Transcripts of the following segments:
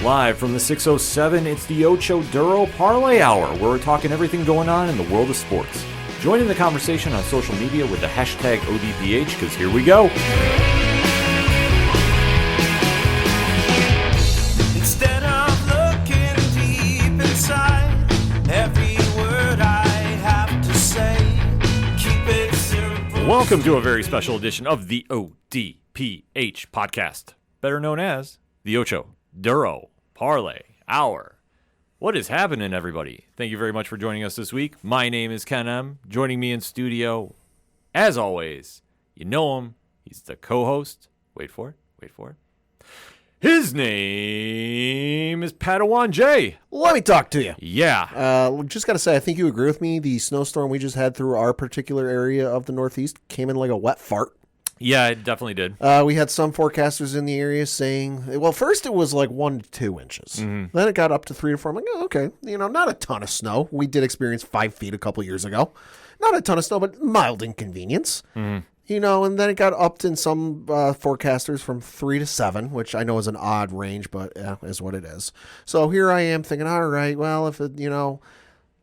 Live from the 607, it's the Ocho Duro Parlay Hour, where we're talking everything going on in the world of sports. Join in the conversation on social media with the hashtag ODPH, because here we go. Instead of looking deep inside, every word I have to say, keep it simple. Welcome to a very special edition of the ODPH podcast, better known as the Ocho Duro Parlay Hour. What is happening, everybody? Thank you very much for joining us this week. My name is Ken M. Joining me in studio, as always, you know him. He's the co-host. Wait for it. His name is Padawan J. Let me talk to you. Yeah. Just got to say, I think you agree with me. The snowstorm we just had through our particular area of the Northeast came in like a wet fart. Yeah, it definitely did. We had some forecasters in the area saying, well, first it was like 1 to 2 inches. Mm-hmm. Then it got up to 3 to 4. I'm like, oh, okay. Not a ton of snow. We did experience 5 feet a couple years ago. Not a ton of snow, but mild inconvenience. Mm-hmm. And then it got upped in some forecasters from 3 to 7, which I know is an odd range, but yeah, is what it is. So here I am thinking, all right, well, if it,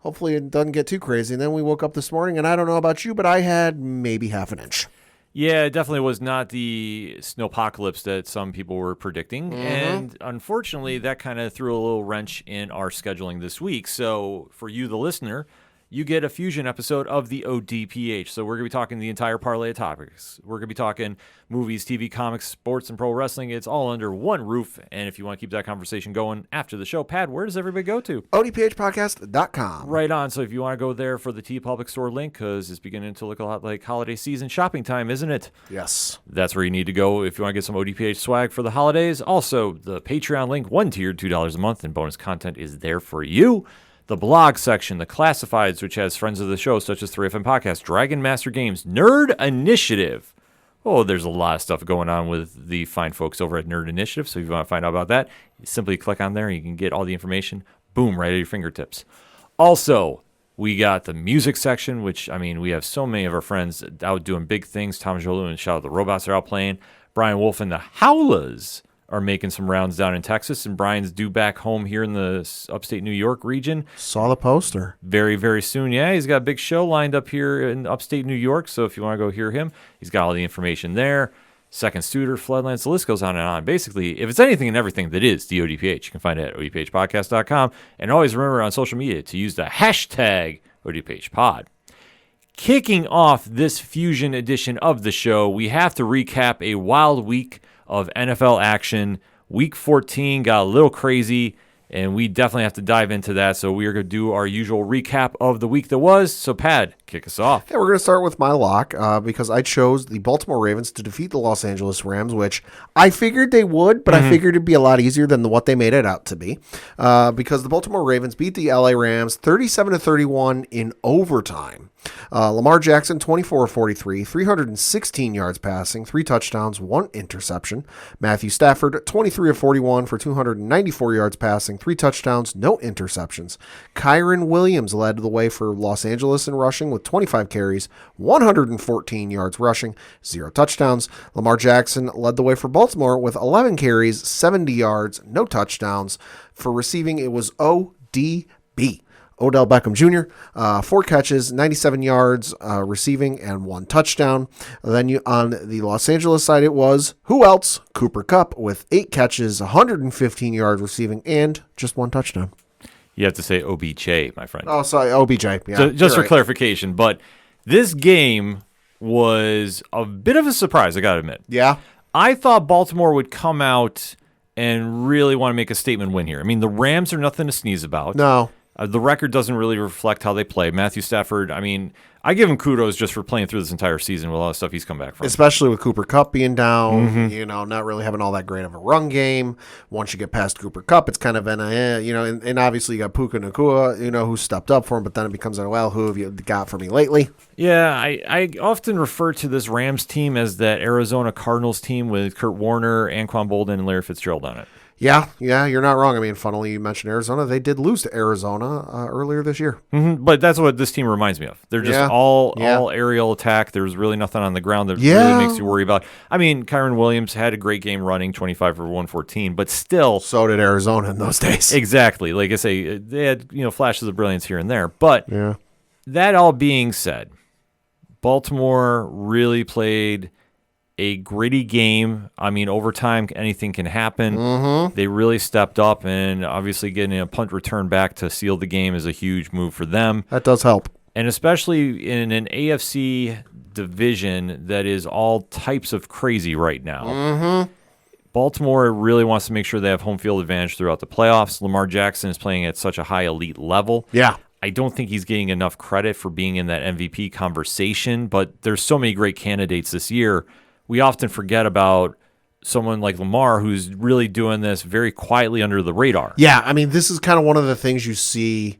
hopefully it doesn't get too crazy. And then we woke up this morning, and I don't know about you, but I had maybe half an inch. Yeah, it definitely was not the snowpocalypse that some people were predicting. Mm-hmm. And unfortunately, that kind of threw a little wrench in our scheduling this week. So for you, the listener, you get a fusion episode of the ODPH. So we're going to be talking the entire parlay of topics. We're going to be talking movies, TV, comics, sports, and pro wrestling. It's all under one roof. And if you want to keep that conversation going after the show, Pad, where does everybody go to? ODPHpodcast.com. Right on. So if you want to go there for the T Public Store link, because it's beginning to look a lot like holiday season shopping time, isn't it? Yes. That's where you need to go if you want to get some ODPH swag for the holidays. Also, the Patreon link, one tier, $2 a month, and bonus content is there for you. The blog section, the classifieds, which has friends of the show such as 3FM Podcast, Dragon Master Games, Nerd Initiative. Oh, there's a lot of stuff going on with the fine folks over at Nerd Initiative. So if you want to find out about that, you simply click on there and you can get all the information, boom, right at your fingertips. Also, we got the music section, which, we have so many of our friends out doing big things. Tom Jolu and Shout Out the Robots are out playing. Brian Wolf and the Howlas are making some rounds down in Texas, and Brian's due back home here in the upstate New York region. Saw the poster. Very, very soon. Yeah, he's got a big show lined up here in upstate New York, so if you want to go hear him, he's got all the information there. Second Studer, Floodlands, the list goes on and on. Basically, if it's anything and everything that is the ODPH, you can find it at odphpodcast.com. And always remember on social media to use the hashtag ODPHpod. Kicking off this fusion edition of the show, we have to recap a wild week of NFL action. Week 14 got a little crazy, and we definitely have to dive into that. So we are going to do our usual recap of the week that was. So, Pad, kick us off. Yeah, we're going to start with my lock because I chose the Baltimore Ravens to defeat the Los Angeles Rams, which I figured they would, but I figured it'd be a lot easier than what they made it out to be because the Baltimore Ravens beat the LA Rams 37-31 in overtime. Lamar Jackson, 24-43, 316 yards passing, 3 touchdowns, 1 interception. Matthew Stafford, 23-41 for 294 yards passing, 3 touchdowns, no interceptions. Kyron Williams led the way for Los Angeles in rushing with 25 carries, 114 yards rushing, 0 touchdowns. Lamar Jackson led the way for Baltimore with 11 carries, 70 yards, no touchdowns. For receiving, it was ODB. Odell Beckham Jr., 4 catches, 97 yards receiving, and 1 touchdown. Then on the Los Angeles side, it was, who else? Cooper Kupp with 8 catches, 115 yards receiving, and just 1 touchdown. You have to say OBJ, my friend. Oh, sorry, OBJ. Yeah, so just for clarification, but this game was a bit of a surprise, I got to admit. Yeah. I thought Baltimore would come out and really want to make a statement win here. The Rams are nothing to sneeze about. No. The record doesn't really reflect how they play. Matthew Stafford, I give him kudos just for playing through this entire season with all the stuff he's come back from. Especially with Cooper Kupp being down, not really having all that great of a run game. Once you get past Cooper Kupp, it's kind of and obviously you got Puka Nacua, who stepped up for him, but then it becomes, well, who have you got for me lately? Yeah, I often refer to this Rams team as that Arizona Cardinals team with Kurt Warner, Anquan Bolden, and Larry Fitzgerald on it. Yeah, you're not wrong. I mean, funnily, you mentioned Arizona. They did lose to Arizona earlier this year. But that's what this team reminds me of. They're just all aerial attack. There's really nothing on the ground that really makes you worry about. I mean, Kyron Williams had a great game running, 25 for 114, but still. So did Arizona in those days. Exactly. Like I say, they had flashes of brilliance here and there. But that all being said, Baltimore really played a gritty game. I mean, overtime, anything can happen. They really stepped up, and obviously getting a punt return back to seal the game is a huge move for them. That does help. And especially in an AFC division that is all types of crazy right now. Baltimore really wants to make sure they have home field advantage throughout the playoffs. Lamar Jackson is playing at such a high elite level. Yeah. I don't think he's getting enough credit for being in that MVP conversation, but there's so many great candidates this year. We often forget about someone like Lamar who's really doing this very quietly under the radar. Yeah, I mean, this is kind of one of the things you see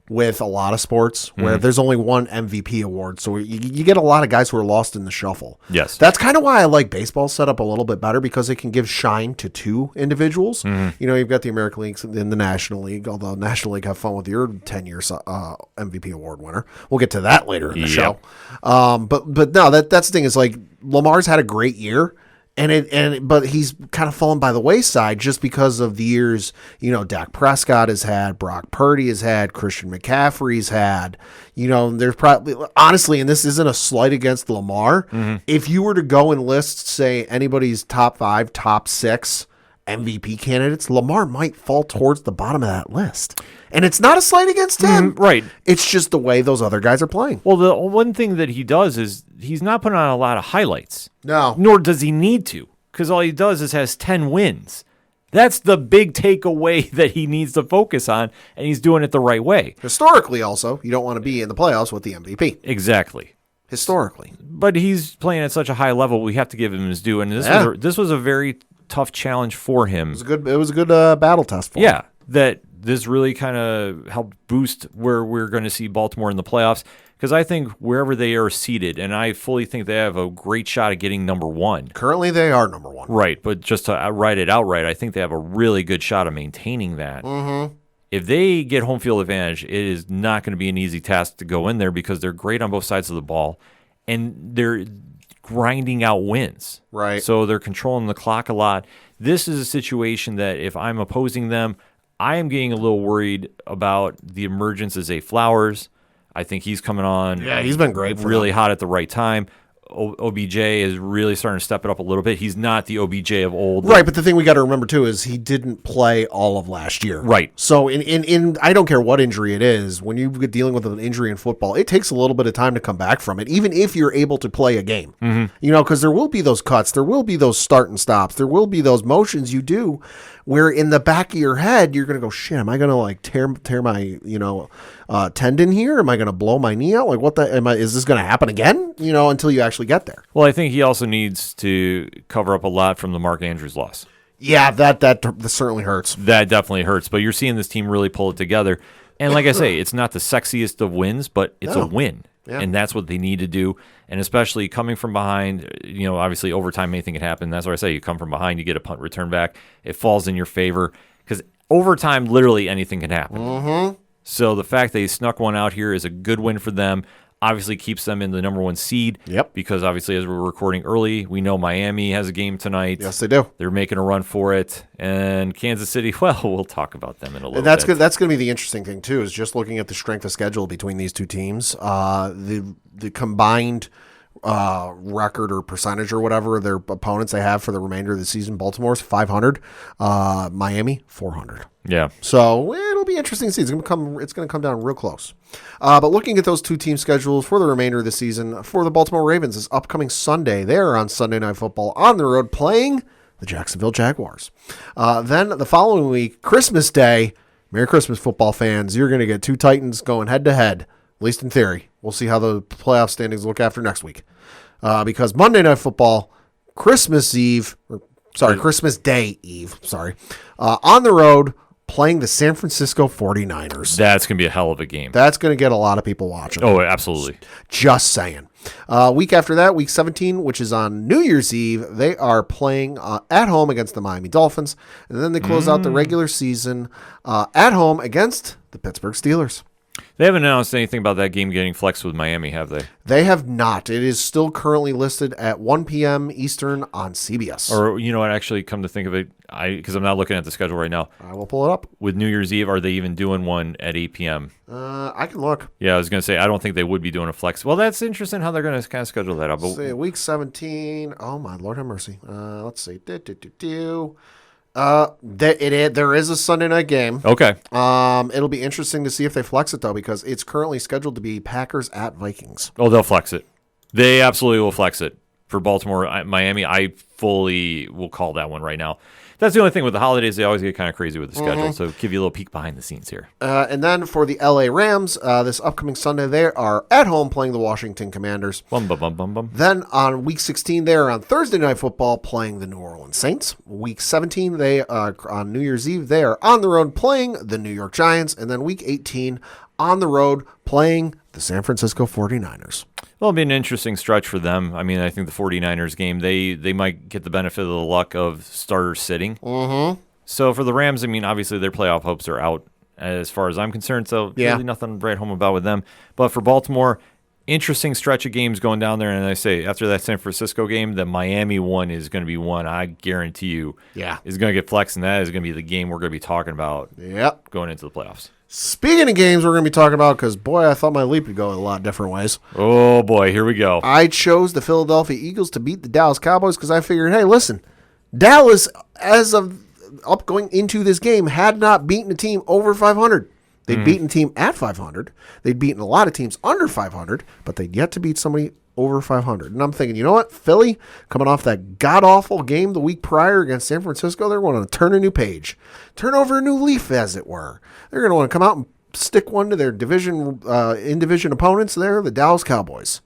with a lot of sports where there's only one MVP award. So you get a lot of guys who are lost in the shuffle. Yes. That's kind of why I like baseball set up a little bit better, because it can give shine to two individuals. You've got the American League and the National League, although National League have fun with your 10-year MVP award winner. We'll get to that later in the show. But no, that's the thing is like Lamar's had a great year. But he's kind of fallen by the wayside just because of the years, Dak Prescott has had, Brock Purdy has had, Christian McCaffrey's had, there's probably, honestly, and this isn't a slight against Lamar, if you were to go and list, say, anybody's top 5, top 6 MVP candidates, Lamar might fall towards the bottom of that list. And it's not a slight against him. Right. It's just the way those other guys are playing. Well, the one thing that he does is he's not putting on a lot of highlights. No. Nor does he need to, because all he does is has 10 wins. That's the big takeaway that he needs to focus on, and he's doing it the right way. Historically, also, you don't want to be in the playoffs with the MVP. Exactly. Historically. But he's playing at such a high level, we have to give him his due, and this was a very tough challenge for him. It was a good battle test for him. Yeah, that this really kind of helped boost where we're going to see Baltimore in the playoffs, because I think wherever they are seated, and I fully think they have a great shot at getting number 1. Currently, they are number 1. Right, but just to write it outright, I think they have a really good shot of maintaining that. If they get home field advantage, it is not going to be an easy task to go in there because they're great on both sides of the ball, and they're grinding out wins. Right. So they're controlling the clock a lot. This is a situation that if I'm opposing them, I am getting a little worried about the emergence of Zay Flowers. I think he's coming on. Yeah, he's been great. Really hot at the right time. OBJ is really starting to step it up a little bit. He's not the OBJ of old. Right, but the thing we got to remember, too, is he didn't play all of last year. Right. So in I don't care what injury it is, when you're dealing with an injury in football, it takes a little bit of time to come back from it, even if you're able to play a game. Because there will be those cuts. There will be those start and stops. There will be those motions you do where in the back of your head, you're going to go, shit, am I going to tear my, tendon here? Am I going to blow my knee out? Like, is this going to happen again? Until you actually get there. Well, I think he also needs to cover up a lot from the Mark Andrews loss. Yeah, that certainly hurts. That definitely hurts. But you're seeing this team really pull it together. And like I say, it's not the sexiest of wins, but it's a win. Yeah. And that's what they need to do. And especially coming from behind, obviously overtime, anything can happen. That's why I say you come from behind, you get a punt return back. It falls in your favor because overtime, literally anything can happen. So the fact they snuck one out here is a good win for them. Obviously keeps them in the number 1 seed. Yep. Because obviously as we're recording early, we know Miami has a game tonight. Yes, they do. They're making a run for it. And Kansas City, well, we'll talk about them in a little bit. Good. That's going to be the interesting thing, too, is just looking at the strength of schedule between these two teams. The combined record or percentage or whatever their opponents they have for the remainder of the season. Baltimore's 500, Miami 400. Yeah. So it'll be interesting to see. It's going to come down real close. But looking at those two team schedules for the remainder of the season for the Baltimore Ravens is upcoming Sunday. They're on Sunday Night Football on the road playing the Jacksonville Jaguars. Then the following week, Christmas Day. Merry Christmas, football fans. You're going to get two Titans going head to head, at least in theory. We'll see how the playoff standings look after next week. Because Monday Night Football, Christmas Day Eve, on the road, playing the San Francisco 49ers. That's going to be a hell of a game. That's going to get a lot of people watching. Oh, absolutely. Just saying. Week after that, week 17, which is on New Year's Eve, they are playing at home against the Miami Dolphins. And then they close out the regular season at home against the Pittsburgh Steelers. They haven't announced anything about that game getting flexed with Miami, have they? They have not. It is still currently listed at 1 p.m. Eastern on CBS. Or, you know what, actually, come to think of it, because I'm not looking at the schedule right now. I will pull it up. With New Year's Eve, are they even doing one at 8 p.m.? I can look. Yeah, I was going to say, I don't think they would be doing a flex. Well, that's interesting how they're going to kind of schedule that out. But See, week 17. Oh, my Lord have mercy. Let's see. There is a Sunday night game. okay. It'll be interesting to see if they flex it, though, because it's currently scheduled to be Packers at Vikings. Oh, they'll flex it. They absolutely will flex it. For Baltimore, Miami, I fully will call that one right now. That's the only thing with the holidays. They always get kind of crazy with the schedule. So give you a little peek behind the scenes here. And then for the LA Rams, this upcoming Sunday, they are at home playing the Washington Commanders. Bum, bum, bum, bum, bum. Then on week 16, they are on Thursday Night Football playing the New Orleans Saints. Week 17, they are on New Year's Eve. They are on the road playing the New York Giants. And then week 18, on the road playing the San Francisco 49ers. Well, it'll be an interesting stretch for them. I mean, I think the 49ers game, they might get the benefit of the luck of starters sitting. Mm-hmm. So for the Rams, I mean, obviously their playoff hopes are out as far as I'm concerned. So really nothing to write home about with them. But for Baltimore, interesting stretch of games going down there. And I say, after that San Francisco game, the Miami one is going to be one I guarantee you is going to get flexed. And that is going to be the game we're going to be talking about going into the playoffs. Speaking of games we're going to be talking about, because, boy, I thought my leap would go a lot of different ways. Oh, boy, here we go. I chose the Philadelphia Eagles to beat the Dallas Cowboys because I figured, hey, listen, Dallas, as of going into this game, had not beaten a team over 500. They'd beaten a team at 500. They'd beaten a lot of teams under 500, but they'd yet to beat somebody over 500. And I'm thinking, you know what? Philly, coming off that god-awful game the week prior against San Francisco, they're going to turn a new page. Turn over a new leaf, as it were. They're going to want to come out and stick one to their in-division opponents there, the Dallas Cowboys.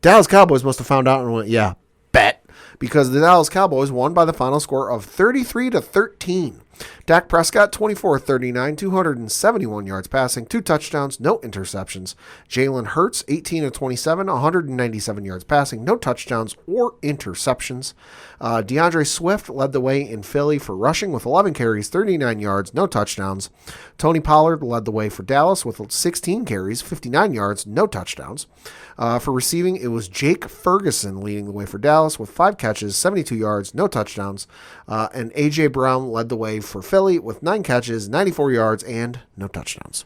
Dallas Cowboys must have found out and went, yeah, bet. Because the Dallas Cowboys won by the final score of 33-13. Dak Prescott, 24-39, 271 yards passing, 2 touchdowns, no interceptions. Jalen Hurts, 18-27, 197 yards passing, no touchdowns or interceptions. DeAndre Swift led the way in Philly for rushing with 11 carries, 39 yards, no touchdowns. Tony Pollard led the way for Dallas with 16 carries, 59 yards, no touchdowns. For receiving, it was Jake Ferguson leading the way for Dallas with 5 catches, 72 yards, no touchdowns. And A.J. Brown led the way for Philly with 9 catches, 94 yards, and no touchdowns.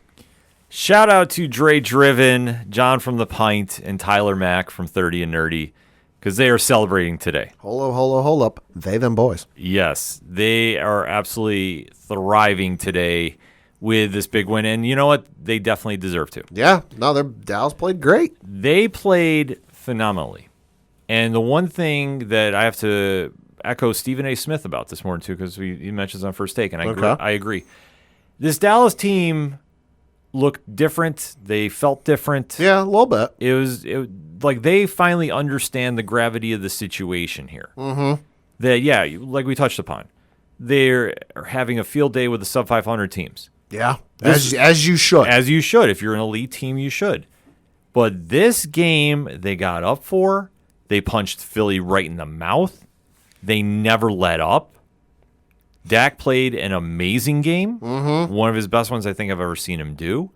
Shout out to Dre Driven, John from the Pint, and Tyler Mack from 30 and Nerdy, because they are celebrating today. Hold up. They, them boys. Yes, they are absolutely thriving today with this big win. And you know what? They definitely deserve to. Yeah, no, Dallas played great. They played phenomenally. And the one thing that I have to echo Stephen A. Smith about this morning, too, because he mentions on First Take, and I agree. This Dallas team looked different. They felt different. Yeah, a little bit. It was like they finally understand the gravity of the situation here. Mm-hmm. That, yeah, like we touched upon, they're having a field day with the sub-500 teams. Yeah, as you should. As you should. If you're an elite team, you should. But this game, they got up for. They punched Philly right in the mouth. They never let up. Dak played an amazing game. Mm-hmm. One of his best ones I think I've ever seen him do.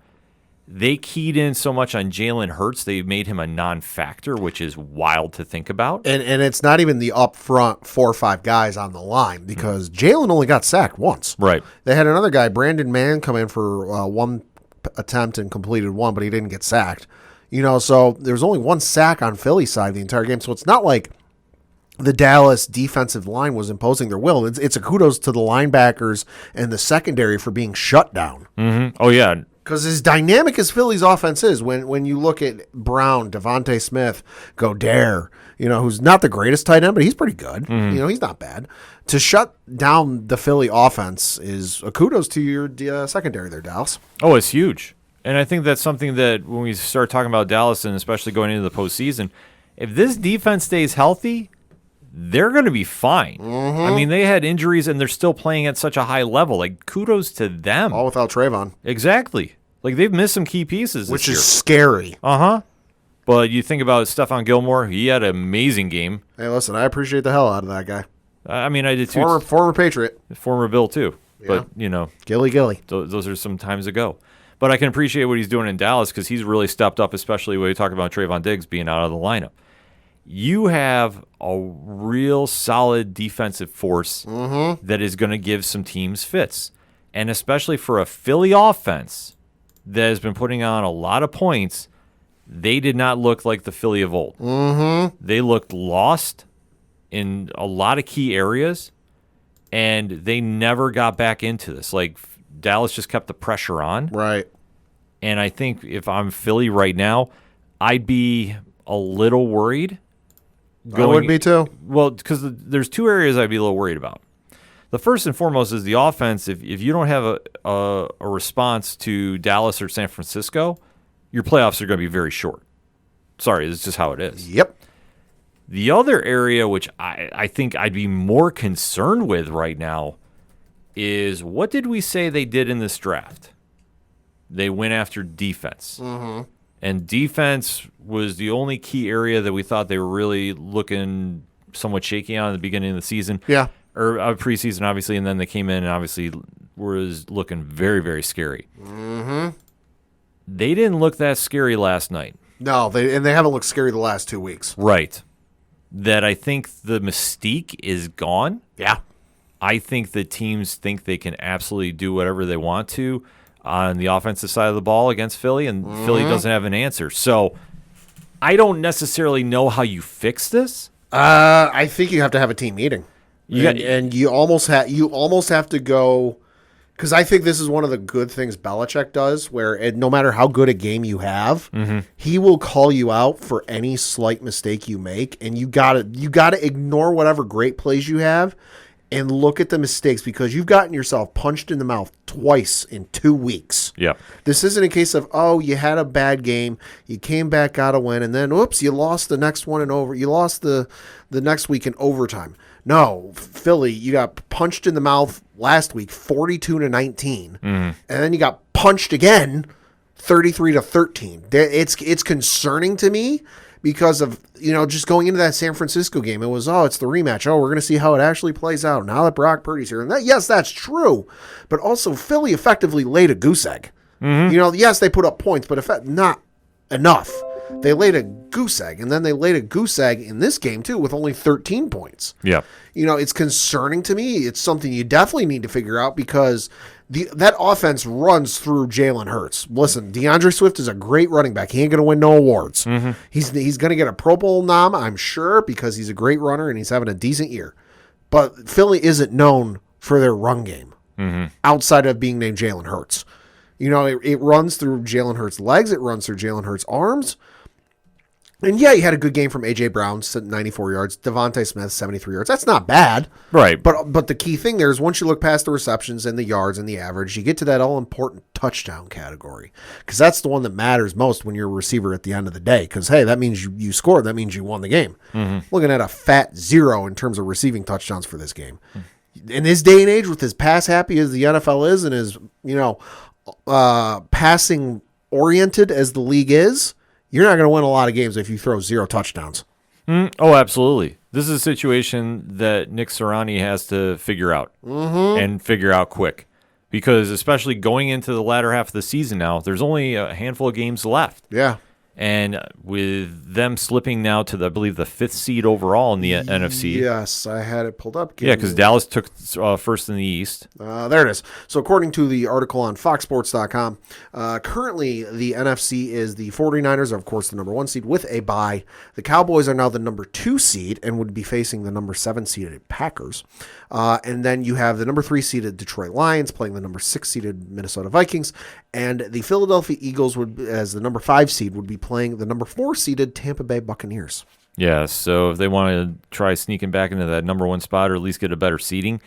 They keyed in so much on Jalen Hurts, they made him a non-factor, which is wild to think about. And it's not even the up front 4 or 5 guys on the line, because Jalen only got sacked once. Right. They had another guy, Brandon Mann, come in for 1 attempt and completed 1, but he didn't get sacked. So there was only 1 sack on Philly's side the entire game. So it's not like the Dallas defensive line was imposing their will. It's a kudos to the linebackers and the secondary for being shut down. Mm-hmm. Oh, yeah. Because as dynamic as Philly's offense is, when you look at Brown, Devontae Smith, Godare, who's not the greatest tight end, but he's pretty good. Mm-hmm. He's not bad. To shut down the Philly offense is a kudos to your secondary there, Dallas. Oh, it's huge. And I think that's something that when we start talking about Dallas, and especially going into the postseason, if this defense stays healthy, they're going to be fine. Mm-hmm. I mean, they had injuries, and they're still playing at such a high level. Like, kudos to them. All without Trayvon. Exactly. Like, they've missed some key pieces Which this year. is scary. Uh-huh. But you think about Stephon Gilmore, he had an amazing game. Hey, listen, I appreciate the hell out of that guy. I mean, I did too. Former Patriot. Former Bill, too. Yeah. But, you know. Gilly. Those are some times ago. But I can appreciate what he's doing in Dallas because he's really stepped up, especially when you talk about Trayvon Diggs being out of the lineup. You have a real solid defensive force that is going to give some teams fits. And especially for a Philly offense that has been putting on a lot of points, they did not look like the Philly of old. They looked lost in a lot of key areas, and they never got back into this. Like, Dallas just kept the pressure on. Right. And I think if I'm Philly right now, I'd be a little worried. I would be too. Well, because there's two areas I'd be a little worried about. The first and foremost is the offense. If you don't have a response to Dallas or San Francisco, your playoffs are going to be very short. Sorry, it's just how it is. Yep. The other area which I think I'd be more concerned with right now is what did we say they did in this draft? They went after defense. And defense was the only key area that we thought they were really looking somewhat shaky on at the beginning of the season. Yeah. Or preseason, obviously, and then they came in and obviously was looking very, very scary. They didn't look that scary last night. No, they haven't looked scary the last 2 weeks. Right. That I think the mystique is gone. Yeah. I think the teams think they can absolutely do whatever they want to on the offensive side of the ball against Philly, and Philly doesn't have an answer. So I don't know how you fix this. I think you have to have a team meeting. And you almost have to go, because I think this is one of the good things Belichick does, where no matter how good a game you have, he will call you out for any slight mistake you make, and you gotta ignore whatever great plays you have and look at the mistakes, because you've gotten yourself punched in the mouth twice in 2 weeks. Yeah. This isn't a case of, you had a bad game, you came back, got a win, and then, oops, you lost the next one you lost the next week in overtime. No, Philly, you got punched in the mouth last week, 42-19, and then you got punched again, 33-13. It's concerning to me because of, just going into that San Francisco game. It was, it's the rematch. We're going to see how it actually plays out now that Brock Purdy's here. And yes, that's true, but also Philly effectively laid a goose egg. Yes, they put up points, but not enough. They laid a goose egg, and then they laid a goose egg in this game, too, with only 13 points. Yeah. It's concerning to me. It's something you definitely need to figure out, because that offense runs through Jalen Hurts. Listen, DeAndre Swift is a great running back. He ain't going to win no awards. He's going to get a Pro Bowl nom, I'm sure, because he's a great runner and he's having a decent year. But Philly isn't known for their run game outside of being named Jalen Hurts. It runs through Jalen Hurts' legs. It runs through Jalen Hurts' arms. And yeah, you had a good game from A.J. Brown, 94 yards. Devontae Smith, 73 yards. That's not bad. Right. But the key thing there is once you look past the receptions and the yards and the average, you get to that all-important touchdown category. Because that's the one that matters most when you're a receiver at the end of the day. Because, hey, that means you scored. That means you won the game. Looking at a fat 0 in terms of receiving touchdowns for this game. In this day and age, with as pass-happy as the NFL is and as, passing-oriented as the league is, you're not going to win a lot of games if you throw 0 touchdowns. Oh, absolutely. This is a situation that Nick Sirianni has to figure out and figure out quick, because especially going into the latter half of the season now, there's only a handful of games left. Yeah. And with them slipping now to, I believe, the 5th seed overall in the NFC. Yes, I had it pulled up. Yeah, because Dallas took first in the East. There it is. So according to the article on foxsports.com, currently the NFC is the 49ers are, of course, the number 1 seed with a bye. The Cowboys are now the number 2 seed and would be facing the number 7 seeded Packers. And then you have the number 3 seeded Detroit Lions playing the number 6 seeded Minnesota Vikings. And the Philadelphia Eagles, would, as the number 5 seed, would be playing the number 4 seeded Tampa Bay Buccaneers. Yeah, so if they want to try sneaking back into that number 1 spot or at least get a better seeding,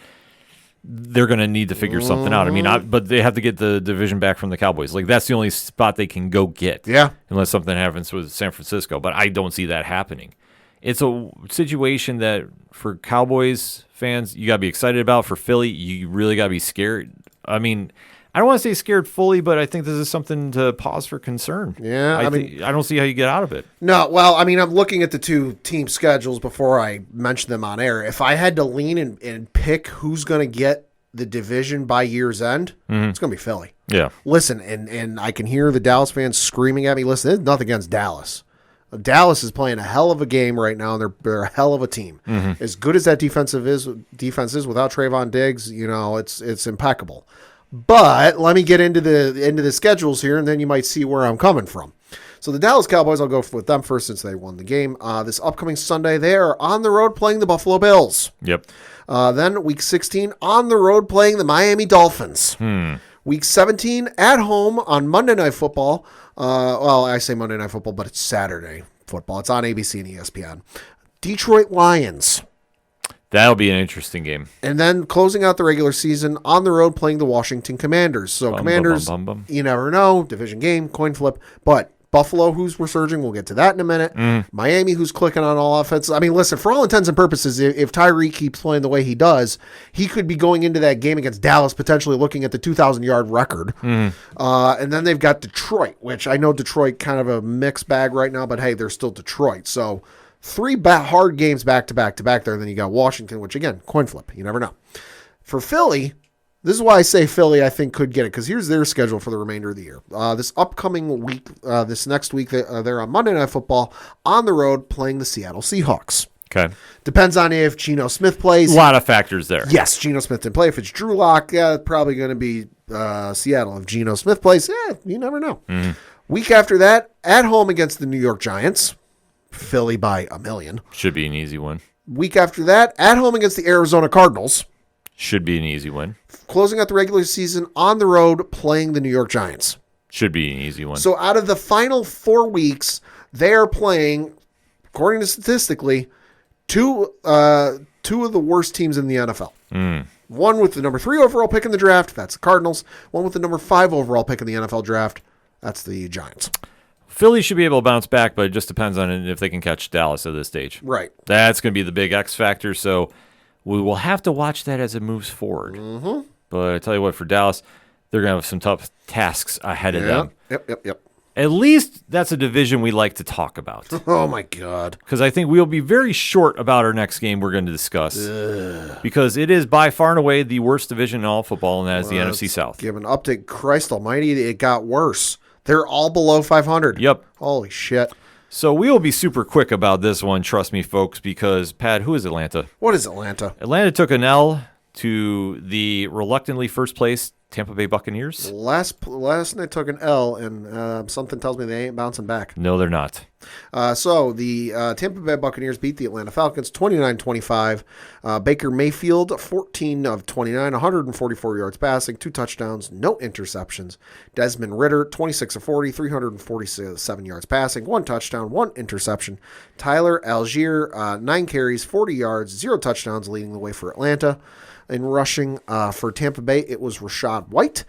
they're going to need to figure something out. I mean, but they have to get the division back from the Cowboys. Like, that's the only spot they can go get. Yeah. Unless something happens with San Francisco. But I don't see that happening. It's a situation that for Cowboys fans, you got to be excited about. For Philly, you really got to be scared. I mean, I don't want to say scared fully, but I think this is something to pause for concern. Yeah, I don't see how you get out of it. No, well, I mean, I'm looking at the two team schedules before I mention them on air. If I had to lean and pick who's going to get the division by year's end, it's going to be Philly. Yeah. Listen, and I can hear the Dallas fans screaming at me. Listen, there's nothing against Dallas. Dallas is playing a hell of a game right now, and they're a hell of a team. As good as that defense is without Trayvon Diggs, it's impeccable. But let me get into the schedules here, and then you might see where I'm coming from. So the Dallas Cowboys, I'll go with them first since they won the game. This upcoming Sunday, they are on the road playing the Buffalo Bills. Yep. Then week 16, on the road playing the Miami Dolphins. Week 17, at home on Monday Night Football. Well, I say Monday Night Football, but it's Saturday football. It's on ABC and ESPN. Detroit Lions. That'll be an interesting game. And then closing out the regular season on the road playing the Washington Commanders. So Commanders, you never know, division game, coin flip. But Buffalo, who's resurging, we'll get to that in a minute. Miami, who's clicking on all offense. I mean, listen, for all intents and purposes, if Tyree keeps playing the way he does, he could be going into that game against Dallas, potentially looking at the 2,000-yard record. And then they've got Detroit, which I know Detroit kind of a mixed bag right now, but hey, they're still Detroit. So 3 hard games back-to-back there, and then you got Washington, which, again, coin flip. You never know. For Philly, this is why I say Philly, I think, could get it, because here's their schedule for the remainder of the year. This upcoming week, this next week, they're on Monday Night Football on the road playing the Seattle Seahawks. Okay. Depends on if Geno Smith plays. A lot of factors there. Yes, Geno Smith didn't play. If it's Drew Lock, probably going to be Seattle. If Geno Smith plays, you never know. Week after that, at home against the New York Giants. Philly by 1,000,000. Should be an easy win. Week after that, at home against the Arizona Cardinals. Should be an easy win. Closing out the regular season on the road playing the New York Giants. Should be an easy one. So out of the final 4 weeks, they are playing, according to statistically, two of the worst teams in the NFL. One with the number 3 overall pick in the draft, that's the Cardinals. One with the number 5 overall pick in the NFL draft, that's the Giants. Philly should be able to bounce back, but it just depends on if they can catch Dallas at this stage. Right. That's going to be the big X factor, so we will have to watch that as it moves forward. But I tell you what, for Dallas, they're going to have some tough tasks ahead of them. Yep. At least that's a division we like to talk about. Oh, my God. Because I think we'll be very short about our next game we're going to discuss. Because it is by far and away the worst division in all football, and that is the NFC South. Give an update. Christ almighty, it got worse. They're all below 500. Yep. Holy shit. So we will be super quick about this one, trust me, folks, because, Pat, who is Atlanta? What is Atlanta? Atlanta took an L to the reluctantly first place Tampa Bay Buccaneers. Last night took an L, and something tells me they ain't bouncing back. No, they're not. So the Tampa Bay Buccaneers beat the Atlanta Falcons 29-25. Baker Mayfield, 14 of 29, 144 yards passing, 2 touchdowns, no interceptions. Desmond Ridder, 26 of 40, 347 yards passing, 1 touchdown, 1 interception. Tyler Algier, 9 carries, 40 yards, 0 touchdowns, leading the way for Atlanta. In rushing for Tampa Bay, it was Rashad White,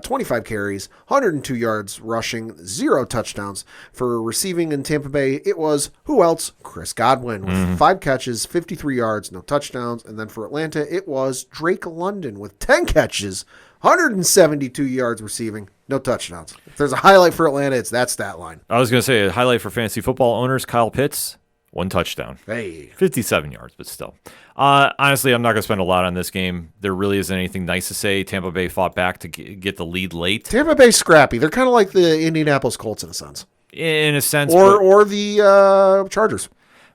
25 carries, 102 yards rushing, 0 touchdowns. For receiving in Tampa Bay, it was, who else? Chris Godwin with 5 catches, 53 yards, no touchdowns. And then for Atlanta, it was Drake London with 10 catches, 172 yards receiving, no touchdowns. If there's a highlight for Atlanta, it's that stat line. I was going to say a highlight for fantasy football owners, Kyle Pitts, 1 touchdown. Hey. 57 yards, but still. Honestly, I'm not going to spend a lot on this game. There really isn't anything nice to say. Tampa Bay fought back to get the lead late. Tampa Bay's scrappy. They're kind of like the Indianapolis Colts in a sense. In a sense. Or the Chargers.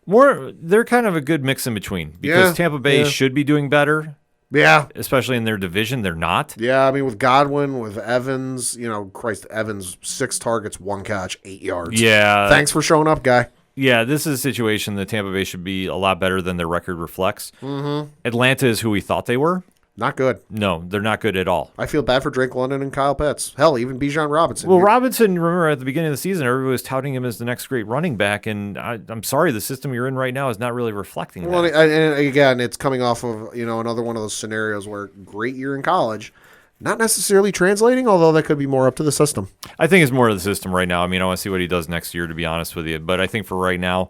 They're kind of a good mix in between because Tampa Bay should be doing better. Yeah. Especially in their division. They're not. Yeah, I mean, with Godwin, with Evans, Evans, 6 targets, 1 catch, 8 yards. Yeah. Thanks for showing up, guy. Yeah, this is a situation that Tampa Bay should be a lot better than their record reflects. Atlanta is who we thought they were. Not good. No, they're not good at all. I feel bad for Drake London and Kyle Pitts. Hell, even Bijan Robinson. Well, Robinson, remember at the beginning of the season, everybody was touting him as the next great running back, and I'm sorry, the system you're in right now is not really reflecting that. Well, and again, it's coming off of another one of those scenarios where great year in college, not necessarily translating, although that could be more up to the system. I think it's more of the system right now. I mean, I want to see what he does next year, to be honest with you. But I think for right now,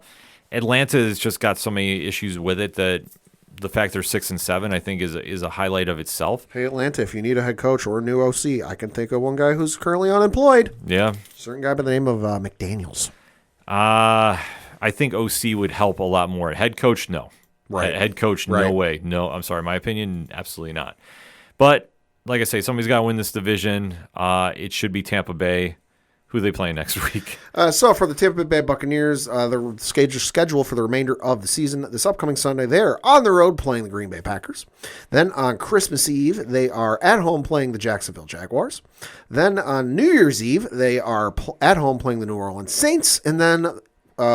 Atlanta has just got so many issues with it that the fact they're 6-7, I think, is a highlight of itself. Hey, Atlanta, if you need a head coach or a new OC, I can think of one guy who's currently unemployed. Yeah. Certain guy by the name of McDaniels. I think OC would help a lot more. Head coach, no. Right. Head coach, Right. no way. No, I'm sorry. My opinion, absolutely not. But like I say, somebody's got to win this division. It should be Tampa Bay. Who are they playing next week? So for the Tampa Bay Buccaneers, the schedule for the remainder of the season, this upcoming Sunday, they're on the road playing the Green Bay Packers. Then on Christmas Eve, they are at home playing the Jacksonville Jaguars. Then on New Year's Eve, they are at home playing the New Orleans Saints. And then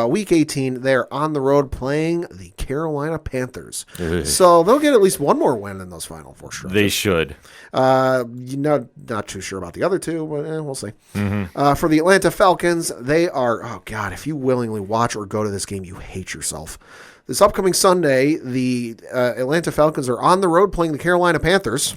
week 18, they're on the road playing the Carolina Panthers. So they'll get at least one more win in those final four stretches. They should. Not too sure about the other two, but we'll see. For the Atlanta Falcons, they are, oh God, if you willingly watch or go to this game, you hate yourself. This upcoming Sunday, the Atlanta Falcons are on the road playing the Carolina Panthers.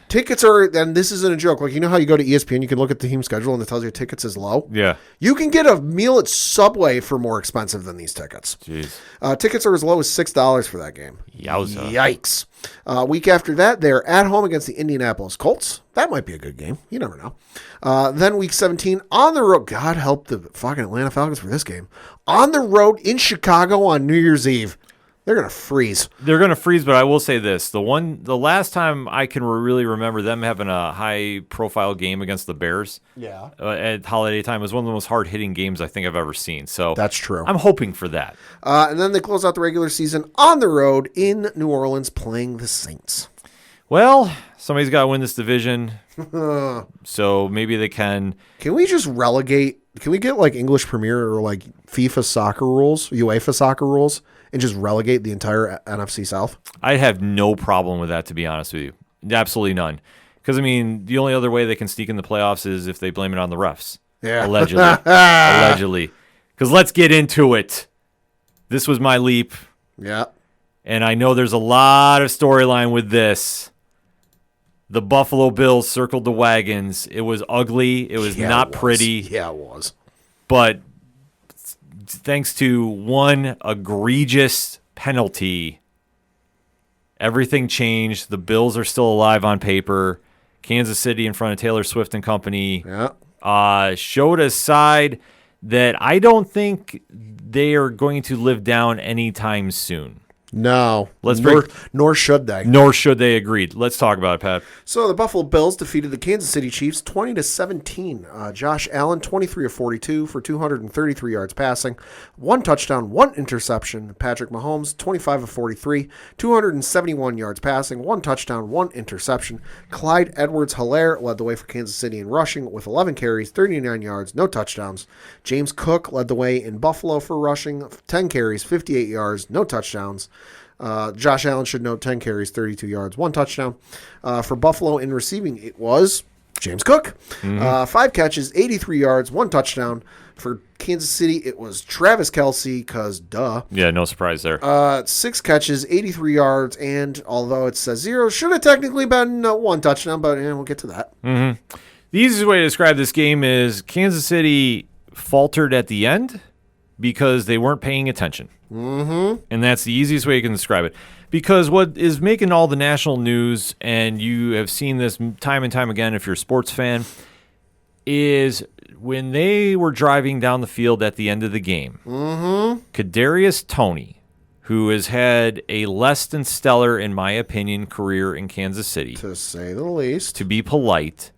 Tickets are, and this isn't a joke, like you know how you go to ESPN, you can look at the team schedule and it tells you tickets is low? Yeah. You can get a meal at Subway for more expensive than these tickets. Jeez. Tickets are as low as $6 for that game. Yowza. Yikes. Week after that, they're at home against the Indianapolis Colts. That might be a good game. You never know. Then week 17, on the road. God help the fucking Atlanta Falcons for this game. On the road in Chicago on New Year's Eve. They're going to freeze. They're going to freeze, but I will say this. The last time I can really remember them having a high-profile game against the Bears at holiday time was one of the most hard-hitting games I think I've ever seen. So that's true. I'm hoping for that. And then they close out the regular season on the road in New Orleans playing the Saints. Well, somebody's got to win this division, so maybe they can. Can we just relegate? Can we get like English Premier or like FIFA soccer rules, UEFA soccer rules, and just relegate the entire NFC South? I'd have no problem with that, to be honest with you. Absolutely none. Because, I mean, the only other way they can sneak in the playoffs is if they blame it on the refs. Yeah. Allegedly. Allegedly. Because let's get into it. This was my leap. Yeah. And I know there's a lot of storyline with this. The Buffalo Bills circled the wagons. It was ugly. It was not pretty. Yeah, it was. But thanks to one egregious penalty, everything changed. The Bills are still alive on paper. Kansas City in front of Taylor Swift and company showed a side that I don't think they are going to live down anytime soon. No. Nor should they. Nor should they. Agreed. Let's talk about it, Pat. So the Buffalo Bills defeated the Kansas City Chiefs 20-17. Josh Allen, 23 of 42 for 233 yards passing, 1 touchdown, 1 interception. Patrick Mahomes, 25 of 43, 271 yards passing, 1 touchdown, 1 interception. Clyde Edwards-Helaire led the way for Kansas City in rushing with 11 carries, 39 yards, no touchdowns. James Cook led the way in Buffalo for rushing, 10 carries, 58 yards, no touchdowns. Josh Allen should note 10 carries, 32 yards, 1 touchdown. For Buffalo in receiving, it was James Cook. 5 catches, 83 yards, 1 touchdown. For Kansas City, it was Travis Kelce, because duh. Yeah, no surprise there. 6 catches, 83 yards, and although it says 0, should have technically been 1 touchdown, but we'll get to that. The easiest way to describe this game is Kansas City faltered at the end because they weren't paying attention. And that's the easiest way you can describe it. Because what is making all the national news, and you have seen this time and time again if you're a sports fan, is when they were driving down the field at the end of the game, Kadarius Toney, who has had a less than stellar, in my opinion, career in Kansas City, To say the least. to be polite,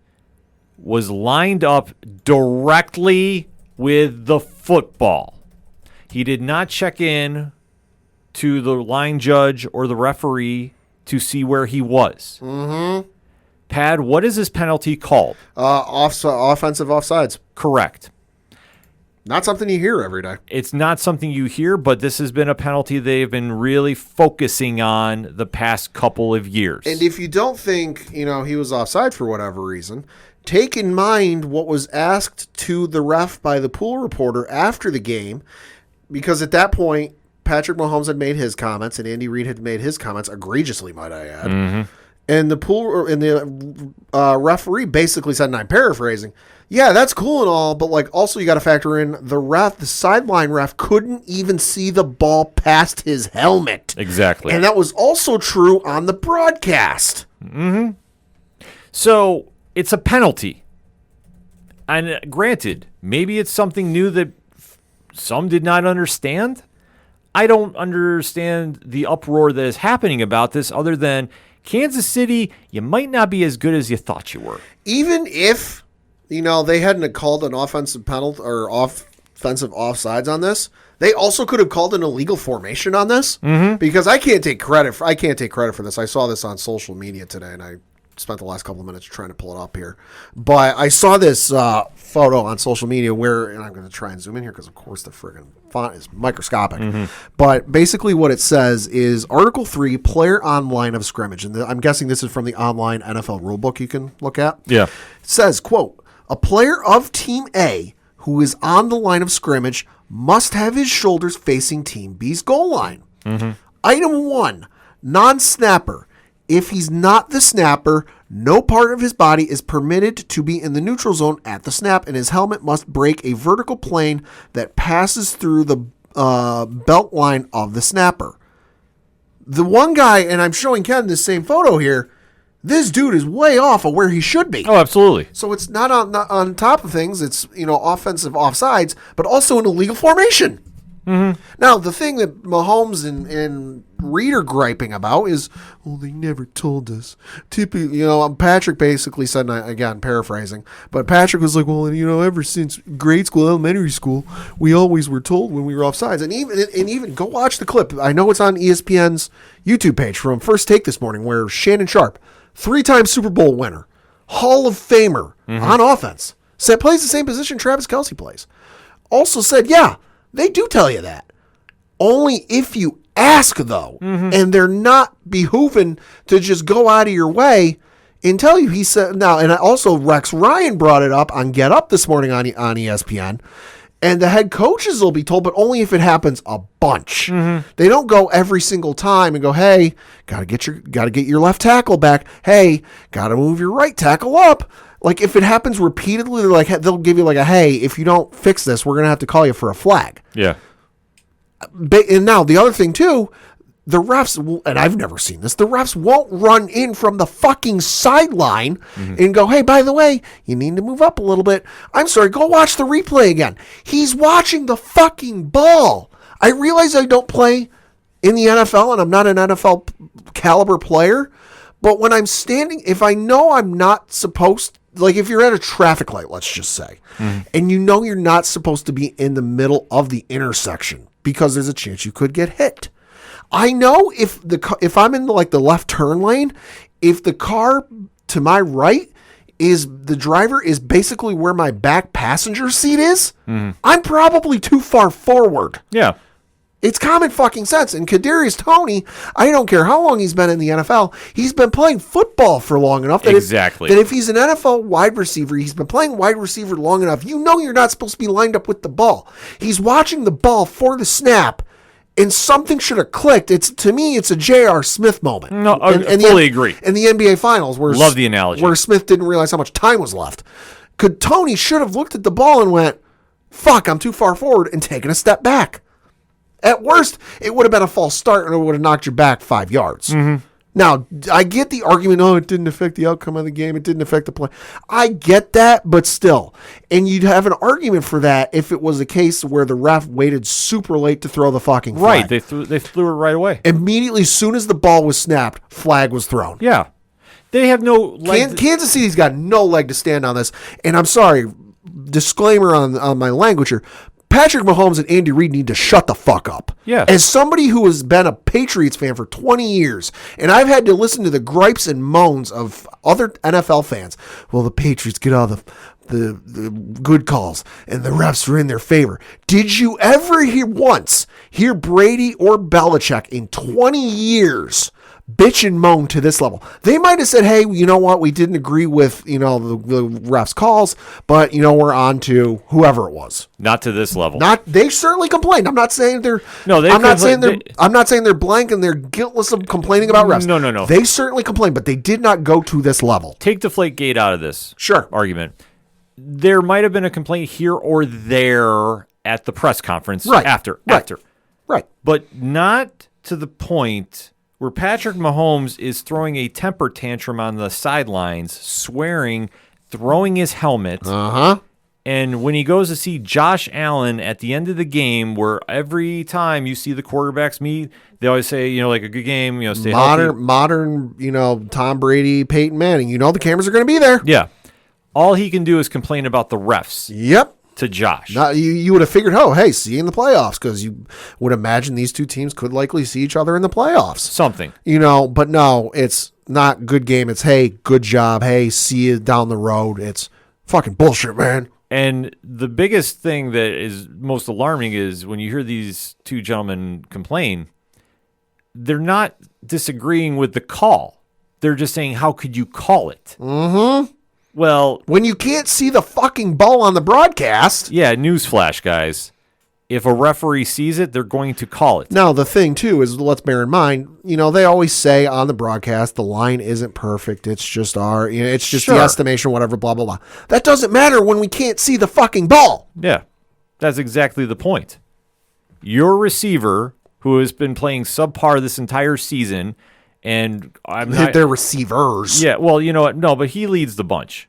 was lined up directly with the football. He did not check in to the line judge or the referee to see where he was. Pad, what is this penalty called? Offensive offsides. Correct. Not something you hear every day. It's not something you hear, but this has been a penalty they've been really focusing on the past couple of years. And if you don't think, he was offside for whatever reason, take in mind what was asked to the ref by the pool reporter after the game, because at that point, Patrick Mahomes had made his comments and Andy Reid had made his comments, egregiously, might I add. And the referee basically said, and I'm paraphrasing, yeah, that's cool and all, but like also you got to factor in the sideline ref couldn't even see the ball past his helmet. Exactly. And that was also true on the broadcast. So it's a penalty. And granted, maybe it's something new that some did not understand. I don't understand the uproar that is happening about this other than Kansas City, you might not be as good as you thought you were. Even if, they hadn't called an offensive penalty or offensive offsides on this, they also could have called an illegal formation on this because I can't take credit for this. I saw this on social media today, and I spent the last couple of minutes trying to pull it up here. But I saw this photo on social media where, and I'm going to try and zoom in here because, of course, the friggin' font is microscopic. But basically what it says is Article 3, player on line of scrimmage. And I'm guessing this is from the online NFL rulebook you can look at. Yeah. It says, quote, a player of Team A who is on the line of scrimmage must have his shoulders facing Team B's goal line. Item 1, non-snapper. If he's not the snapper, no part of his body is permitted to be in the neutral zone at the snap, and his helmet must break a vertical plane that passes through the belt line of the snapper. The one guy, and I'm showing Ken this same photo here, this dude is way off of where he should be. Oh, absolutely. So it's not on top of things. It's, offensive offsides, but also an illegal formation. Now, the thing that Mahomes and Reed are griping about is, well, they never told us. Patrick basically said, and again, paraphrasing, but Patrick was like, well, ever since grade school, elementary school, we always were told when we were offsides. And even go watch the clip. I know it's on ESPN's YouTube page from First Take this morning where Shannon Sharp, 3-time Super Bowl winner, Hall of Famer on offense, plays the same position Travis Kelce plays, also said, yeah, they do tell you that. Only if you ask, though, and they're not behooving to just go out of your way and tell you. He said, now, and also Rex Ryan brought it up on Get Up this morning on ESPN, and the head coaches will be told, but only if it happens a bunch. They don't go every single time and go, hey, gotta get your left tackle back. Hey, gotta move your right tackle up. Like, if it happens repeatedly, they'll give you a, hey, if you don't fix this, we're going to have to call you for a flag. Yeah. And now, the other thing, too, the refs, and I've never seen this, the refs won't run in from the fucking sideline and go, hey, by the way, you need to move up a little bit. I'm sorry, go watch the replay again. He's watching the fucking ball. I realize I don't play in the NFL, and I'm not an NFL caliber player, but when I'm standing, if I know I'm not supposed to, if you're at a traffic light, let's just say, and you're not supposed to be in the middle of the intersection because there's a chance you could get hit. I know if I'm in the left turn lane, if the car to my right is the driver is basically where my back passenger seat is, I'm probably too far forward. Yeah. It's common fucking sense. And Kadarius Toney, I don't care how long he's been in the NFL, he's been playing football for long enough that if he's an NFL wide receiver, he's been playing wide receiver long enough, you're not supposed to be lined up with the ball. He's watching the ball for the snap, and something should have clicked. To me, it's a J.R. Smith moment. No, I fully agree. In the NBA Finals, love the analogy, where Smith didn't realize how much time was left. Toney should have looked at the ball and went, fuck, I'm too far forward, and taken a step back. At worst, it would have been a false start and it would have knocked you back 5 yards. Now, I get the argument, it didn't affect the outcome of the game. It didn't affect the play. I get that, but still. And you'd have an argument for that if it was a case where the ref waited super late to throw the fucking flag. Right, they threw it right away. Immediately, as soon as the ball was snapped, flag was thrown. Yeah. They have no leg. Kansas City's got no leg to stand on this. And I'm sorry, disclaimer on my language here. Patrick Mahomes and Andy Reid need to shut the fuck up. Yeah. As somebody who has been a Patriots fan for 20 years, and I've had to listen to the gripes and moans of other NFL fans. Well, the Patriots get out of the the good calls and the refs were in their favor. Did you ever hear Brady or Belichick in 20 years bitch and moan to this level? They might have said, hey, you know what? We didn't agree with, the refs calls, but, we're on to whoever it was. Not to this level. They certainly complained. I'm not saying they're I'm not saying they're blank and they're guiltless of complaining about refs. No. They certainly complained, but they did not go to this level. Take Deflategate out of this argument. There might have been a complaint here or there at the press conference after. Right. But not to the point where Patrick Mahomes is throwing a temper tantrum on the sidelines, swearing, throwing his helmet. And when he goes to see Josh Allen at the end of the game, where every time you see the quarterbacks meet, they always say, like a good game, stay healthy. Modern, Tom Brady, Peyton Manning, the cameras are going to be there. Yeah. All he can do is complain about the refs. Yep. To Josh. Now, you would have figured, see you in the playoffs, because you would imagine these two teams could likely see each other in the playoffs. Something. But no, it's not good game. It's, hey, good job. Hey, see you down the road. It's fucking bullshit, man. And the biggest thing that is most alarming is when you hear these two gentlemen complain, they're not disagreeing with the call. They're just saying, how could you call it? Mm-hmm. Well, when you can't see the fucking ball on the broadcast. Yeah, newsflash, guys. If a referee sees it, they're going to call it. Now, the thing, too, is let's bear in mind, they always say on the broadcast, the line isn't perfect. It's just it's just the estimation, whatever, blah, blah, blah. That doesn't matter when we can't see the fucking ball. Yeah, that's exactly the point. Your receiver, who has been playing subpar this entire season, and they're receivers. Yeah, well, you know what? No, but he leads the bunch.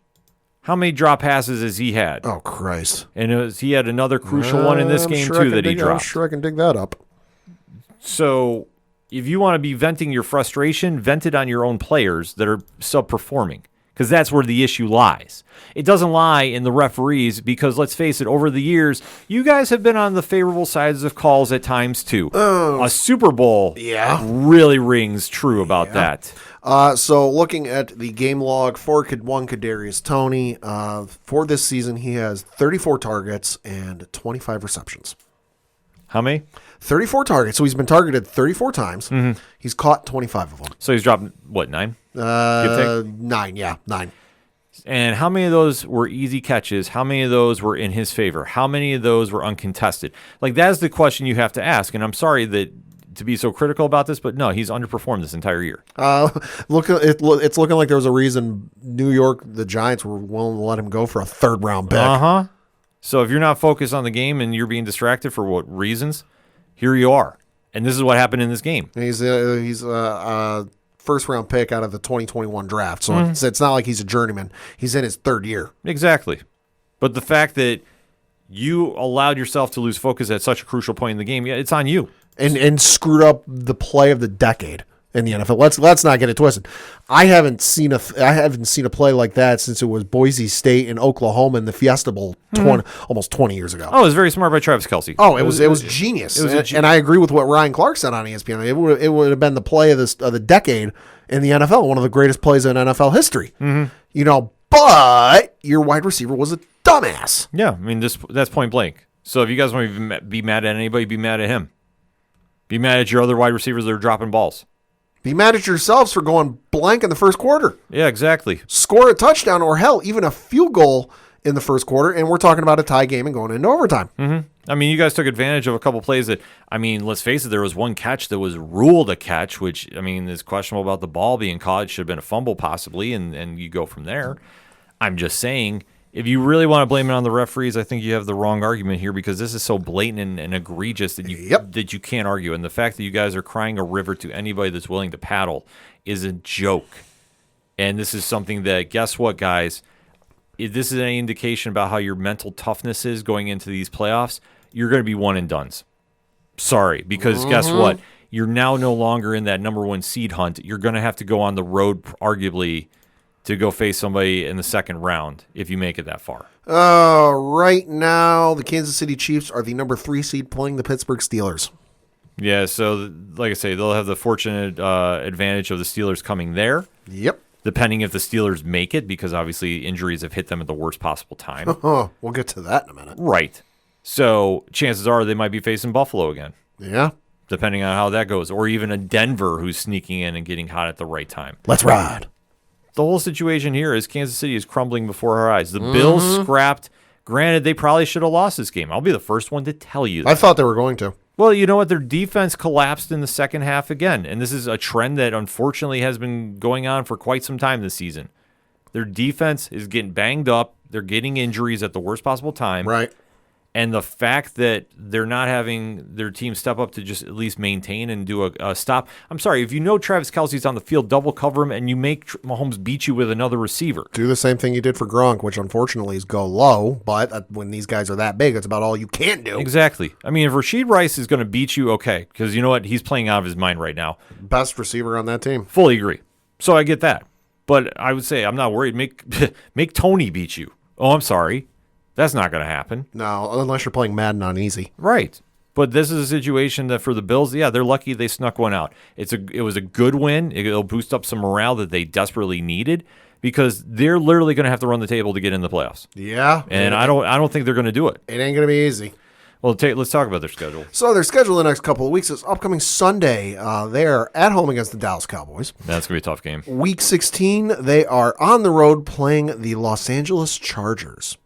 How many drop passes has he had? Oh, Christ. And he had another crucial one in this game, too, that he dropped. I'm sure I can dig that up. So if you want to be venting your frustration, vent it on your own players that are subperforming, because that's where the issue lies. It doesn't lie in the referees, because let's face it, over the years, you guys have been on the favorable sides of calls at times, too. A Super Bowl really rings true about that. So looking at the game log for one Kadarius Toney, for this season, he has 34 targets and 25 receptions. How many? 34 targets. So he's been targeted 34 times. Mm-hmm. He's caught 25 of them. So he's dropped, 9? 9, yeah, 9. And how many of those were easy catches? How many of those were in his favor? How many of those were uncontested? That is the question you have to ask. And I'm sorry to be so critical about this, but no, he's underperformed this entire year. It's looking like there was a reason New York, the Giants, were willing to let him go for a third-round pick. So if you're not focused on the game and you're being distracted for what reasons, here you are. And this is what happened in this game. He's a first-round pick out of the 2021 draft, so it's not like he's a journeyman. He's in his third year. Exactly. But the fact that you allowed yourself to lose focus at such a crucial point in the game, it's on you. And screwed up the play of the decade in the NFL. Let's not get it twisted. I haven't seen a play like that since it was Boise State and Oklahoma in the Fiesta Bowl almost 20 years ago. Oh, it was very smart by Travis Kelce. Oh, it was genius. And I agree with what Ryan Clark said on ESPN. It would have been the play of the decade in the NFL, one of the greatest plays in NFL history. Mm-hmm. But your wide receiver was a dumbass. Yeah, I mean that's point blank. So if you guys want to be mad at anybody, be mad at him. Be mad at your other wide receivers that are dropping balls. Be mad at yourselves for going blank in the first quarter. Yeah, exactly. Score a touchdown or, hell, even a field goal in the first quarter, and we're talking about a tie game and going into overtime. Mm-hmm. I mean, you guys took advantage of a couple plays that, let's face it, there was one catch that was ruled a catch, which, is questionable about the ball being caught. It should have been a fumble possibly, and you go from there. I'm just saying, if you really want to blame it on the referees, I think you have the wrong argument here, because this is so blatant and egregious that you can't argue. And the fact that you guys are crying a river to anybody that's willing to paddle is a joke. And this is something that, guess what, guys? If this is any indication about how your mental toughness is going into these playoffs, you're going to be one and dones. Sorry, because guess what? You're now no longer in that number one seed hunt. You're going to have to go on the road, arguably, to go face somebody in the second round if you make it that far. Right now, the Kansas City Chiefs are the number 3 seed playing the Pittsburgh Steelers. Yeah, so like I say, they'll have the fortunate advantage of the Steelers coming there. Yep. depending if the Steelers make it, because obviously injuries have hit them at the worst possible time. We'll get to that in a minute. Right. So chances are they might be facing Buffalo again, Yeah. depending on how that goes, or even a Denver who's sneaking in and getting hot at the right time. Let's ride. The whole situation here is Kansas City is crumbling before our eyes. The Bills scrapped. Granted, they probably should have lost this game. I'll be the first one to tell you that. I thought they were going to. Well, you know what? Their defense collapsed in the second half again. And this is a trend that unfortunately has been going on for quite some time this season. Their defense is getting banged up. They're getting injuries at the worst possible time. Right. And the fact that they're not having their team step up to just at least maintain and do a stop. I'm sorry, if you know Travis Kelce's on the field, double cover him, and you make Mahomes beat you with another receiver. Do the same thing you did for Gronk, which unfortunately is go low. But when these guys are that big, it's about all you can do. Exactly. I mean, if Rashid Rice is going to beat you, okay, because you know what? He's playing out of his mind right now. Best receiver on that team. Fully agree. So I get that. But I would say I'm not worried. Make Tony beat you. Oh, I'm sorry. That's not going to happen. No, unless you're playing Madden on easy. Right. But this is a situation that for the Bills, yeah, they're lucky they snuck one out. It was a good win. It'll boost up some morale that they desperately needed because they're literally going to have to run the table to get in the playoffs. Yeah. And I don't think they're going to do it. It ain't going to be easy. Well, let's talk about their schedule. So their schedule the next couple of weeks is upcoming Sunday. They're at home against the Dallas Cowboys. That's going to be a tough game. Week 16, they are on the road playing the Los Angeles Chargers.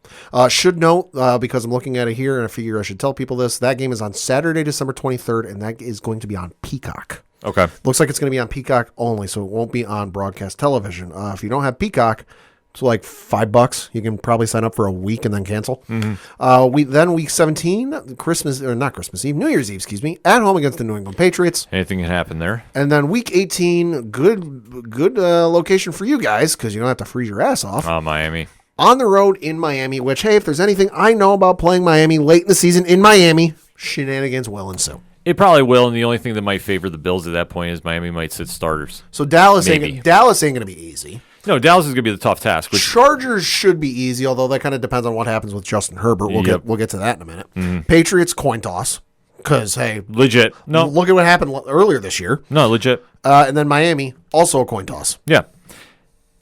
Should note, because I'm looking at it here and I figure I should tell people this, that game is on Saturday, December 23rd, and that is going to be on Peacock. Okay. Looks like it's going to be on Peacock only, so it won't be on broadcast television. If you don't have Peacock, it's like $5. You can probably sign up for a week and then cancel. Then week 17, New Year's Eve, at home against the New England Patriots. Anything can happen there. And then week 18, good location for you guys because you don't have to freeze your ass off. Miami. On the road in Miami, which, hey, if there's anything I know about playing Miami late in the season in Miami, shenanigans will ensue. It probably will, and the only thing that might favor the Bills at that point is Miami might sit starters. So Dallas ain't Maybe. going to be easy. No, Dallas is going to be the tough task. Chargers should be easy, although that kind of depends on what happens with Justin Herbert. We'll get to that in a minute. Patriots coin toss because hey, legit. No, look at what happened earlier this year. No, legit. And then Miami also a coin toss. Yeah.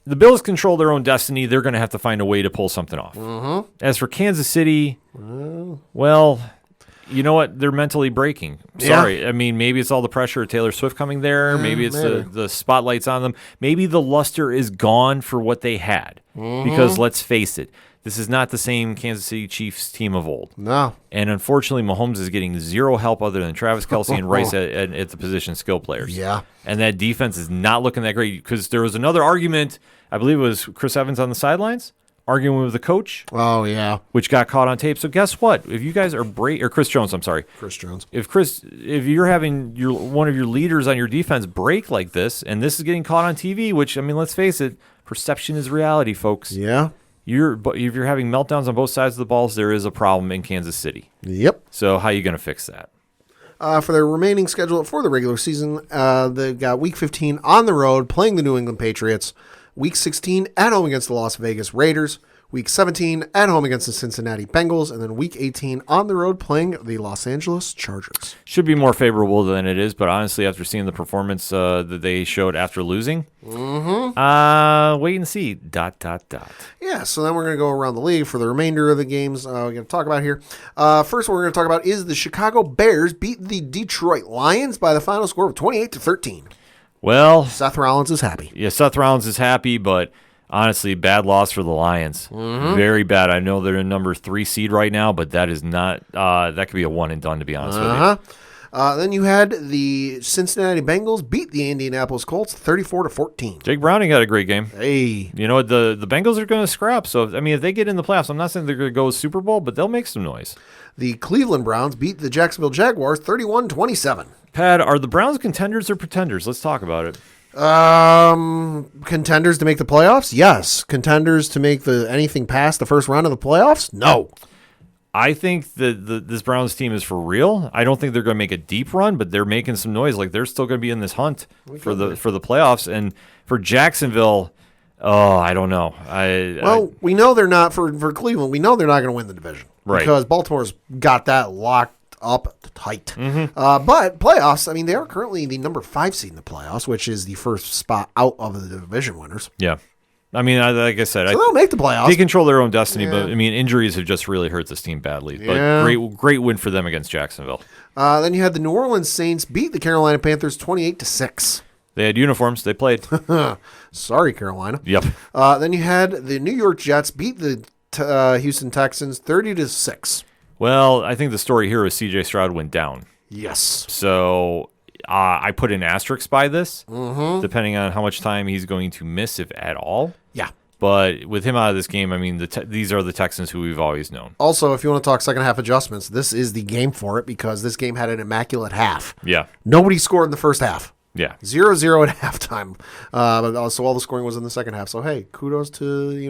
The Bills control their own destiny. They're going to have to find a way to pull something off. As for Kansas City, well, you know what? They're mentally breaking. Sorry. Yeah. I mean, maybe it's all the pressure of Taylor Swift coming there. Maybe it's the spotlight's on them. Maybe the luster is gone for what they had. Because let's face it, this is not the same Kansas City Chiefs team of old. No. And unfortunately, Mahomes is getting zero help other than Travis Kelce and Rice at the position skill players. Yeah. And that defense is not looking that great because there was another argument, I believe it was Chris Evans on the sidelines, arguing with the coach. Oh, yeah. Which got caught on tape. So guess what? If you guys are or Chris Jones, I'm sorry. Chris Jones. If you're having one of your leaders on your defense break like this, and this is getting caught on TV, which, I mean, let's face it, perception is reality, folks. Yeah. If you're having meltdowns on both sides of the balls, there is a problem in Kansas City. Yep. So how are you going to fix that? For their remaining schedule for the regular season, they've got Week 15 on the road playing the New England Patriots. Week 16 at home against the Las Vegas Raiders. Week 17 at home against the Cincinnati Bengals. And then Week 18 on the road playing the Los Angeles Chargers. Should be more favorable than it is, but honestly, after seeing the performance that they showed after losing, wait and see, ... Yeah, so then we're going to go around the league for the remainder of the games we're going to talk about here. First, what we're going to talk about is the Chicago Bears beat the Detroit Lions by the final score of 28-13. Well, Seth Rollins is happy. Yeah, Seth Rollins is happy, but honestly, bad loss for the Lions. Very bad. I know they're in number 3 seed right now, but that is not. That could be a one and done, to be honest with you. Then you had the Cincinnati Bengals beat the Indianapolis Colts 34-14. Jake Browning had a great game. Hey, you know what? The Bengals are going to scrap. So if they get in the playoffs, I'm not saying they're going to go Super Bowl, but they'll make some noise. The Cleveland Browns beat the Jacksonville Jaguars 31-27. Pat, are the Browns contenders or pretenders? Let's talk about it. Contenders to make the playoffs? Yes. Contenders to make anything past the first round of the playoffs? No. I think that this Browns team is for real. I don't think they're going to make a deep run, but they're making some noise. Like they're still going to be in this hunt for the playoffs. And for Jacksonville, I don't know. We know they're not for Cleveland. We know they're not going to win the division, right? Because Baltimore's got that locked uptight. But playoffs, I mean, they are currently the number 5 seed in the playoffs, which is the first spot out of the division winners. Yeah. I mean, like I said, So they'll make the playoffs. they control their own destiny, but I mean, injuries have just really hurt this team badly. But Yeah. great win for them against Jacksonville. Then you had the New Orleans Saints beat the Carolina Panthers 28-6. They had uniforms. They played. Sorry, Carolina. Yep. Then you had the New York Jets beat the Houston Texans 30-6. Well, I think the story here is C.J. Stroud went down. Yes. So I put an asterisk by this, depending on how much time he's going to miss, if at all. Yeah. But with him out of this game, I mean, these are the Texans who we've always known. Also, if you want to talk second half adjustments, this is the game for it because this game had an immaculate half. Yeah. Nobody scored in the first half. Yeah. 0-0 at halftime. But also all the scoring was in the second half. So, hey, kudos to, the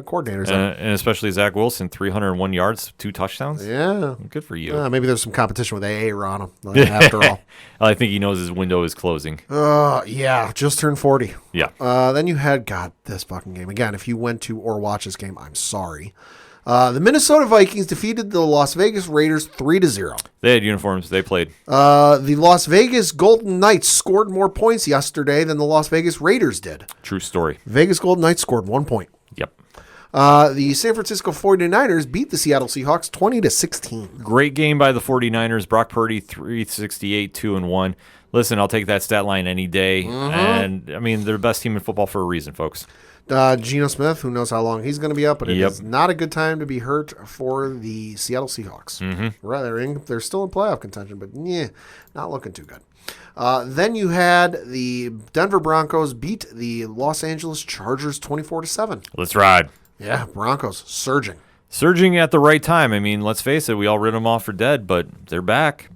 coordinators. And especially Zach Wilson, 301 yards, 2 touchdowns. Yeah. Good for you. Maybe there's some competition with AA on him after all. I think he knows his window is closing. Yeah, just turned 40. Yeah. Then you had, this fucking game. Again, if you went to or watched this game, I'm sorry. The Minnesota Vikings defeated the Las Vegas Raiders 3-0. They had uniforms. They played. The Las Vegas Golden Knights scored more points yesterday than the Las Vegas Raiders did. True story. Vegas Golden Knights scored 1 point. Yep. The San Francisco 49ers beat the Seattle Seahawks 20-16. Great game by the 49ers. Brock Purdy, 368, 2-1. Listen, I'll take that stat line any day. And, I mean, they're the best team in football for a reason, folks. Geno Smith, who knows how long he's going to be up, but it Yep. is not a good time to be hurt for the Seattle Seahawks. Right, they're still in playoff contention, but not looking too good. Then you had the Denver Broncos beat the Los Angeles Chargers 24-7. Let's ride. Yeah, Broncos surging. Surging at the right time. I mean, let's face it, we all writ them off for dead, but they're back.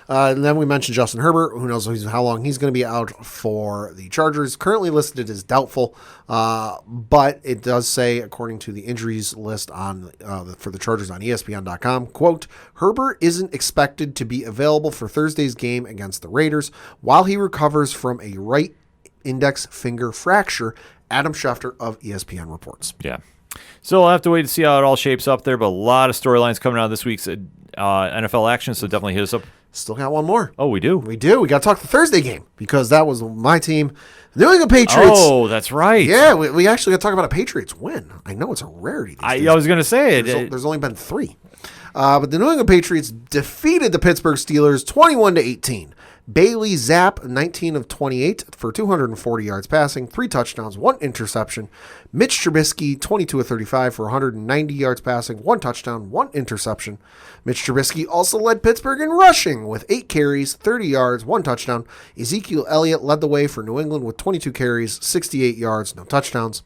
And then we mentioned Justin Herbert. Who knows how long he's going to be out for the Chargers. Currently listed as doubtful, but it does say, according to the injuries list on for the Chargers on ESPN.com, quote, Herbert isn't expected to be available for Thursday's game against the Raiders while he recovers from a right index finger fracture, Adam Schefter of ESPN reports. Yeah. So we'll have to wait to see how it all shapes up there, but a lot of storylines coming out of this week's NFL action, so definitely hit us up. Still got one more. Oh, we do? We do. We got to talk the Thursday game because that was my team. The New England Patriots. Oh, that's right. Yeah, we actually got to talk about a Patriots win. I know it's a rarity. I was going to say it. There's only been 3. But the New England Patriots defeated the Pittsburgh Steelers 21-18. Bailey Zapp, 19 of 28 for 240 yards passing, 3 touchdowns, 1 interception. Mitch Trubisky, 22 of 35 for 190 yards passing, 1 touchdown, 1 interception. Mitch Trubisky also led Pittsburgh in rushing with 8 carries, 30 yards, 1 touchdown. Ezekiel Elliott led the way for New England with 22 carries, 68 yards, no touchdowns.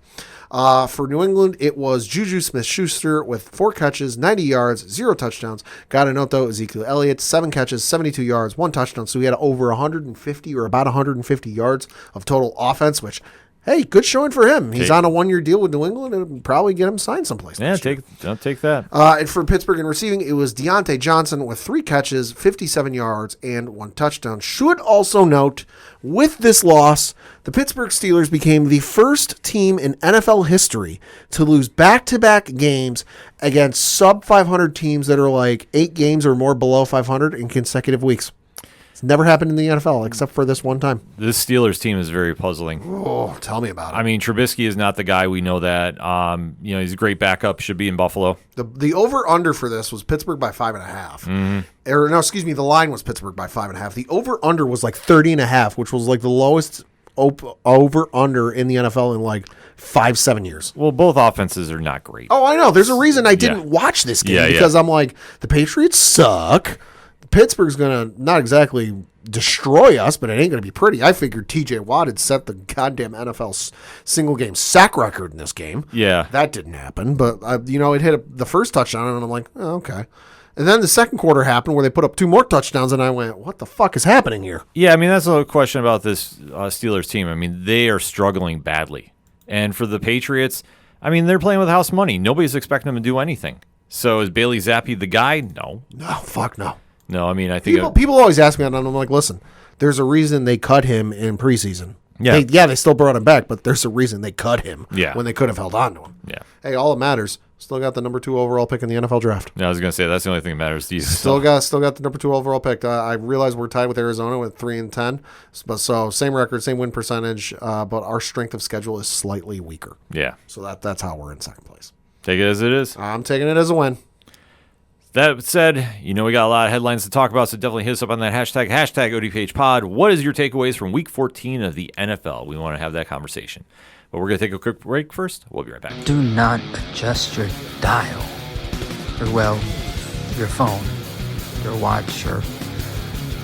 For New England, it was Juju Smith-Schuster with 4 catches, 90 yards, 0 touchdowns. Got to note, though, Ezekiel Elliott, 7 catches, 72 yards, 1 touchdown. So he had over 150 or about 150 yards of total offense, which, hey, good showing for him. He's on a 1-year deal with New England and it'll probably get him signed someplace. Yeah, I'll take that. And for Pittsburgh in receiving, it was Deontay Johnson with 3 catches, 57 yards, and 1 touchdown. Should also note, with this loss, the Pittsburgh Steelers became the first team in NFL history to lose back-to-back games against sub-500 teams that are like 8 games or more below 500 in consecutive weeks. It's never happened in the NFL except for this one time. This Steelers team is very puzzling. Oh, tell me about it. I mean, Trubisky is not the guy. We know that. He's a great backup. Should be in Buffalo. The over-under for this was Pittsburgh by 5.5. Or no, excuse me, the line was Pittsburgh by 5.5. The over-under was like 30.5, which was like the lowest over-under in the NFL in like 5-7 years. Well, both offenses are not great. Oh, I know. There's a reason I didn't watch this game because I'm like, the Patriots suck. Pittsburgh's going to not exactly destroy us, but it ain't going to be pretty. I figured TJ Watt had set the goddamn NFL single game sack record in this game. Yeah. That didn't happen, but it hit the first touchdown, and I'm like, oh, okay. And then the second quarter happened where they put up 2 more touchdowns, and I went, what the fuck is happening here? Yeah, I mean, that's a question about this Steelers team. I mean, they are struggling badly. And for the Patriots, I mean, they're playing with house money. Nobody's expecting them to do anything. So is Bailey Zappi the guy? No. No, fuck no. No, I mean, I think people always ask me, and I'm like, listen, there's a reason they cut him in preseason. Yeah. They still brought him back, but there's a reason they cut him when they could have held on to him. Yeah. Hey, all that matters, Still got the number 2 overall pick in the NFL draft. Yeah, I was going to say, that's the only thing that matters to you. Still got the number 2 overall pick. I realize we're tied with Arizona with 3-10, but so same record, same win percentage, but our strength of schedule is slightly weaker. Yeah. So that's how we're in second place. Take it as it is. I'm taking it as a win. That said, we got a lot of headlines to talk about, so definitely hit us up on that hashtag ODPH pod. What is your takeaways from Week 14 of the NFL? We want to have that conversation. But we're going to take a quick break first. We'll be right back. Do not adjust your dial, or well, your phone, your watch, or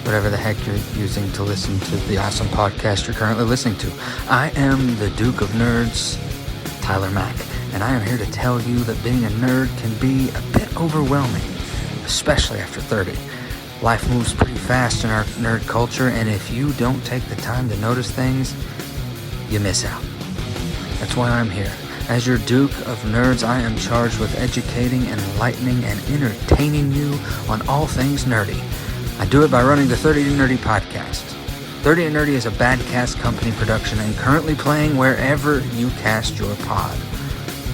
whatever the heck you're using to listen to the awesome podcast you're currently listening to. I am the Duke of Nerds, Tyler Mack, and I am here to tell you that being a nerd can be a bit overwhelming, especially after 30. Life moves pretty fast in our nerd culture, and if you don't take the time to notice things, you miss out. That's why I'm here. As your Duke of Nerds, I am charged with educating, enlightening, and entertaining you on all things nerdy. I do it by running the 30 to Nerdy podcast. 30 to Nerdy is a Badcast Company production and currently playing wherever you cast your pod.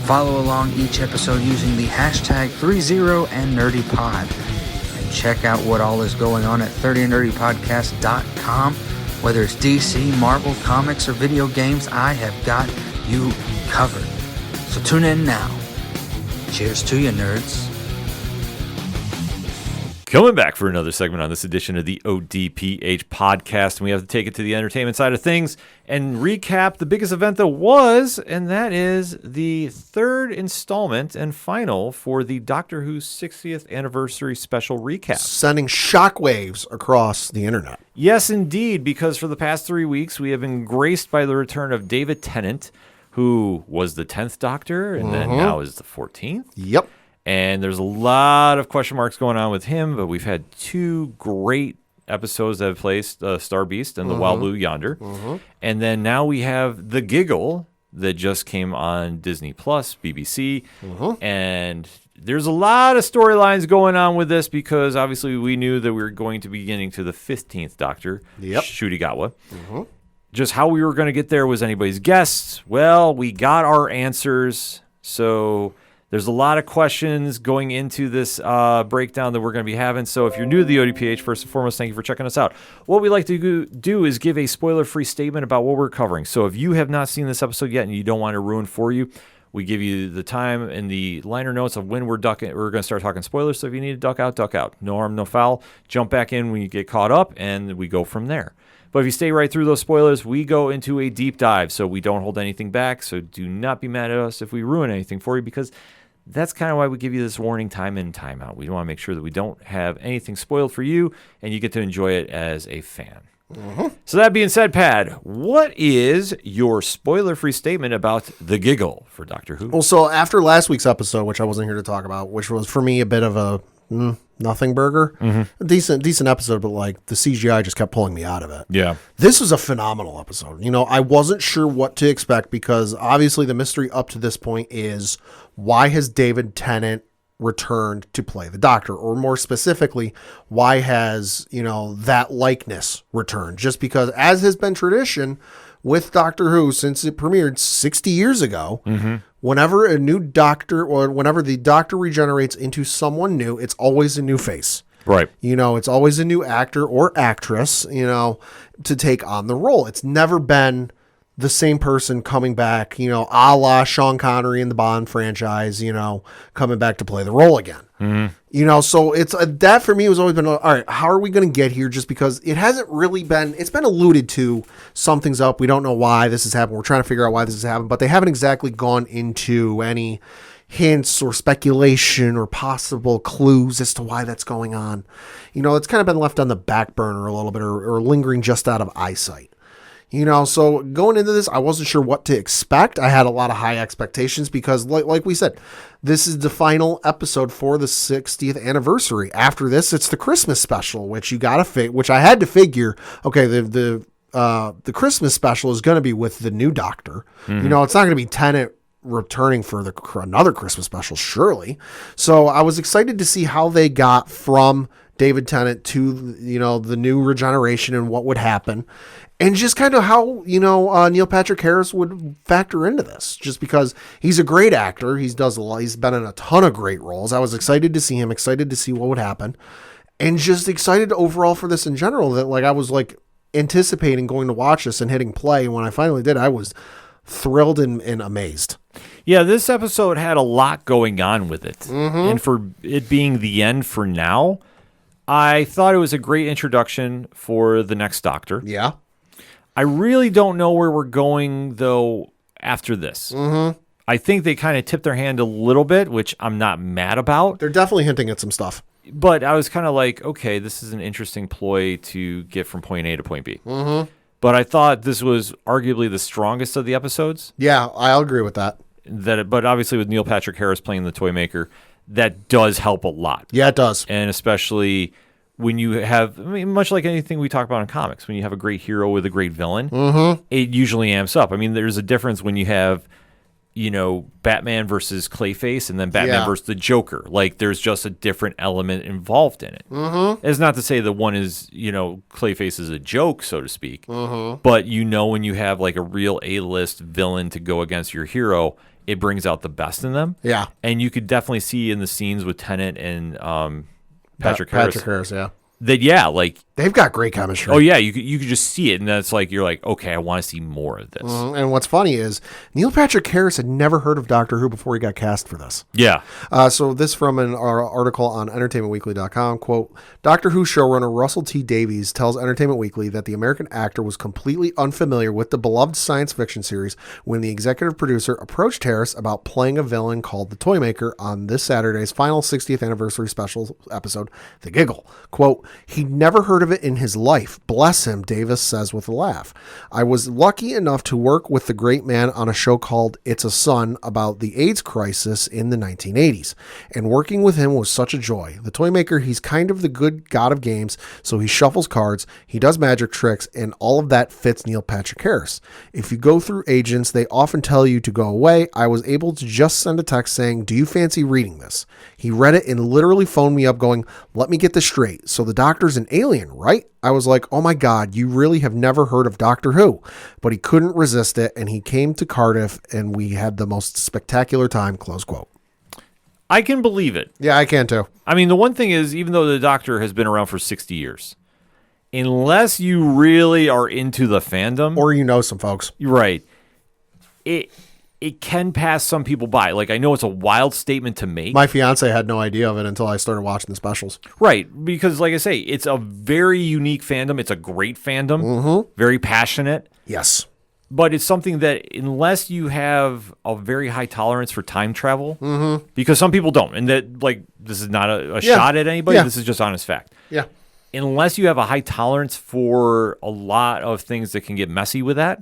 Follow along each episode using the hashtag 30andNerdyPod. And check out what all is going on at 30andNerdyPodcast.com. Whether it's DC, Marvel, comics, or video games, I have got you covered. So tune in now. Cheers to you, nerds. Coming back for another segment on this edition of the ODPH podcast, and we have to take it to the entertainment side of things and recap the biggest event that was, and that is the third installment and final for the Doctor Who 60th anniversary special recap. Sending shockwaves across the internet. Yes, indeed, because for the past 3 weeks, we have been graced by the return of David Tennant, who was the 10th Doctor and then now is the 14th. Yep. And there's a lot of question marks going on with him, but we've had 2 great episodes that have placed Star Beast and the Wild Blue Yonder. And then now we have the Giggle that just came on Disney Plus, BBC. And there's a lot of storylines going on with this because obviously we knew that we were going to be getting to the 15th Doctor, Shudigawa. Just how we were going to get there was anybody's guess. Well, we got our answers. So there's a lot of questions going into this breakdown that we're going to be having. So if you're new to the ODPH, first and foremost, thank you for checking us out. What we like to do is give a spoiler-free statement about what we're covering. So if you have not seen this episode yet and you don't want to ruin for you, we give you the time and the liner notes of when we're going to start talking spoilers. So if you need to duck out, duck out. No harm, no foul. Jump back in when you get caught up, and we go from there. But if you stay right through those spoilers, we go into a deep dive. So we don't hold anything back. So do not be mad at us if we ruin anything for you, because that's kind of why we give you this warning time in, time out. We want to make sure that we don't have anything spoiled for you, and you get to enjoy it as a fan. So that being said, Pad, what is your spoiler-free statement about the Giggle for Doctor Who? Well, so after last week's episode, which I wasn't here to talk about, which was for me a bit of a nothing burger, a decent episode, but like the CGI just kept pulling me out of it. Yeah. This was a phenomenal episode. I wasn't sure what to expect because obviously the mystery up to this point is why has David Tennant returned to play the Doctor, or more specifically, why has, that likeness returned? Just because, as has been tradition with Doctor Who since it premiered 60 years ago, whenever a new Doctor, or whenever the Doctor regenerates into someone new, it's always a new face. Right. It's always a new actor or actress, to take on the role. It's never been the same person coming back, a la Sean Connery in the Bond franchise, coming back to play the role again. So it's that for me has always been, all right, how are we going to get here? Just because it hasn't really been, it's been alluded to, something's up. We don't know why this has happened. We're trying to figure out why this has happened, but they haven't exactly gone into any hints or speculation or possible clues as to why that's going on. It's kind of been left on the back burner a little bit, or lingering just out of eyesight. So going into this, I wasn't sure what to expect. I had a lot of high expectations because like we said, this is the final episode for the 60th anniversary. After this, it's the Christmas special, which which I had to figure, okay, the Christmas special is going to be with the new Doctor. It's not going to be Tennant returning for another Christmas special, surely. So I was excited to see how they got from David Tennant to, the new regeneration and what would happen. And just kind of how, Neil Patrick Harris would factor into this, just because he's a great actor. He does a lot. He's been in a ton of great roles. I was excited to see him, excited to see what would happen, and just excited overall for this in general, that I was anticipating going to watch this and hitting play. And when I finally did, I was thrilled and amazed. Yeah, this episode had a lot going on with it. And for it being the end for now, I thought it was a great introduction for the next Doctor. Yeah. I really don't know where we're going, though, after this. I think they kind of tipped their hand a little bit, which I'm not mad about. They're definitely hinting at some stuff. But I was kind of like, okay, this is an interesting ploy to get from point A to point B. But I thought this was arguably the strongest of the episodes. Yeah, I'll agree with that. But obviously with Neil Patrick Harris playing the Toy Maker, that does help a lot. Yeah, it does. And especially when you have, much like anything we talk about in comics, when you have a great hero with a great villain, it usually amps up. There's a difference when you have, Batman versus Clayface and then Batman versus the Joker. There's just a different element involved in it. It's not to say that one is, Clayface is a joke, so to speak. But when you have a real A-list villain to go against your hero, it brings out the best in them. Yeah. And you could definitely see in the scenes with Tennant and Patrick Harris, yeah. That, they've got great chemistry. Oh, yeah, you could just see it, and that's you're like, okay, I want to see more of this. And what's funny is Neil Patrick Harris had never heard of Doctor Who before he got cast for this. Yeah. So this from an article on entertainmentweekly.com, quote, Doctor Who showrunner Russell T. Davies tells Entertainment Weekly that the American actor was completely unfamiliar with the beloved science fiction series when the executive producer approached Harris about playing a villain called the Toymaker on this Saturday's final 60th anniversary special episode, The Giggle. Quote, he'd never heard of it in his life. Bless him, Davis says with a laugh. I was lucky enough to work with the great man on a show called It's a Sun about the AIDS crisis in the 1980s. And working with him was such a joy. The Toymaker, he's kind of the good god of games, so he shuffles cards, he does magic tricks, and all of that fits Neil Patrick Harris. If you go through agents, they often tell you to go away. I was able to just send a text saying, do you fancy reading this? He read it and literally phoned me up going, let me get this straight. So the Doctor's an alien, right? I was like, oh my God, you really have never heard of Doctor Who. But he couldn't resist it, and he came to Cardiff, and we had the most spectacular time, close quote. I can believe it. Yeah, I can too. The one thing is, even though the Doctor has been around for 60 years, unless you really are into the fandom... Or some folks. Right. It can pass some people by. I know it's a wild statement to make. My fiance had no idea of it until I started watching the specials. Right. Because, like I say, it's a very unique fandom. It's a great fandom. Very passionate. Yes. But it's something that, unless you have a very high tolerance for time travel, because some people don't, and that, this is not a shot at anybody. This is just honest fact. Yeah. Unless you have a high tolerance for a lot of things that can get messy with that,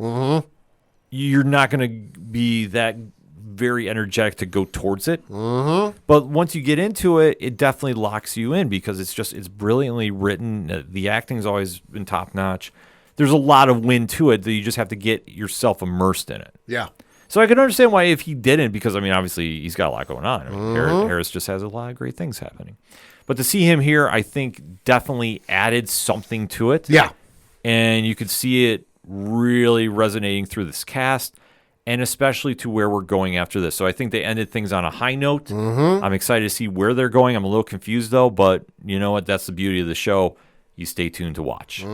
you're not going to be that very energetic to go towards it. But once you get into it, it definitely locks you in because it's brilliantly written. The acting's always been top notch. There's a lot of wind to it that you just have to get yourself immersed in it. Yeah. So I can understand why if he didn't, because obviously he's got a lot going on. Harris just has a lot of great things happening. But to see him here, I think definitely added something to it. Yeah. And you could see it really resonating through this cast, and especially to where we're going after this. So I think they ended things on a high note. I'm excited to see where they're going. I'm a little confused, though, but you know what? That's the beauty of the show. You stay tuned to watch.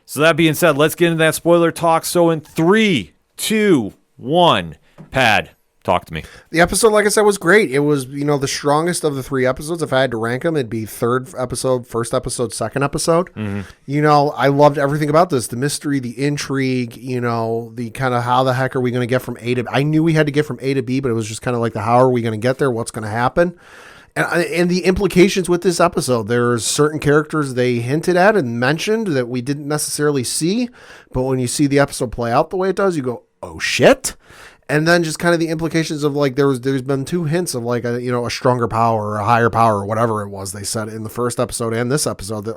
So that being said, let's get into that spoiler talk. So in 3, 2, 1, Pad, talk to me. The episode, like I said, was great. It was, the strongest of the 3 episodes. If I had to rank them, it'd be 3rd episode, 1st episode, 2nd episode. I loved everything about this. The mystery, the intrigue, the kind of how the heck are we going to get from A to B. I knew we had to get from A to B, but it was just kind of like the how are we going to get there? What's going to happen? And the implications with this episode, there's certain characters they hinted at and mentioned that we didn't necessarily see. But when you see the episode play out the way it does, you go, oh shit. And then just kind of the implications of there's been 2 hints of a stronger power or a higher power or whatever it was they said in the first episode and this episode.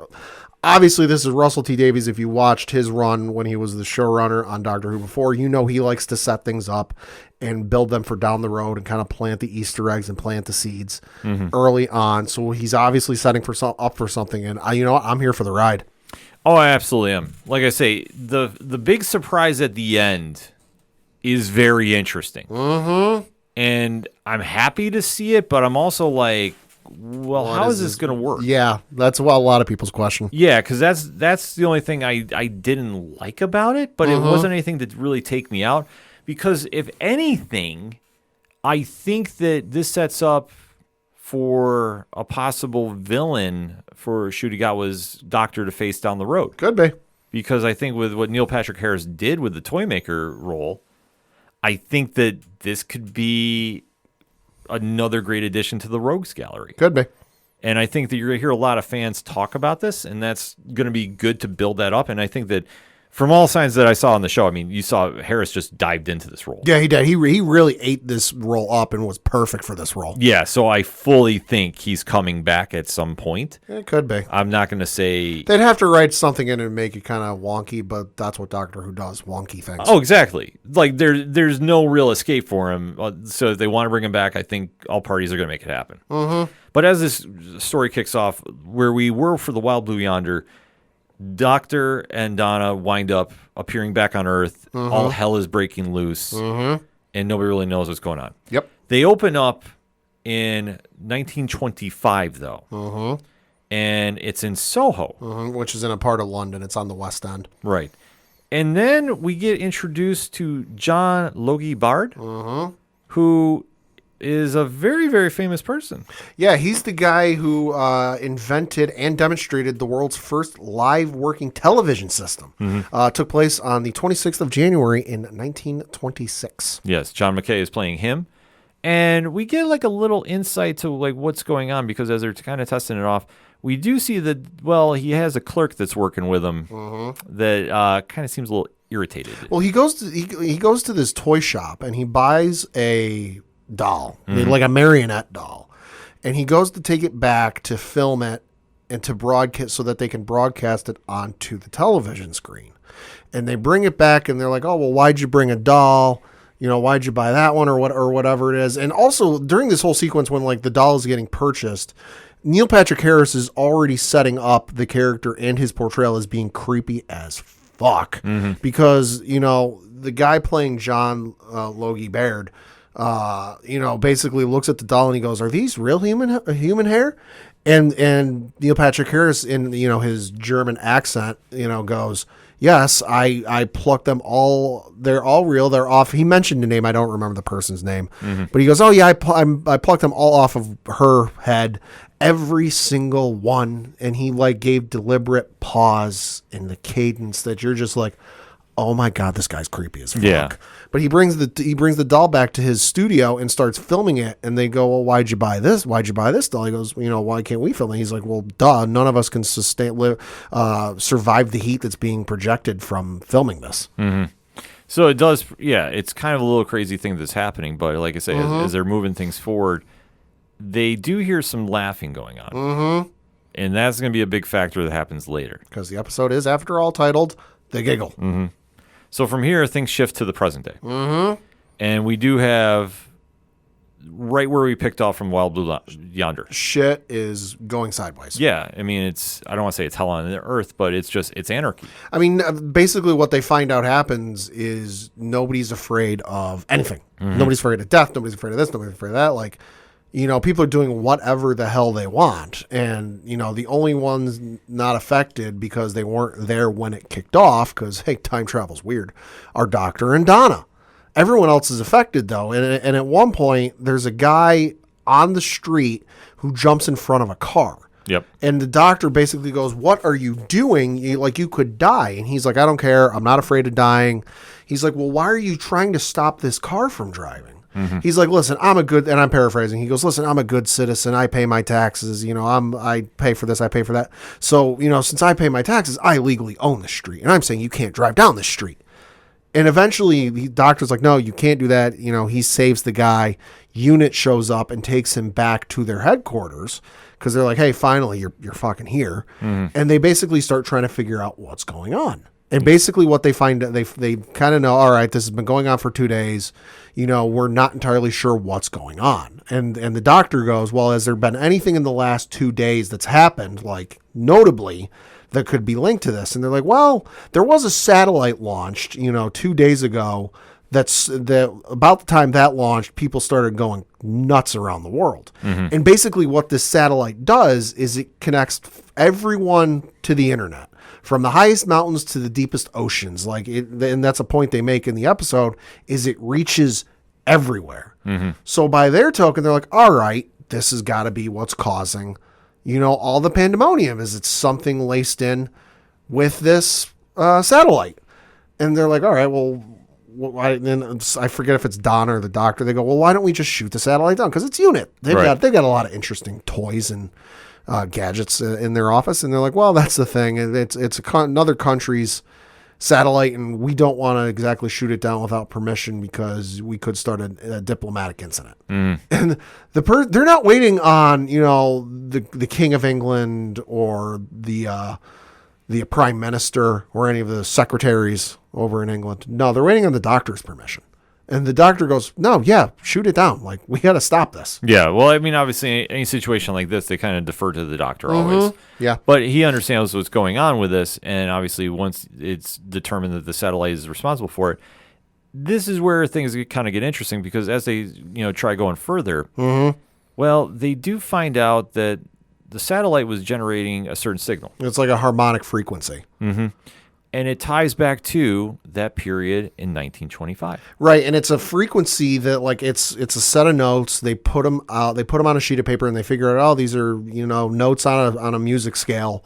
Obviously, this is Russell T. Davies. If you watched his run when he was the showrunner on Doctor Who before, he likes to set things up and build them for down the road and kind of plant the Easter eggs and plant the seeds early on. So he's obviously setting up for something. And I'm here for the ride. Oh, I absolutely am. Like I say, the big surprise at the end is very interesting. Mm-hmm. And I'm happy to see it, but I'm also like, well, how is this going to work? Yeah, that's what a lot of people's question. Yeah, because that's the only thing I didn't like about it, but it wasn't anything to really take me out. Because if anything, I think that this sets up for a possible villain for Shudigawa's doctor to face down the road. Could be. Because I think with what Neil Patrick Harris did with the Toymaker role, I think that this could be another great addition to the Rogues Gallery. Could be. And I think that you're going to hear a lot of fans talk about this, and that's going to be good to build that up. And I think that from all signs that I saw on the show, I mean, you saw Harris just dived into this role. Yeah, he did. He really ate this role up and was perfect for this role. Yeah, so I fully think he's coming back at some point. It could be. I'm not going to say... They'd have to write something in and make it kind of wonky, but that's what Doctor Who does, wonky things. Oh, exactly. Like, there's no real escape for him. So if they want to bring him back, I think all parties are going to make it happen. Mm-hmm. But as this story kicks off, where we were for the Wild Blue Yonder... Doctor and Donna wind up appearing back on Earth. All hell is breaking loose, and nobody really knows what's going on. Yep. They open up in 1925, though, and it's in Soho. Which is in a part of London. It's on the West End. Right. And then we get introduced to John Logie Bard, who is a very, very famous person. Yeah, he's the guy who invented and demonstrated the world's first live working television system. Took place on the 26th of January in 1926. Yes, John McKay is playing him. And we get like a little insight to like what's going on, because as they're kind of testing it off, we do see that, well, he has a clerk that's working with him that kind of seems a little irritated. Well, he goes to this toy shop and he buys a doll, like a marionette doll, and he goes to take it back to film it and to broadcast so that they can broadcast it onto the television screen. And they bring it back and they're like, oh, well, why'd you bring a doll? You know, why'd you buy that one or whatever it is? And also during this whole sequence when like the doll is getting purchased, Neil Patrick Harris is already setting up the character and his portrayal as being creepy as fuck, because, you know, the guy playing John Logie Baird, basically looks at the doll and he goes, "Are these real human hair?" And Neil Patrick Harris, in his German accent, goes, "Yes, I plucked them all. They're all real. They're off." He mentioned the name. I don't remember the person's name, but he goes, "Oh yeah, I plucked them all off of her head, every single one." And he like gave deliberate pause in the cadence that you're just like, oh my God, this guy's creepy as fuck. Yeah. But he brings the doll back to his studio and starts filming it. And they go, "Well, why'd you buy this? Why'd you buy this doll?" He goes, "Why can't we film it?" He's like, "Well, duh, none of us can survive the heat that's being projected from filming this." So it does, yeah, it's kind of a little crazy thing that's happening. But like I say, as they're moving things forward, they do hear some laughing going on. And that's going to be a big factor that happens later. Because the episode is, after all, titled The Giggle. So from here, things shift to the present day. And we do have, right where we picked off from Wild Blue Yonder. Shit is going sideways. Yeah. I mean, I don't want to say it's hell on earth, but it's anarchy. I mean, basically what they find out happens is nobody's afraid of anything. Nobody's afraid of death. Nobody's afraid of this. Nobody's afraid of that. Like, people are doing whatever the hell they want. And, the only ones not affected because they weren't there when it kicked off, because, hey, time travel's weird, are Doctor and Donna. Everyone else is affected, though. And at one point, there's a guy on the street who jumps in front of a car. Yep. And the doctor basically goes, "What are you doing? You could die." And he's like, "I don't care. I'm not afraid of dying." He's like, "Well, why are you trying to stop this car from driving?" He's like, "Listen, and I'm paraphrasing. He goes, "Listen, I'm a good citizen. I pay my taxes. I pay for this. I pay for that. So, since I pay my taxes, I legally own the street. And I'm saying you can't drive down the street." And eventually the doctor's like, "No, you can't do that." He saves the guy. Unit shows up and takes him back to their headquarters because they're like, "Hey, finally, you're fucking here." And they basically start trying to figure out what's going on. And basically what they find, they kind of know, all right, this has been going on for 2 days. We're not entirely sure what's going on. And the doctor goes, "Well, has there been anything in the last 2 days that's happened? Like, notably, that could be linked to this. And they're like, well, there was a satellite launched, 2 days ago. About the time that launched, people started going nuts around the world. And basically what this satellite does is it connects everyone to the internet, from the highest mountains to the deepest oceans. And that's a point they make in the episode, is it reaches everywhere. So by their token, they're like, all right, this has got to be what's causing, all the pandemonium, is it's something laced in with this satellite. And they're like, all right, well, then I forget if it's Donna or the doctor. They go, well, why don't we just shoot the satellite down? Because it's UNIT. They've got a lot of interesting toys and gadgets in their office. And they're like, well, that's the thing. It's another country's satellite, and we don't want to exactly shoot it down without permission because we could start a diplomatic incident. And they're not waiting on the King of England or the Prime Minister or any of the secretaries over in England. No, they're waiting on the doctor's permission. And the doctor goes, no, yeah, shoot it down. Like, we got to stop this. Yeah, well, I mean, obviously, any situation like this, they kind of defer to the doctor always. Yeah. But he understands what's going on with this, and obviously, once it's determined that the satellite is responsible for it, this is where things kind of get interesting, because as they, try going further, well, they do find out that the satellite was generating a certain signal. It's like a harmonic frequency. And it ties back to that period in 1925. Right, and it's a frequency that, like, it's a set of notes. They put them out. They put them on a sheet of paper, and they figure out, oh, these are notes on a music scale.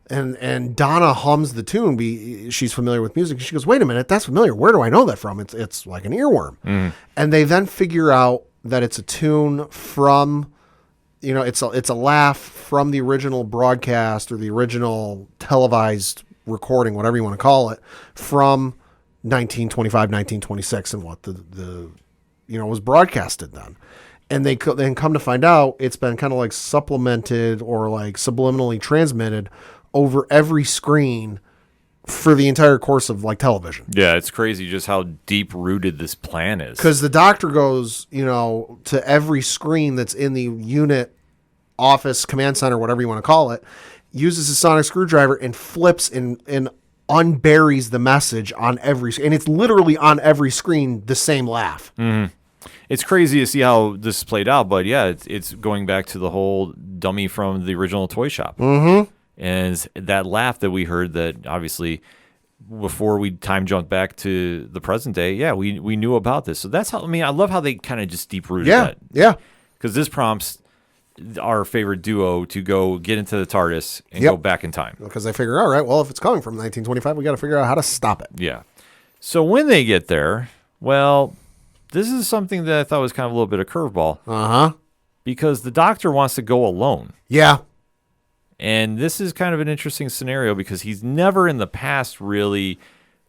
And Donna hums the tune. She's familiar with music. She goes, wait a minute, that's familiar. Where do I know that from? It's like an earworm. And they then figure out that it's a tune from, it's a laugh from the original broadcast or the original televised recording, whatever you want to call it, from 1925, 1926, and what the was broadcasted then. And they then come to find out it's been kind of like supplemented or like subliminally transmitted over every screen for the entire course of like television. Yeah, it's crazy just how deep rooted this plan is. Because the doctor goes, to every screen that's in the unit office, command center, whatever you want to call it, uses a sonic screwdriver and flips and unburies the message on every screen. And it's literally on every screen the same laugh. It's crazy to see how this is played out, but yeah, it's going back to the whole dummy from the original toy shop. And that laugh that we heard, that obviously before we time jumped back to the present day, yeah, we knew about this. So that's how, I love how they kind of just deep rooted that. Yeah. Because this prompts our favorite duo to go get into the TARDIS and go back in time. Because they figure, all right, well, if it's coming from 1925, we got to figure out how to stop it. Yeah. So when they get there, well, this is something that I thought was kind of a little bit of curveball. Because the doctor wants to go alone. Yeah. And this is kind of an interesting scenario because he's never in the past really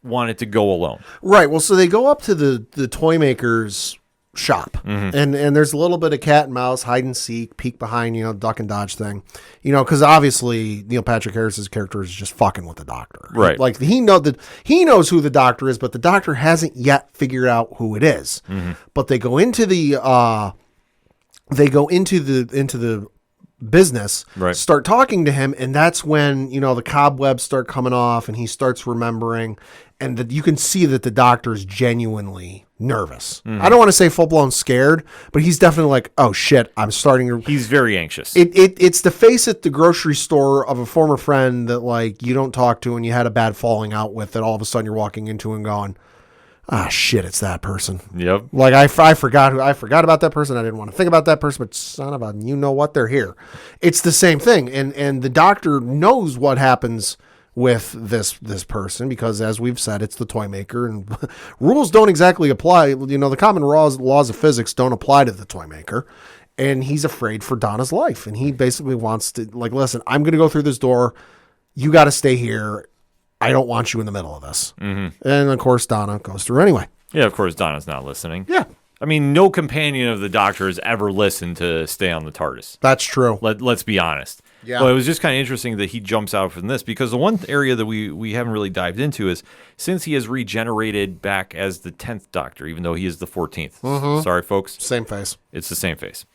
wanted to go alone. Right. Well, so they go up to the toy maker's shop, and there's a little bit of cat and mouse, hide and seek, peek behind, duck and dodge thing, because obviously Neil Patrick Harris's character is just fucking with the doctor, right? Like he knows who the doctor is, but the doctor hasn't yet figured out who it is. But they go into the business, right, start talking to him, and that's when the cobwebs start coming off, and he starts remembering, and that you can see that the doctor is genuinely nervous. I don't want to say full-blown scared, but he's definitely like, oh shit, I'm starting to... He's very anxious. It's the face at the grocery store of a former friend that like you don't talk to and you had a bad falling out with, that all of a sudden you're walking into and going, ah, shit, it's that person. Yep. Like I forgot about that person. I didn't want to think about that person, but son of a, they're here. It's the same thing. And the doctor knows what happens with this person, because as we've said, it's the toy maker, and rules don't exactly apply. The common laws of physics don't apply to the toy maker, and he's afraid for Donna's life. And he basically wants to like, listen, I'm going to go through this door. You got to stay here. I don't want you in the middle of this. And of course, Donna goes through anyway. Yeah, of course, Donna's not listening. Yeah. I mean, no companion of the doctor has ever listened to stay on the TARDIS. That's true. Let's be honest. Yeah. But it was just kind of interesting that he jumps out from this, because the one area that we haven't really dived into is, since he has regenerated back as the 10th Doctor, even though he is the 14th. Sorry, folks. Same face. It's the same face.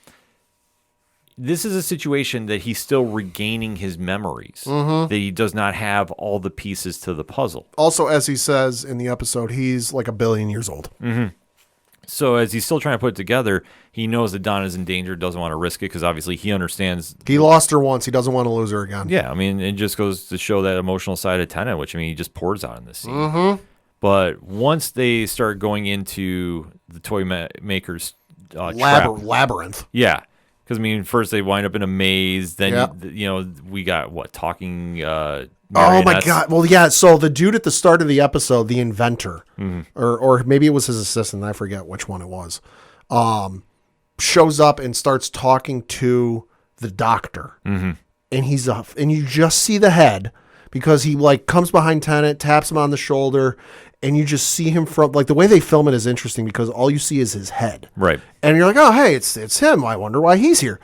this is a situation that he's still regaining his memories, that he does not have all the pieces to the puzzle. Also, as he says in the episode, he's like 1 billion years old. So as he's still trying to put it together, he knows that Donna's in danger, doesn't want to risk it because obviously he understands. He lost her once. He doesn't want to lose her again. Yeah, I mean, it just goes to show that emotional side of Tennant, which, I mean, he just pours out in this scene. But once they start going into the toy maker's trap, Labyrinth. yeah, because, I mean, first they wind up in a maze, then, Yep. you know, we got, talking Oh my marionettes. God! Well, yeah. So the dude at the start of the episode, the inventor, or maybe it was his assistant. I forget which one it was. Shows up and starts talking to the doctor, and he's up, and you just see the head because he like comes behind Tennant, taps him on the shoulder, and you just see him from like the way they film it is interesting because all you see is his head, Right. and you're like, oh hey, it's him. I wonder why he's here.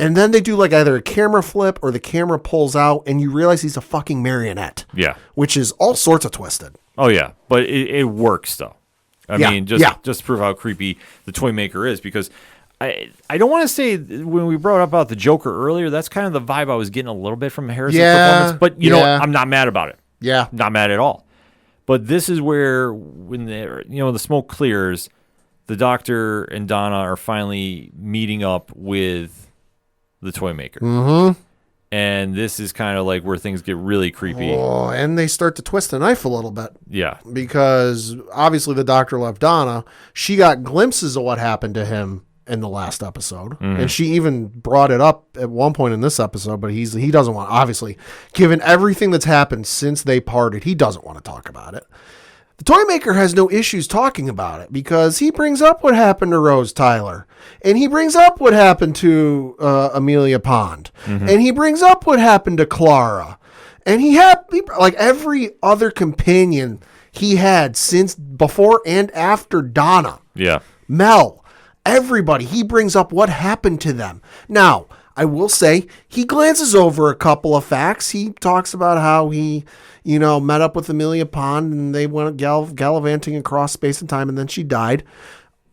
And then they do like either a camera flip or the camera pulls out and you realize he's a fucking marionette. Yeah. Which is all sorts of twisted. Oh, yeah. But it works, though. I Yeah, mean, just yeah. to prove how creepy the toy maker is, because I don't want to say when we brought up about the Joker earlier, that's kind of the vibe I was getting a little bit from Harrison's performance. But, you know, yeah. I'm not mad about it. Yeah. Not mad at all. But this is where when the smoke clears, the Doctor and Donna are finally meeting up with the toy maker. And this is kind of like where things get really creepy. Oh, and they start to twist the knife a little bit Yeah. because obviously the doctor left Donna. She got glimpses of what happened to him in the last episode. And she even brought it up at one point in this episode, but he doesn't want, obviously, given everything that's happened since they parted, he doesn't want to talk about it. The toy maker has no issues talking about it because he brings up what happened to Rose Tyler, and he brings up what happened to Amelia Pond, and he brings up what happened to Clara, and he like every other companion he had since before and after Donna, Yeah. Mel, everybody. He brings up what happened to them. Now, I will say he glances over a couple of facts. He talks about how he, met up with Amelia Pond and they went gallivanting across space and time and then she died.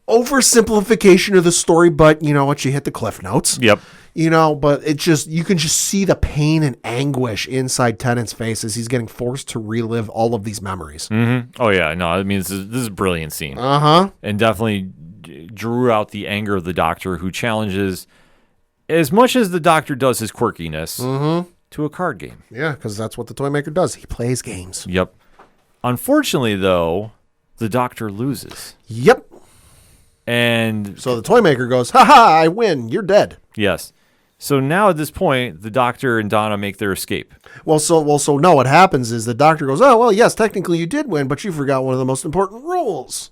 Oversimplification of the story, but you know what? She hit the cliff notes. Yep. But you can just see the pain and anguish inside Tennant's face as he's getting forced to relive all of these memories. Oh, yeah. No, I mean, this is a brilliant scene. Uh-huh. And definitely drew out the anger of the Doctor, who challenges, as much as the Doctor does his quirkiness, to a card game. Yeah, because that's what the toy maker does. He plays games. Yep. Unfortunately, though, the Doctor loses. Yep. And So the toy maker goes, "Ha ha! I win. You're dead." yes. So now at this point, the Doctor and Donna make their escape. So no. What happens is the doctor goes, "Oh well, yes, technically you did win, but you forgot one of the most important rules: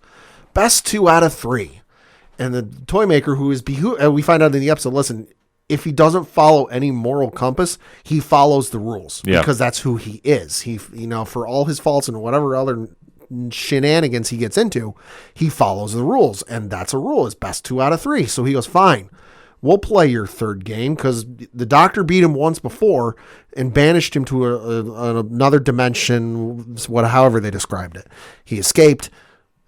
best 2 out of 3." And the toy maker, who is we find out in the episode, listen, if he doesn't follow any moral compass, he follows the rules because that's who he is. He, for all his faults and whatever other shenanigans he gets into, he follows the rules, and that's a rule: is best 2 out of 3. So he goes, "Fine. We'll play your third game," because the doctor beat him once before and banished him to another dimension, however they described it. He escaped,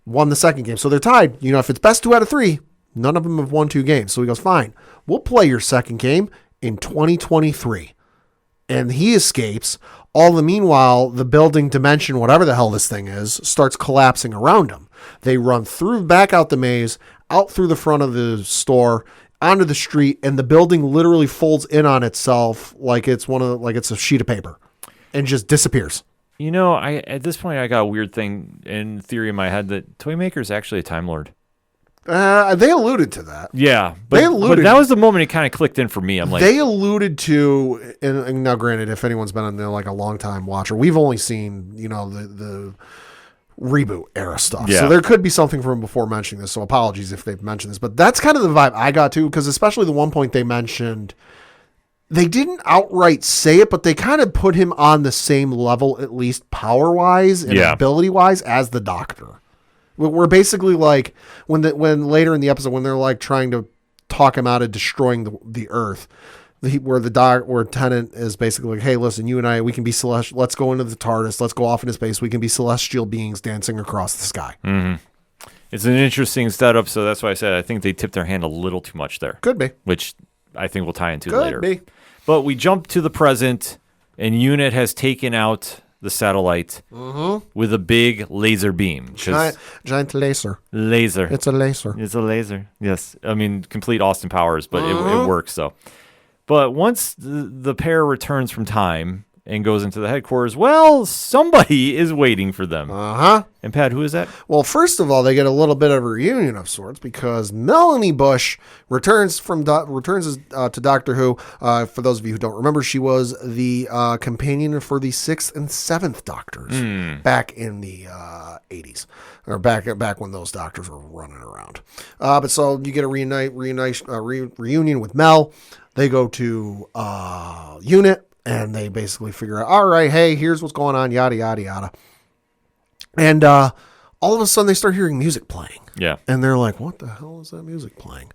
won the second game. So they're tied. If it's best 2 out of 3, none of them have won 2 games. So he goes, "Fine, we'll play your second game in 2023. And he escapes. All the meanwhile, the building dimension, whatever the hell this thing is, starts collapsing around him. They run back out the maze, out through the front of the store, onto the street, and the building literally folds in on itself like it's a sheet of paper and just disappears. At this point, I got a weird thing in theory in my head that Toymaker is actually a Time Lord. They alluded to that. Yeah, but that was the moment it kind of clicked in for me. I'm like, they alluded to, and now granted, if anyone's been in there like a long time watcher, we've only seen, the reboot era stuff. Yeah. So there could be something from before mentioning this. So apologies if they've mentioned this, but that's kind of the vibe I got too. Cause especially the one point they mentioned, they didn't outright say it, but they kind of put him on the same level, at least power wise and ability wise, as the Doctor. We're basically like when later in the episode, when they're like trying to talk him out of destroying the Earth, where Tennant is basically like, "Hey, listen, you and I, we can be celestial. Let's go into the TARDIS. Let's go off into space. We can be celestial beings dancing across the sky." Mm-hmm. It's an interesting setup. So that's why I said I think they tipped their hand a little too much there. Could be. Which I think we'll tie into Could later. be. But we jump to the present, and Unit has taken out the satellite with a big laser beam. 'Cause Giant laser. laser. It's a laser. It's a laser. Yes. I mean, complete Austin Powers, but it works, though. But once the pair returns from time and goes into the headquarters, well, somebody is waiting for them. Uh-huh. And Pat, who is that? Well, first of all, they get a little bit of a reunion of sorts because Melanie Bush returns to Doctor Who. For those of you who don't remember, she was the companion for the 6th and 7th Doctors back in the 80s, or back when those Doctors were running around. But so you get a reunion with Mel. They go to Unit. And they basically figure out, all right, hey, here's what's going on, yada, yada, yada. And all of a sudden, they start hearing music playing. Yeah. And they're like, what the hell is that music playing?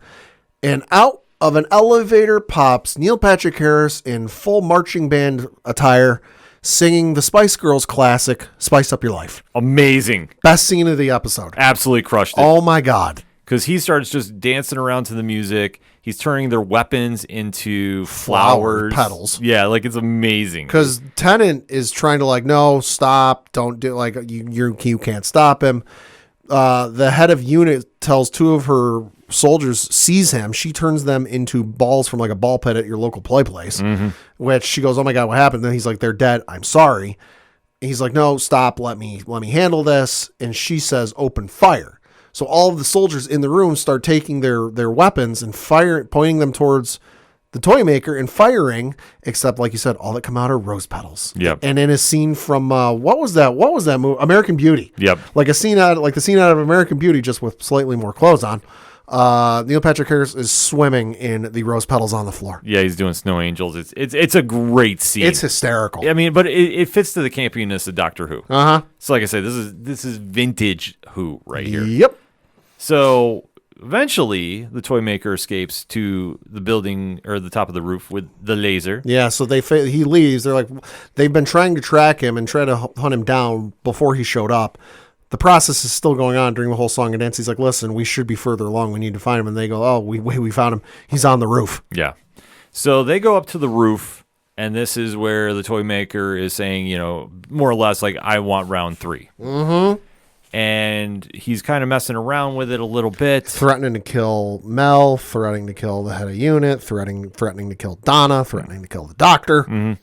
And out of an elevator pops Neil Patrick Harris in full marching band attire, singing the Spice Girls classic, Spice Up Your Life. Amazing. Best scene of the episode. Absolutely crushed it. Oh, my God. Because he starts just dancing around to the music. He's turning their weapons into flowers. Petals. Yeah, like it's amazing. Because Tennant is trying to no, stop, don't do, you can't stop him. The head of Unit tells 2 of her soldiers, sees him. She turns them into balls from a ball pit at your local play place, which she goes, oh my God, what happened? Then he's like, they're dead. I'm sorry. And he's like, no, stop. Let me handle this. And she says, open fire. So all of the soldiers in the room start taking their weapons and pointing them towards the toy maker and firing, except like you said, all that come out are rose petals. Yep. And in a scene from what was that movie? American Beauty. Yep. The scene out of American Beauty, just with slightly more clothes on. Neil Patrick Harris is swimming in the rose petals on the floor. Yeah, he's doing snow angels. It's a great scene. It's hysterical. I mean, but it fits to the campiness of Doctor Who. Uh-huh. So like I said, this is vintage Who right here. Yep. So eventually, the toy maker escapes to the building or the top of the roof with the laser. Yeah, so he leaves. They're they've been trying to track him and try to hunt him down before he showed up. The process is still going on during the whole song and dance. He's like, listen, we should be further along. We need to find him. And they go, oh, we found him. He's on the roof. Yeah. So they go up to the roof, and this is where the toy maker is saying, more or less I want round 3. Mm-hmm. And he's kind of messing around with it a little bit. Threatening to kill Mel, threatening to kill the head of Unit, threatening to kill Donna, threatening to kill the Doctor. Mm-hmm.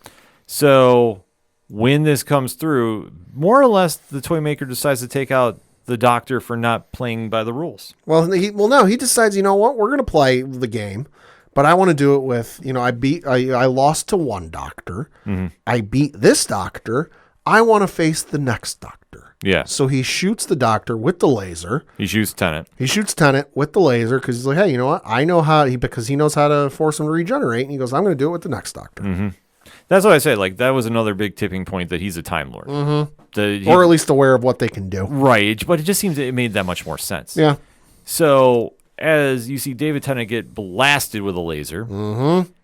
So when this comes through, more or less the toy maker decides to take out the Doctor for not playing by the rules. Well, no, he decides, you know what, we're going to play the game, but I want to do it with, I lost to one Doctor. Mm-hmm. I beat this Doctor. I want to face the next Doctor. Yeah. So he shoots the Doctor with the laser. He shoots Tennant. With the laser because he's like, hey, you know what? I know how, because he knows how to force him to regenerate. And he goes, I'm going to do it with the next Doctor. Mm-hmm. That's what I say. That was another big tipping point that he's a Time Lord. Mm-hmm. Or at least aware of what they can do. Right. But it just seems it made that much more sense. Yeah. So as you see David Tennant get blasted with a laser,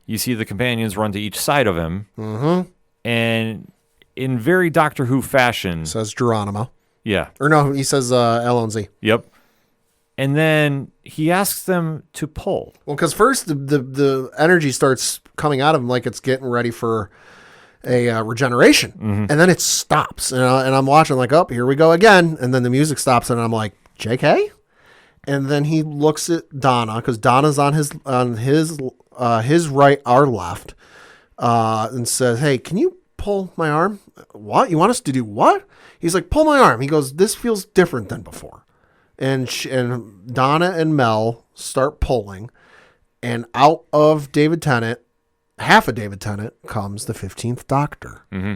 you see the companions run to each side of him. Mm-hmm. And in very Doctor Who fashion. Says Geronimo. Yeah. Or no, he says LNZ. Yep. And then he asks them to pull. Well, because first the energy starts coming out of him like it's getting ready for a regeneration. Mm-hmm. And then it stops. And I'm watching oh, here we go again. And then the music stops and I'm like, JK? And then he looks at Donna because Donna's on his right, our left, and says, hey, can you pull my arm? What? You want us to do what? He's like, pull my arm. He goes, this feels different than before. And Donna and Mel start pulling, and out of David Tennant, half of David Tennant, comes the 15th Doctor. Mm-hmm.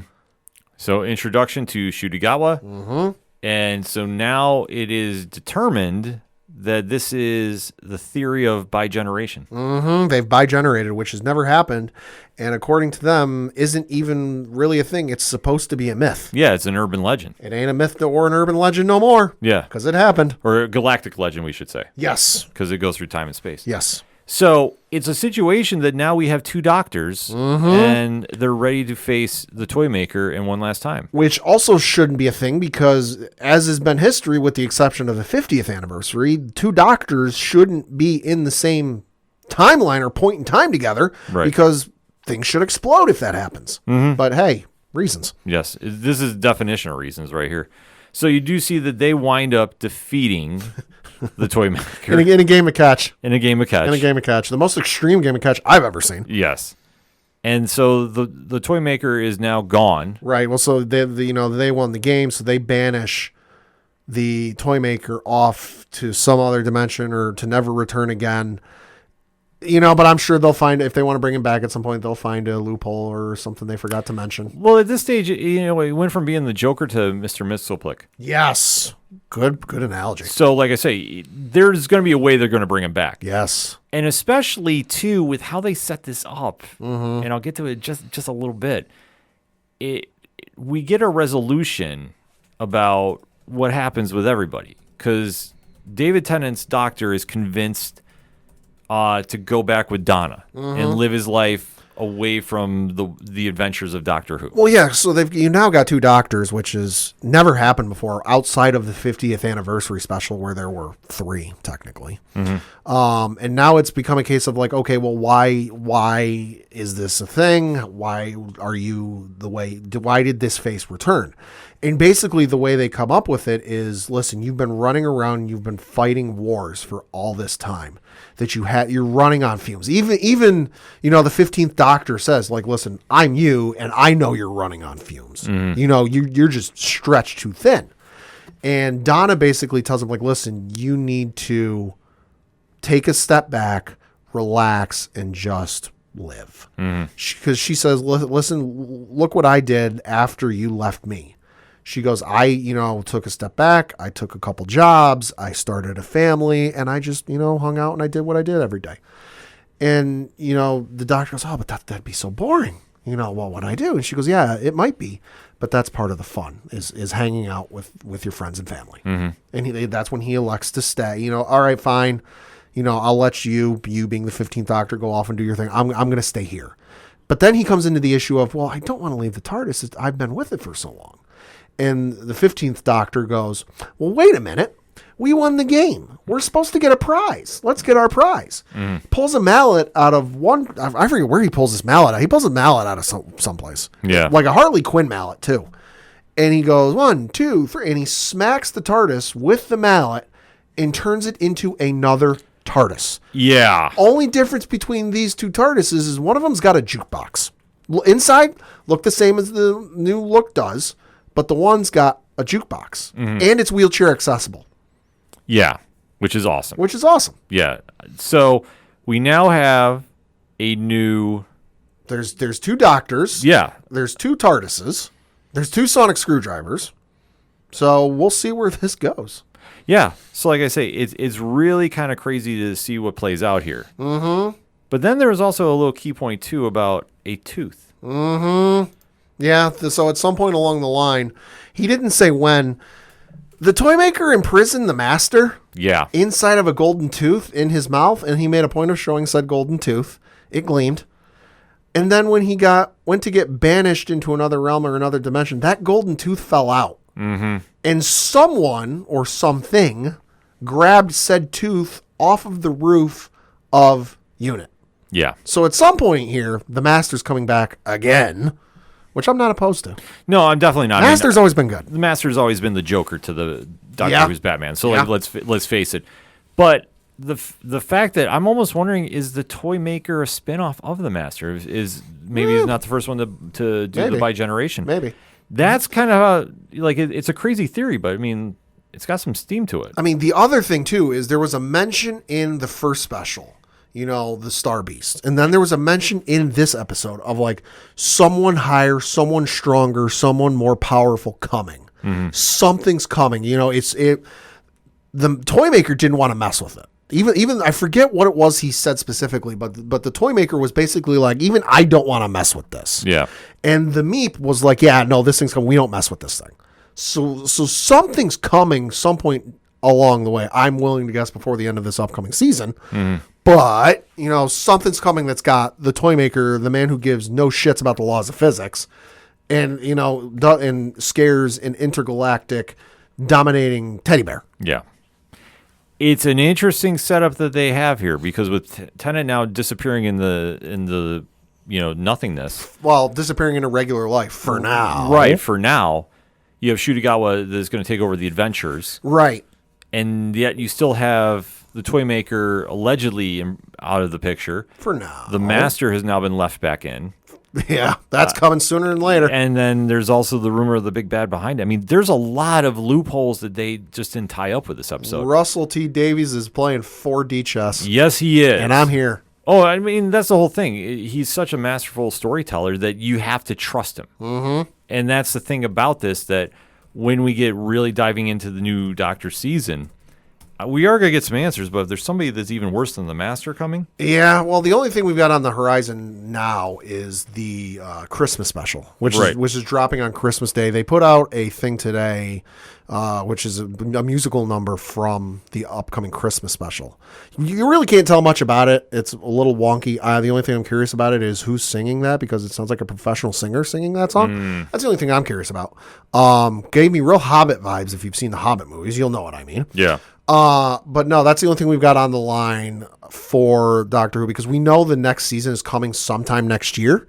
So introduction to Shudigawa. Mm-hmm. And so now it is determined that this is the theory of bigeneration. Mm-hmm. They've bigenerated, which has never happened. And according to them, isn't even really a thing. It's supposed to be a myth. Yeah, it's an urban legend. It ain't a myth or an urban legend no more. Yeah. Because it happened. Or a galactic legend, we should say. Yes. Because it goes through time and space. Yes. So it's a situation that now we have 2 doctors, and they're ready to face the toy maker in one last time. Which also shouldn't be a thing because, as has been history, with the exception of the 50th anniversary, 2 doctors shouldn't be in the same timeline or point in time together because things should explode if that happens. But hey, reasons. Yes, this is definition of reasons right here. So you do see that they wind up defeating the toy maker in a game of catch. In a game of catch. The most extreme game of catch I've ever seen. Yes. And so the toy maker is now gone. Right. Well, so they won the game, so they banish the toy maker off to some other dimension or to never return again. But I'm sure they'll find, if they want to bring him back at some point, they'll find a loophole or something they forgot to mention. Well, at this stage, it went from being the Joker to Mr. Mistleplick. Yes. Good analogy. So, like I say, there's going to be a way they're going to bring him back. Yes. And especially, too, with how they set this up, and I'll get to it just a little bit, we get a resolution about what happens with everybody. Because David Tennant's doctor is convinced to go back with Donna and live his life away from the adventures of Doctor Who. Well, yeah, so you now got 2 doctors, which has never happened before outside of the 50th anniversary special where there were 3 technically. And now it's become a case of like, okay, well, why is this a thing? Why are you why did this face return? And basically the way they come up with it is, listen, you've been running around, you've been fighting wars for all this time that you're running on fumes. Even the 15th Doctor says, like, listen, I'm you and I know you're running on fumes. You're just stretched too thin. And Donna basically tells him, like, listen, you need to take a step back, relax, and just live. Because she says, listen, look what I did after you left me. She goes, I took a step back. I took a couple jobs. I started a family, and I just, hung out and I did what I did every day. And, the doctor goes, oh, but that'd be so boring. Well, what'd I do? And she goes, yeah, it might be, but that's part of the fun is hanging out with your friends and family. And that's when he elects to stay, all right, fine. I'll let you being the 15th Doctor, go off and do your thing. I'm going to stay here. But then he comes into the issue of, well, I don't want to leave the TARDIS. I've been with it for so long. And the 15th Doctor goes, well, wait a minute. We won the game. We're supposed to get a prize. Let's get our prize. Pulls a mallet out of I forget where he pulls this mallet out. He pulls a mallet out of someplace. Yeah. Like a Harley Quinn mallet, too. And he goes, 1, 2, 3. And he smacks the TARDIS with the mallet and turns it into another TARDIS. Yeah. Only difference between these 2 TARDISes is one of them's got a jukebox. Inside, look the same as the new look does. But the one's got a jukebox and it's wheelchair accessible. Yeah, which is awesome. Yeah. So we now have a new. There's 2 doctors. Yeah. There's 2 TARDISes. There's 2 sonic screwdrivers. So we'll see where this goes. Yeah. So like I say, it's really kind of crazy to see what plays out here. But then there was also a little key point too about a tooth. Yeah, so at some point along the line, he didn't say when, the toy maker imprisoned the master inside of a golden tooth in his mouth, and he made a point of showing said golden tooth. It gleamed. And then when he went to get banished into another realm or another dimension, that golden tooth fell out. And someone or something grabbed said tooth off of the roof of Unit. Yeah. So at some point here, the master's coming back again, which I'm not opposed to. No, I'm definitely not. Master's always been good. The Master's always been the Joker to the Doctor Who's Batman. So let's face it. But the fact that I'm almost wondering, is the toy maker a spinoff of the Master? Is maybe he's not the first one to do the bi-generation? Maybe. That's kind of it's a crazy theory, but I mean, it's got some steam to it. I mean, the other thing too is there was a mention in the first special, the Star Beast. And then there was a mention in this episode of like someone higher, someone stronger, someone more powerful coming. Something's coming. The toy maker didn't want to mess with it. Even I forget what it was he said specifically, but the toy maker was basically like, even I don't want to mess with this. Yeah. And the Meep was like, yeah, no, this thing's coming. We don't mess with this thing. So something's coming some point along the way. I'm willing to guess before the end of this upcoming season. But, something's coming that's got the toy maker, the man who gives no shits about the laws of physics, and, and scares an intergalactic dominating teddy bear. Yeah. It's an interesting setup that they have here because with Tennant now disappearing in the nothingness. Well, disappearing into regular life for now. Right, for now. You have Shutigawa that's going to take over the adventures. Right. And yet you still have the toy maker allegedly out of the picture. For now. The master has now been left back in. Yeah, that's coming sooner than later. And then there's also the rumor of the big bad behind it. I mean, there's a lot of loopholes that they just didn't tie up with this episode. Russell T. Davies is playing 4D chess. Yes, he is. And I'm here. Oh, I mean, that's the whole thing. He's such a masterful storyteller that you have to trust him. Mm-hmm. And that's the thing about this, that when we get really diving into the new Doctor season, we are going to get some answers, but if there's somebody that's even worse than the Master coming. Yeah, well, the only thing we've got on the horizon now is the Christmas special, which is dropping on Christmas Day. They put out a thing today, which is a musical number from the upcoming Christmas special. You really can't tell much about it. It's a little wonky. The only thing I'm curious about it is who's singing that, because it sounds like a professional singer singing that song. That's the only thing I'm curious about. Gave me real Hobbit vibes. If you've seen the Hobbit movies, you'll know what I mean. Yeah. But no, that's the only thing we've got on the line for Doctor Who, because we know the next season is coming sometime next year,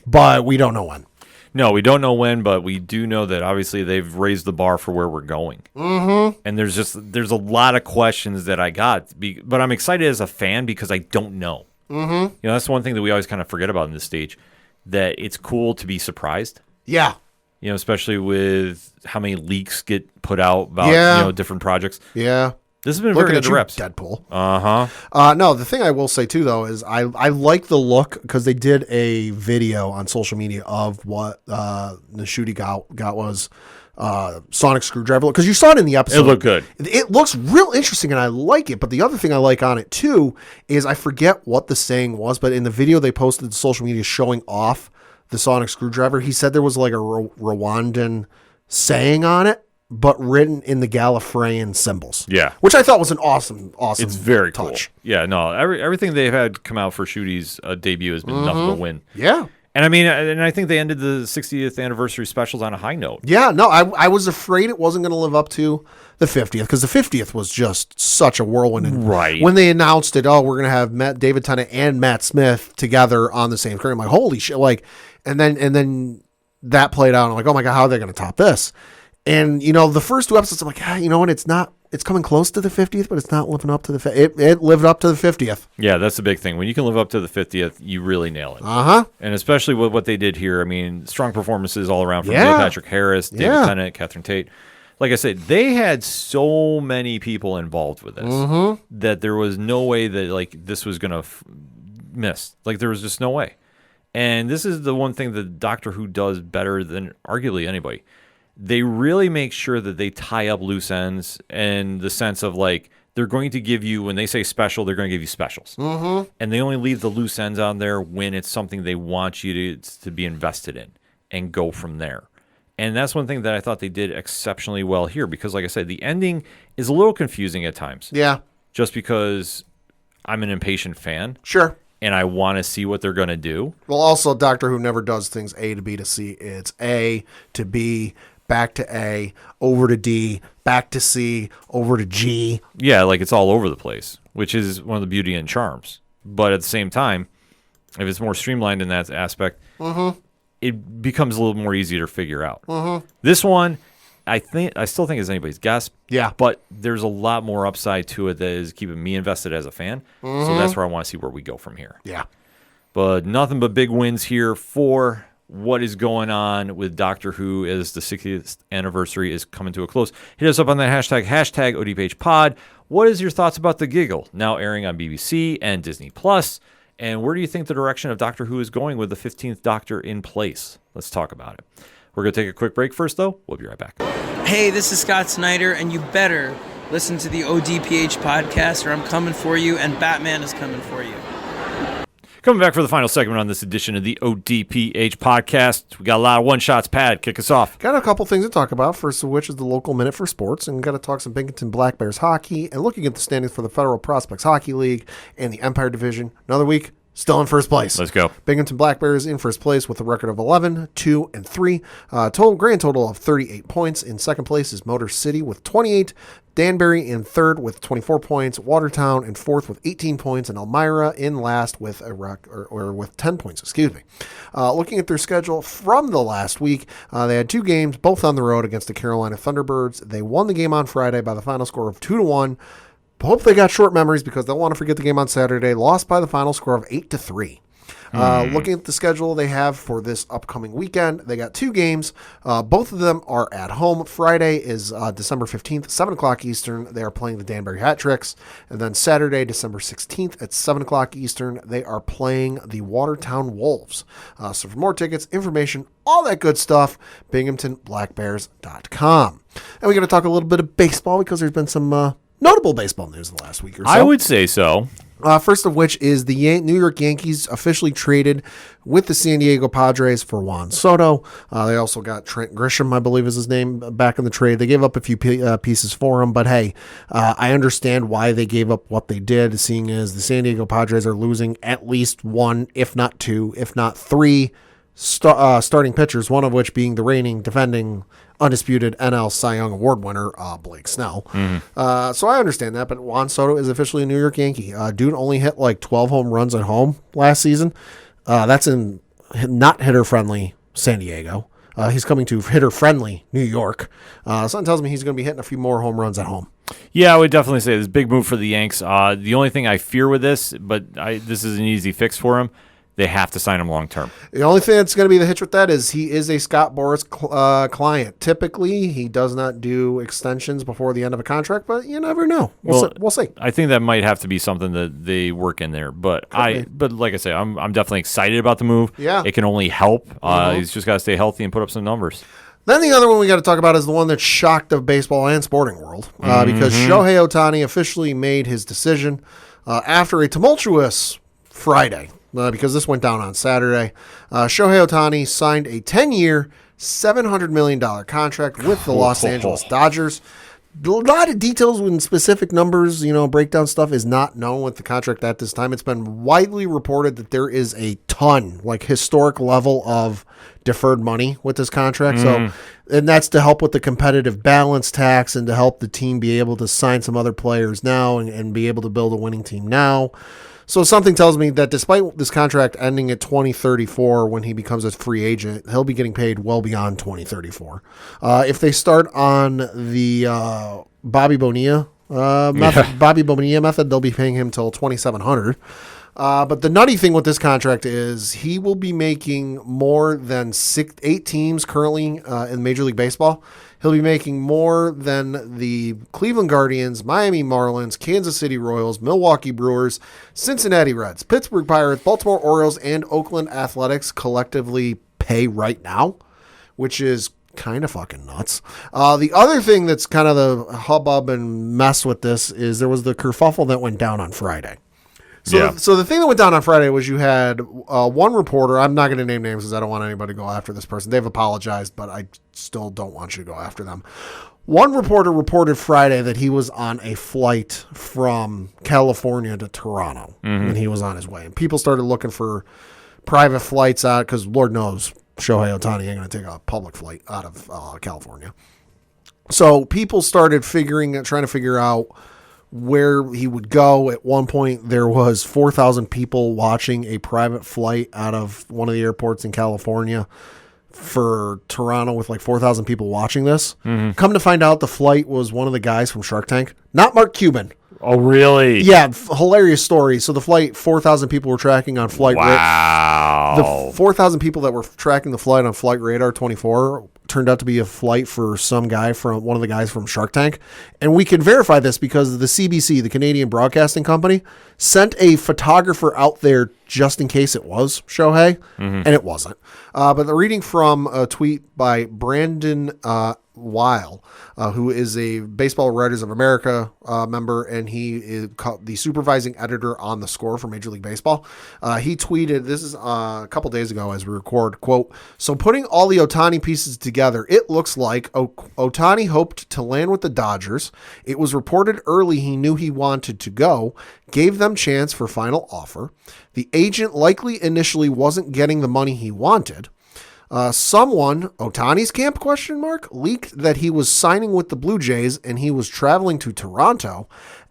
but we don't know when. No, we don't know when, but we do know that obviously they've raised the bar for where we're going. Mm-hmm. And there's a lot of questions that I got, but I'm excited as a fan because I don't know. Mm-hmm. That's the one thing that we always kind of forget about in this stage, that it's cool to be surprised. Yeah. Especially with how many leaks get put out about different projects. Yeah. This has been Looking very at good you, reps. Deadpool. Uh-huh. No, the thing I will say, too, though, is I like the look, because they did a video on social media of what Nishudi got was sonic screwdriver, because you saw it in the episode. It looked good. It looks real interesting, and I like it. But the other thing I like on it, too, is I forget what the saying was, but in the video they posted to social media showing off the sonic screwdriver, he said there was like a Rwandan saying on it, but written in the Gallifreyan symbols. Yeah. Which I thought was an awesome It's very touch. Cool. Yeah, no, everything they've had come out for Shooty's debut has been nothing but win. Yeah. And I mean, and I think they ended the 60th anniversary specials on a high note. Yeah, no, I was afraid it wasn't going to live up to the 50th, because the 50th was just such a whirlwind. And right. When they announced it, we're going to have David Tennant and Matt Smith together on the same screen, I'm like, holy shit. Like, and then that played out. And I'm like, oh my God, how are they going to top this? And, the first two episodes, I'm like, you know what? It's coming close to the 50th, but it's not living up to it lived up to the 50th. Yeah, that's the big thing. When you can live up to the 50th, you really nail it. Uh-huh. And especially with what they did here. I mean, strong performances all around from Neil Patrick Harris, David Tennant, Catherine Tate. Like I said, they had so many people involved with this that there was no way that this was going to miss. There was just no way. And this is the one thing that Doctor Who does better than arguably anybody. They really make sure that they tie up loose ends, in the sense of they're going to give you, when they say special, they're going to give you specials. Mm-hmm. And they only leave the loose ends on there when it's something they want you to be invested in and go from there. And that's one thing that I thought they did exceptionally well here, because like I said, the ending is a little confusing at times. Yeah. Just because I'm an impatient fan. Sure. And I want to see what they're going to do. Well, also, Doctor Who never does things A to B to C. It's A to B, back to A, over to D, back to C, over to G. Yeah, it's all over the place, which is one of the beauty and charms. But at the same time, if it's more streamlined in that aspect, it becomes a little more easier to figure out. This one, I still think is anybody's guess. Yeah. But there's a lot more upside to it that is keeping me invested as a fan. So that's where I want to see where we go from here. Yeah. But nothing but big wins here for what is going on with Doctor Who as the 60th anniversary is coming to a close. Hit us up on that hashtag ODPH pod. What is your thoughts about the Giggle, now airing on BBC and Disney Plus? And where do you think the direction of Doctor Who is going with the 15th Doctor in place? Let's talk about it. We're going to take a quick break first, though. We'll be right back. Hey, this is Scott Snyder, and you better listen to the ODPH podcast, or I'm coming for you, and Batman is coming for you. Coming back for the final segment on this edition of the ODPH podcast. We got a lot of one-shots. Pad, kick us off. Got a couple things to talk about, first of which is the local minute for sports, and got to talk some Binghamton Black Bears hockey, and looking at the standings for the Federal Prospects Hockey League and the Empire Division. Another week, still in first place. Let's go. Binghamton Black Bears in first place with a record of 11, 2, and 3. Grand total of 38 points. In second place is Motor City with 28. Danbury in third with 24 points. Watertown in fourth with 18 points. And Elmira in last with with 10 points. Looking at their schedule from the last week, they had 2 games, both on the road against the Carolina Thunderbirds. They won the game on Friday by the final score of 2-1. Hope they got short memories because they'll want to forget the game on Saturday. Lost by the final score of 8-3. Looking at the schedule they have for this upcoming weekend, they got 2 games. Both of them are at home. Friday is December 15th, 7 o'clock Eastern. They are playing the Danbury Hat Tricks. And then Saturday, December 16th at 7 o'clock Eastern, they are playing the Watertown Wolves. So for more tickets, information, all that good stuff, BinghamtonBlackBears.com. And we're going to talk a little bit of baseball because there's been some notable baseball news the last week or so. I would say so. First of which is the New York Yankees officially traded with the San Diego Padres for Juan Soto. They also got Trent Grisham, I believe is his name, back in the trade. They gave up a few pieces for him, but hey, I understand why they gave up what they did, seeing as the San Diego Padres are losing at least 1, if not 2, if not 3 starting pitchers, one of which being the reigning, defending, undisputed NL Cy Young Award winner, Blake Snell. So I understand that, but Juan Soto is officially a New York Yankee. Dude only hit like 12 home runs at home last season. That's in not hitter-friendly San Diego. He's coming to hitter-friendly New York. Something tells me he's going to be hitting a few more home runs at home. Yeah, I would definitely say this is a big move for the Yanks. The only thing I fear with this, but this is an easy fix for him, they have to sign him long term. The only thing that's going to be the hitch with that is he is a Scott Boras client. Typically, he does not do extensions before the end of a contract, but you never know. We'll see. I think that might have to be something that they work in there. But like I say, I'm definitely excited about the move. Yeah. It can only help. He's just got to stay healthy and put up some numbers. Then the other one we got to talk about is the one that shocked the baseball and sporting world because Shohei Ohtani officially made his decision after a tumultuous Friday. Because this went down on Saturday. Shohei Ohtani signed a 10-year, $700 million contract with the Los Angeles Dodgers. A lot of details and specific numbers, breakdown stuff is not known with the contract at this time. It's been widely reported that there is a ton, like historic level of deferred money with this contract. So, and that's to help with the competitive balance tax and to help the team be able to sign some other players now and be able to build a winning team now. So something tells me that despite this contract ending at 2034 when he becomes a free agent, he'll be getting paid well beyond 2034. If they start on the Bobby Bonilla method, they'll be paying him till 2,700. But the nutty thing with this contract is he will be making more than 8 teams currently in Major League Baseball. He'll be making more than the Cleveland Guardians, Miami Marlins, Kansas City Royals, Milwaukee Brewers, Cincinnati Reds, Pittsburgh Pirates, Baltimore Orioles, and Oakland Athletics collectively pay right now, which is kind of fucking nuts. The other thing that's kind of the hubbub and mess with this is there was the kerfuffle that went down on Friday. So the thing that went down on Friday was you had one reporter. I'm not going to name names because I don't want anybody to go after this person. They've apologized, but I still don't want you to go after them. One reporter reported Friday that he was on a flight from California to Toronto when he was on his way. And people started looking for private flights out because Lord knows Shohei Ohtani ain't going to take a public flight out of California. So people started trying to figure out where he would go. At one point, there was 4,000 people watching a private flight out of one of the airports in California for Toronto with like 4,000 people watching this. Come to find out, the flight was one of the guys from Shark Tank, not Mark Cuban. Oh, really? Yeah, hilarious story. So the flight, 4,000 people were tracking on flight. Wow. The 4,000 people that were tracking the flight on Flight Radar 24 turned out to be a flight for some guy from one of the guys from Shark Tank. And we can verify this because the CBC, the Canadian Broadcasting Company, sent a photographer out there just in case it was Shohei, and it wasn't. But the reading from a tweet by Brandon Weil, who is a Baseball Writers of America member, and he is the supervising editor on the score for Major League Baseball. He tweeted, this is a couple days ago as we record, quote, "So putting all the Ohtani pieces together, it looks like Ohtani hoped to land with the Dodgers. It was reported early he knew he wanted to go, gave them chance for final offer. The agent likely initially wasn't getting the money he wanted. Someone, Ohtani's camp, leaked that he was signing with the Blue Jays and he was traveling to Toronto.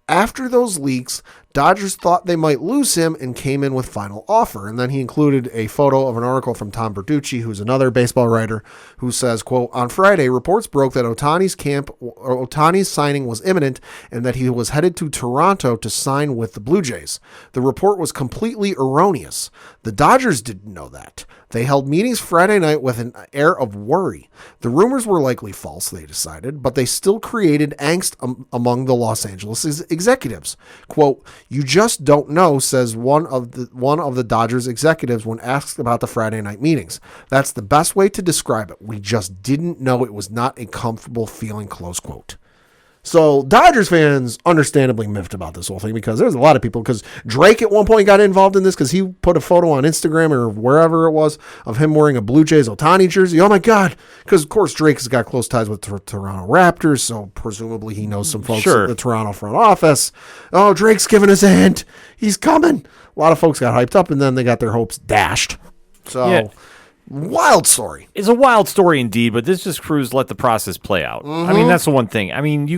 After those leaks, Dodgers thought they might lose him and came in with final offer. And then he included a photo of an article from Tom Bertucci, who's another baseball writer, who says, quote, on Friday, reports broke that Ohtani's signing was imminent and that he was headed to Toronto to sign with the Blue Jays. The report was completely erroneous. The Dodgers didn't know that. They held meetings Friday night with an air of worry. The rumors were likely false, they decided, but they still created angst among the Los Angeles executives. Quote, you just don't know, says one of the Dodgers executives when asked about the Friday night meetings. That's the best way to describe it. We just didn't know. It was not a comfortable feeling, close quote. So Dodgers fans understandably miffed about this whole thing because there's a lot of people, because Drake at one point got involved in this because he put a photo on Instagram or wherever it was of him wearing a Blue Jays Ohtani jersey. Oh my God. Because of course Drake's got close ties with the Toronto Raptors. So presumably he knows some folks at the Toronto front office. Oh, Drake's giving us a hint. He's coming. A lot of folks got hyped up and then they got their hopes dashed. So... yeah. Wild story. It's a wild story indeed, but this just proves let the process play out. I mean, that's the one thing. I mean,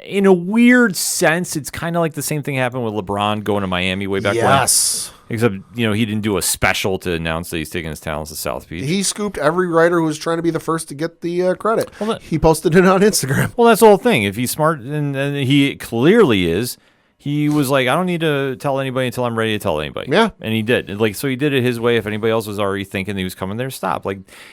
in a weird sense, it's kind of like the same thing happened with LeBron going to Miami way back when. Yes. Except, he didn't do a special to announce that he's taking his talents to South Beach. He scooped every writer who was trying to be the first to get the credit. He posted it on Instagram. Well, that's the whole thing. If he's smart, and he clearly is, he was like, I don't need to tell anybody until I'm ready to tell anybody. Yeah. And he did. So he did it his way. If anybody else was already thinking he was coming there, stop.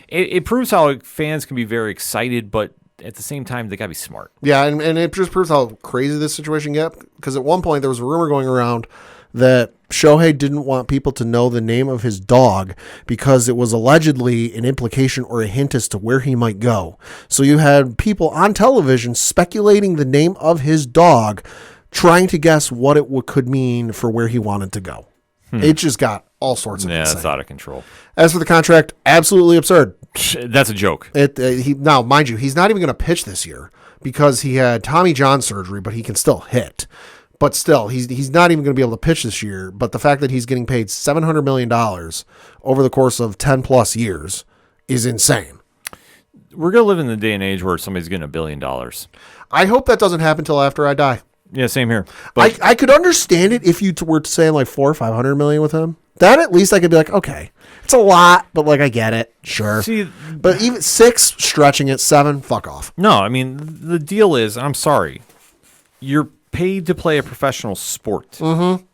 It proves how fans can be very excited, but at the same time, they got to be smart. Yeah, and it just proves how crazy this situation got. Because at one point, there was a rumor going around that Shohei didn't want people to know the name of his dog because it was allegedly an implication or a hint as to where he might go. So you had people on television speculating the name of his dog, trying to guess what it could mean for where he wanted to go. It just got all sorts of insane. That's out of control. As for the contract, absolutely absurd. That's a joke. Now, mind you, he's not even going to pitch this year because he had Tommy John surgery, but he can still hit. But still, he's not even going to be able to pitch this year. But the fact that he's getting paid $700 million over the course of 10 plus years is insane. We're going to live in the day and age where somebody's getting $1 billion. I hope that doesn't happen until after I die. Yeah, same here. But I could understand it if you were saying like $400 or $500 million with him. Then at least I could be like, okay, it's a lot, but I get it, sure. See, but even 6, stretching it, 7, fuck off. No, I mean the deal is, I'm sorry, you're paid to play a professional sport. Mm-hmm.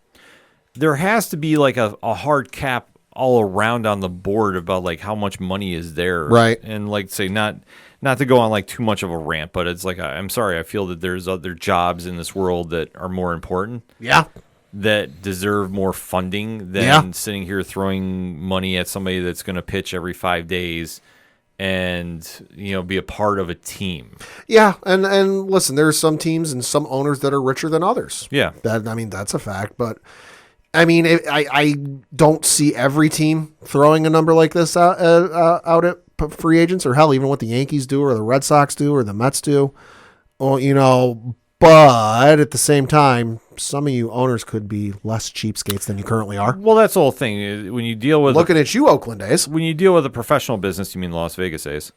There has to be a hard cap all around on the board about how much money is there, right? And say not to go on too much of a rant, but it's I'm sorry, I feel that there's other jobs in this world that are more important. Yeah. That deserve more funding than sitting here throwing money at somebody that's going to pitch every 5 days and be a part of a team. Yeah, and listen, there's some teams and some owners that are richer than others. Yeah. That's a fact, but I don't see every team throwing a number like this out at free agents, or hell, even what the Yankees do or the Red Sox do or the Mets do. Well, but at the same time, some of you owners could be less cheapskates than you currently are. Well, that's the whole thing. When you deal with looking at you, Oakland A's. When you deal with a professional business, you mean Las Vegas A's.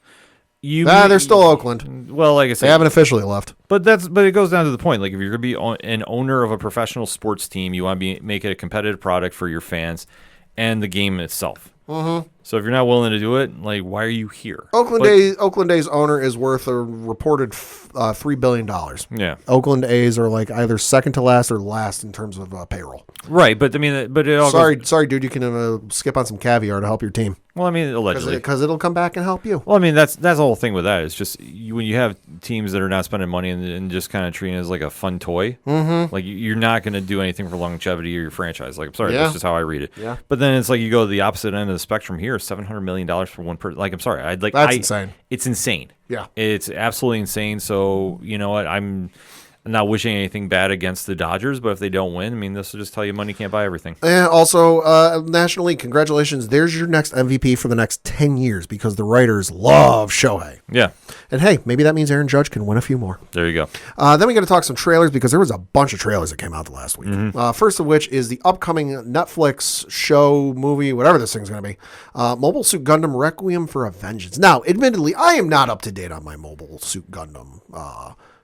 They're still Oakland. Well, like I said, they haven't officially left. But it goes down to the point. If you're going to be an owner of a professional sports team, you want to make it a competitive product for your fans and the game itself. Mm-hmm. So if you're not willing to do it, why are you here? Oakland A's owner is worth a reported $3 billion. Yeah. Oakland A's are either second to last or last in terms of payroll. Right, but it all sorry, dude, you can skip on some caviar to help your team. Well, allegedly, because it'll come back and help you. Well, that's the whole thing with that. It's just when you have teams that are not spending money and just kind of treating it as a fun toy. Mm-hmm. You're not going to do anything for longevity of your franchise. I'm sorry, that's just how I read it. Yeah. But then it's you go to the opposite end of the spectrum here. $700 million for one person. I'm sorry, that's insane. It's insane. Yeah, it's absolutely insane. So you know what, not wishing anything bad against the Dodgers, but if they don't win, I mean, this will just tell you money can't buy everything. And also, National League, congratulations. There's your next MVP for the next 10 years because the writers love Shohei. Yeah. And hey, maybe that means Aaron Judge can win a few more. There you go. Then we got to talk some trailers because there was a bunch of trailers that came out the last week. First of which is the upcoming Netflix show, movie, whatever this thing's going to be, Mobile Suit Gundam Requiem for a Vengeance. Now, admittedly, I am not up to date on my Mobile Suit Gundam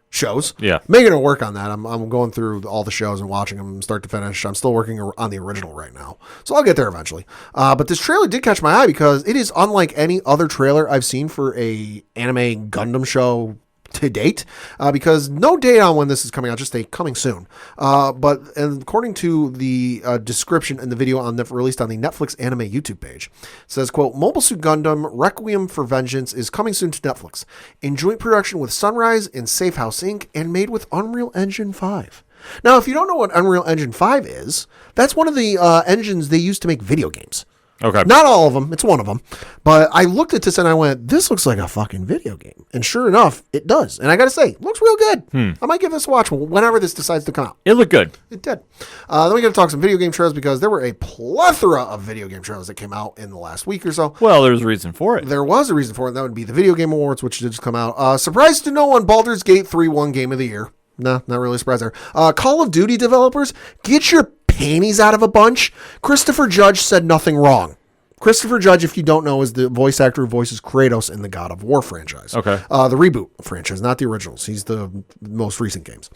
shows. Yeah. Making it work on that. I'm going through all the shows and watching them start to finish. I'm still working on the original right now. So I'll get there eventually. But this trailer did catch my eye because it is unlike any other trailer I've seen for a anime Gundam show to date, because no date on when this is coming out, just a coming soon. But according to the description in the video released on the Netflix anime YouTube page, it says, quote, Mobile Suit Gundam Requiem for Vengeance is coming soon to Netflix in joint production with Sunrise and Safe House Inc. and made with Unreal Engine 5. Now, if you don't know what Unreal Engine 5 is, that's one of the engines they use to make video games. Okay. Not all of them. It's one of them. But I looked at this and I went, this looks like a fucking video game. And sure enough, it does. And I got to say, it looks real good. I might give this a watch whenever this decides to come out. It looked good. It did. Then we got to talk some video game trailers because there were a plethora of video game trailers that came out in the last week or so. Well, there's a reason for it. There was a reason for it. And that would be the Video Game Awards, which did just come out. Surprise to no one, Baldur's Gate 3 won Game of the Year. No, not really surprised there. Call of Duty developers, get your panties out of a bunch. Christopher Judge said nothing wrong. Christopher Judge, if you don't know, is the voice actor who voices Kratos in the God of War franchise. Okay. The reboot franchise, not the originals. He's the most recent games.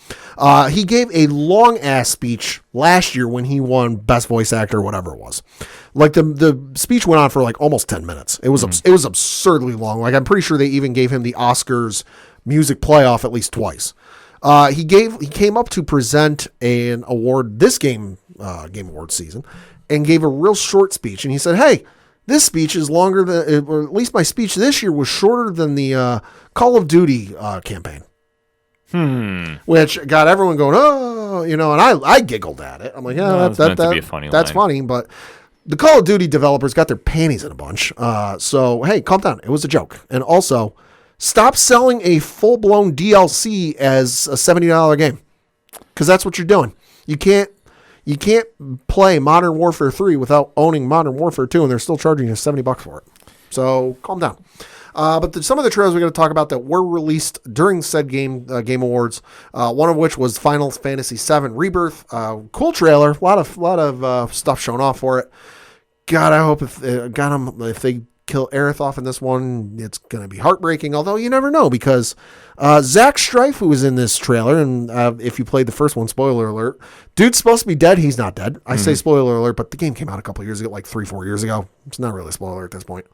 He gave a long-ass speech last year when he won Best Voice Actor, whatever it was. Like, the speech went on for, like, almost 10 minutes. It was it was absurdly long. Like, I'm pretty sure they even gave him the Oscars music playoff at least twice. He came up to present an award this Game Awards season and gave a real short speech. And he said, hey, this speech is longer than, or at least my speech this year was shorter than the Call of Duty campaign. Which got everyone going, oh, and I giggled at it. I'm like, yeah, It's meant to be a funny that's line. funny, but the Call of Duty developers got their panties in a bunch. So, hey, calm down. It was a joke. And also, stop selling a full-blown DLC as a $70 game, because that's what you're doing. You can't play Modern Warfare 3 without owning Modern Warfare 2, and they're still charging you $70 for it. So calm down. But some of the trailers we're going to talk about that were released during said Game Awards, one of which was Final Fantasy VII Rebirth. Cool trailer, a lot of stuff shown off for it. God, I hope if they kill Aerith off in this one, it's going to be heartbreaking, although you never know, because Zach Strife, who was in this trailer, and if you played the first one, spoiler alert, dude's supposed to be dead. He's not dead. I say spoiler alert, but the game came out a couple years ago, like 3-4 years ago. It's not really a spoiler at this point.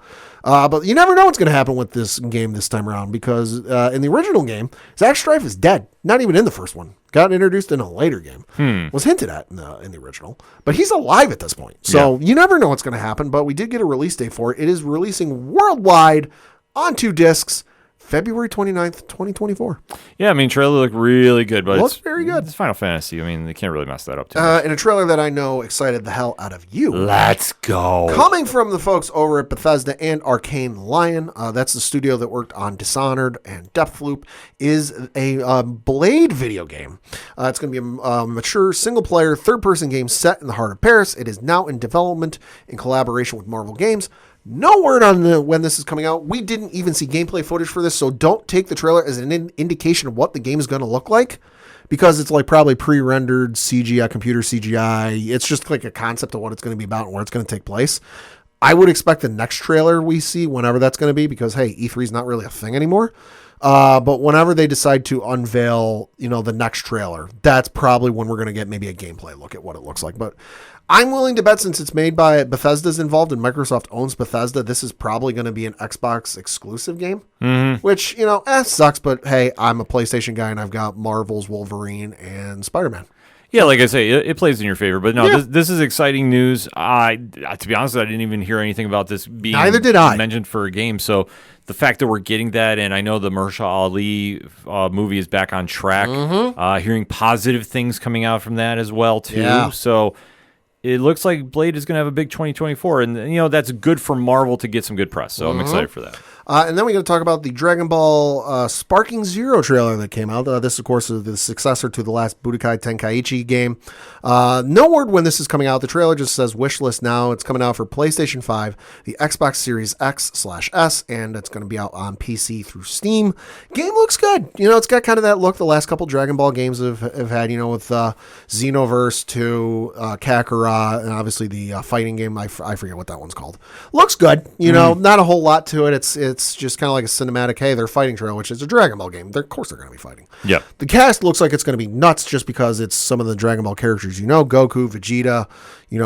But you never know what's going to happen with this game this time around, because in the original game, Zach Strife is dead. Not even in the first one. Got introduced in a later game. Was hinted at in the original. But he's alive at this point. So you never know what's going to happen, but we did get a release date for it. It is releasing worldwide on 2 discs, February 29th, 2024. Yeah, I mean, trailer looked really good, but Looks very good. It's Final Fantasy. I mean, they can't really mess that up too much. In a trailer that I know excited the hell out of you. Let's go. Coming from the folks over at Bethesda and Arcane Lion, that's the studio that worked on Dishonored and Deathloop, is a Blade video game. It's going to be a mature, single-player, third-person game set in the heart of Paris. It is now in development in collaboration with Marvel Games. No word on when this is coming out. We didn't even see gameplay footage for this, so don't take the trailer as an indication of what the game is going to look like, because it's like probably pre-rendered CGI, computer CGI. It's just like a concept of what it's going to be about and where it's going to take place. I would expect the next trailer we see, whenever that's going to be, because, hey, E3 is not really a thing anymore. But whenever they decide to unveil, the next trailer, that's probably when we're going to get maybe a gameplay look at what it looks like. But I'm willing to bet, since it's made by Bethesda's involved and Microsoft owns Bethesda, this is probably going to be an Xbox exclusive game, which, sucks. But hey, I'm a PlayStation guy and I've got Marvel's Wolverine and Spider-Man. Yeah, like I say, it plays in your favor. But no, Yeah. this is exciting news. To be honest, I didn't even hear anything about this being Neither did I. mentioned for a game. So the fact that we're getting that, and I know the Mahershala Ali movie is back on track. Hearing positive things coming out from that as well, too. Yeah. So it looks like Blade is going to have a big 2024, and that's good for Marvel to get some good press. So I'm excited for that. And then we're going to talk about the Dragon Ball Sparking Zero trailer that came out. This, of course, is the successor to the last Budokai Tenkaichi game. No word when this is coming out. The trailer just says wish list now. It's coming out for PlayStation 5, the Xbox Series X/S, and it's going to be out on PC through Steam. Game looks good. It's got kind of that look the last couple Dragon Ball games have had, with Xenoverse 2, Kakarot, and obviously the fighting game. I forget what that one's called. Looks good. Not a whole lot to it. It's just kind of like a cinematic, hey, they're fighting trail, which is a Dragon Ball game. Of course they're going to be fighting. Yeah. The cast looks like it's going to be nuts just because it's some of the Dragon Ball characters. Goku, Vegeta,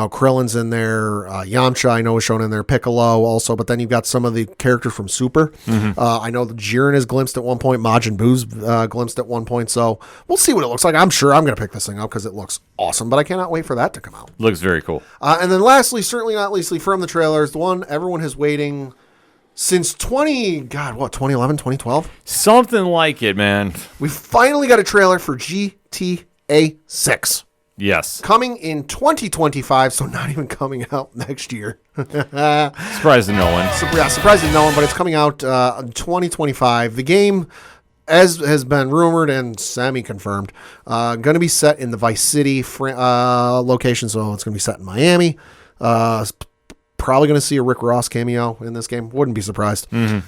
Krillin's in there, Yamcha I know is shown in there, Piccolo also, but then you've got some of the characters from Super. I know the Jiren is glimpsed at one point, Majin Buu's glimpsed at one point, so we'll see what it looks like. I'm sure I'm going to pick this thing up because it looks awesome, but I cannot wait for that to come out. Looks very cool. And then lastly, certainly not leastly, from the trailers, the one everyone is waiting since 2011, 2012? Something like it, man. We finally got a trailer for GTA 6. Yes. Coming in 2025, so not even coming out next year. Surprising no one. Surprising no one, but it's coming out in 2025. The game, as has been rumored and semi-confirmed, going to be set in the Vice City location, so it's going to be set in Miami. Probably going to see a Rick Ross cameo in this game. Wouldn't be surprised. Game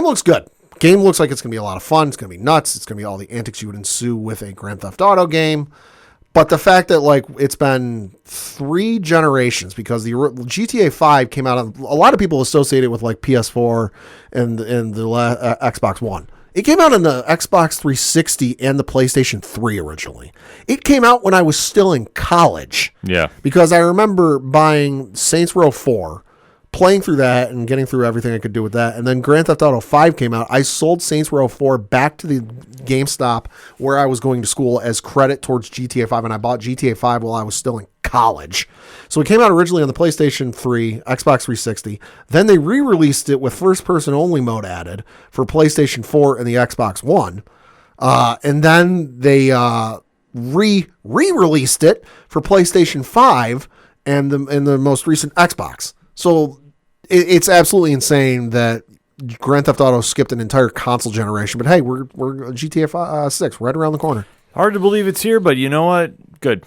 looks good. Game looks like it's going to be a lot of fun. It's going to be nuts. It's going to be all the antics you would ensue with a Grand Theft Auto game. But the fact that it's been 3 generations, because the GTA 5 came out, a lot of people associate it with PS4 and the Xbox One. It came out on the Xbox 360 and the PlayStation 3 originally. It came out when I was still in college. Yeah. Because I remember buying Saints Row 4, playing through that and getting through everything I could do with that. And then Grand Theft Auto 5 came out. I sold Saints Row 4 back to the GameStop where I was going to school as credit towards GTA 5. And I bought GTA 5 while I was still in college. So it came out originally on the PlayStation 3, Xbox 360. Then they re-released it with first-person only mode added for PlayStation 4 and the Xbox One. And then they re-released it for PlayStation 5 and the most recent Xbox. So it's absolutely insane that Grand Theft Auto skipped an entire console generation. But hey, we're GTA 6 right around the corner. Hard to believe it's here, but you know what? Good.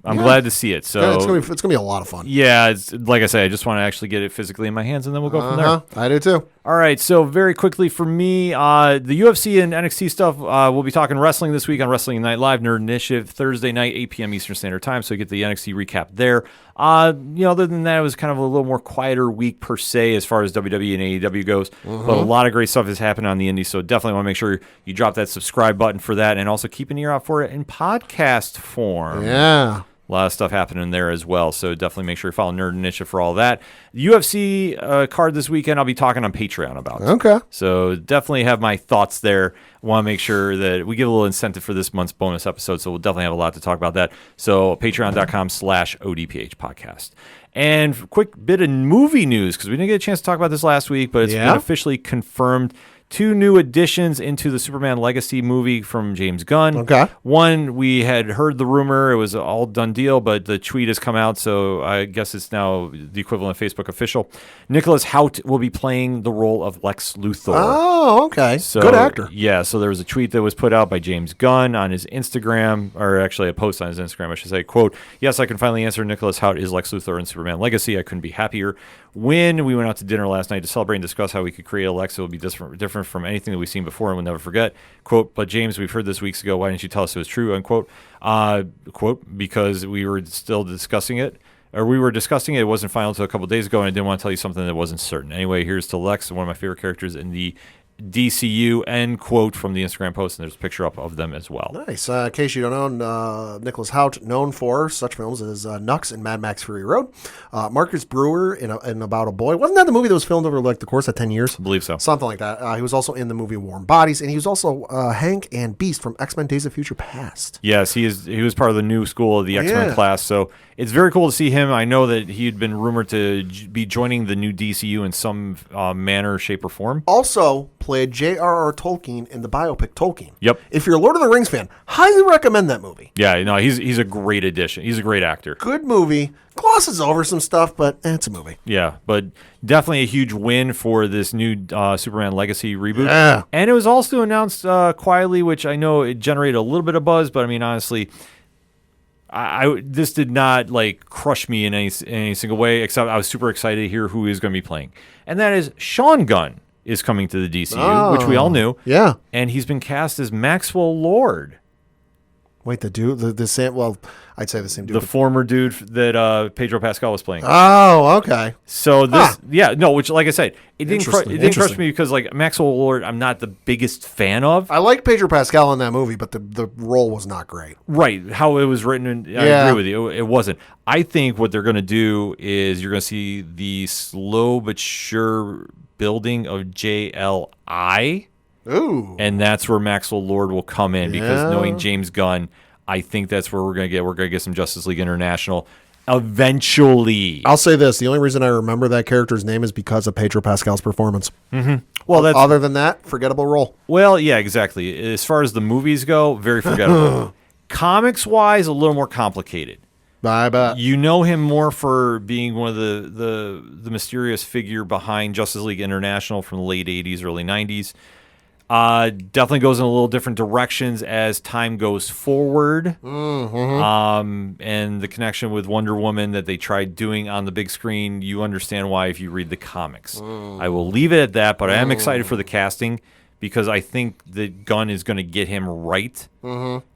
I'm glad to see it. So yeah, it's gonna be a lot of fun. Yeah, it's like I say, I just want to actually get it physically in my hands, and then we'll go from there. I do too. All right, so very quickly for me, the UFC and NXT stuff, we'll be talking wrestling this week on Wrestling Night Live, Nerd Initiative, Thursday night, 8 p.m. Eastern Standard Time, so you get the NXT recap there. Other than that, it was kind of a little more quieter week per se as far as WWE and AEW goes, but a lot of great stuff has happened on the indies, so definitely want to make sure you drop that subscribe button for that, and also keep an ear out for it in podcast form. Yeah. A lot of stuff happening there as well, so definitely make sure you follow Nerd Initiative for all that. The UFC card this weekend, I'll be talking on Patreon about. Okay. So definitely have my thoughts there. Want to make sure that we give a little incentive for this month's bonus episode, so we'll definitely have a lot to talk about that. So patreon.com/ODPH podcast. And quick bit of movie news, because we didn't get a chance to talk about this last week, but it's been officially confirmed. 2 new additions into the Superman Legacy movie from James Gunn. Okay. One, we had heard the rumor. It was an all done deal, but the tweet has come out, so I guess it's now the equivalent of Facebook official. Nicholas Hoult will be playing the role of Lex Luthor. Oh, okay. So, good actor. Yeah, so there was a tweet that was put out by James Gunn on his Instagram, or actually a post on his Instagram, I should say, quote, "Yes, I can finally answer. Nicholas Hoult is Lex Luthor in Superman Legacy. I couldn't be happier. When we went out to dinner last night to celebrate and discuss how we could create a Lex that will be different from anything that we've seen before and we'll never forget. Quote, but James, we've heard this weeks ago. Why didn't you tell us it was true? Unquote. Quote, because we were still discussing it. Or we were discussing it. It wasn't final until a couple days ago, and I didn't want to tell you something that wasn't certain. Anyway, here's to Lex, one of my favorite characters in the DCU, end quote from the Instagram post, and there's a picture up of them as well. Nice. In case you don't know, Nicholas Hoult, known for such films as Nux and Mad Max Fury Road. Marcus Brewer in About a Boy. Wasn't that the movie that was filmed over the course of 10 years? I believe so. Something like that. He was also in the movie Warm Bodies, and he was also Hank and Beast from X-Men Days of Future Past. Yes, he was part of the new school of the X-Men class, so it's very cool to see him. I know that he had been rumored to be joining the new DCU in some manner, shape, or form. Also played J.R.R. Tolkien in the biopic Tolkien. Yep. If you're a Lord of the Rings fan, highly recommend that movie. Yeah, no, he's a great addition. He's a great actor. Good movie. Glosses over some stuff, but it's a movie. Yeah, but definitely a huge win for this new Superman Legacy reboot. Yeah. And it was also announced quietly, which I know it generated a little bit of buzz, but I mean, honestly, this did not like crush me in any single way, except I was super excited to hear who is going to be playing. And that is Sean Gunn is coming to the DCU, which we all knew. Yeah. And he's been cast as Maxwell Lord. Wait, the dude, the same, well, I'd say the same dude. The former dude that Pedro Pascal was playing. Oh, okay. So this, which like I said, it didn't crush Interesting. me because like Maxwell Lord, I'm not the biggest fan of. I liked Pedro Pascal in that movie, but the role was not great. Right, how it was written, and I agree with you. It wasn't. I think what they're going to do is you're going to see the slow but sure building of JLI. Ooh. And that's where Maxwell Lord will come in because knowing James Gunn, I think that's where we're going to get some Justice League International eventually. I'll say this. The only reason I remember that character's name is because of Pedro Pascal's performance. Mm-hmm. Well, that's other than that, forgettable role. Well, yeah, exactly. As far as the movies go, very forgettable. Comics-wise, a little more complicated. I bet. You know him more for being one of the mysterious figure behind Justice League International from the late 80s, early 90s. Definitely goes in a little different directions as time goes forward. Mm-hmm. And the connection with Wonder Woman that they tried doing on the big screen, you understand why if you read the comics. I will leave it at that, but I am excited for the casting because I think that Gunn is going to get him right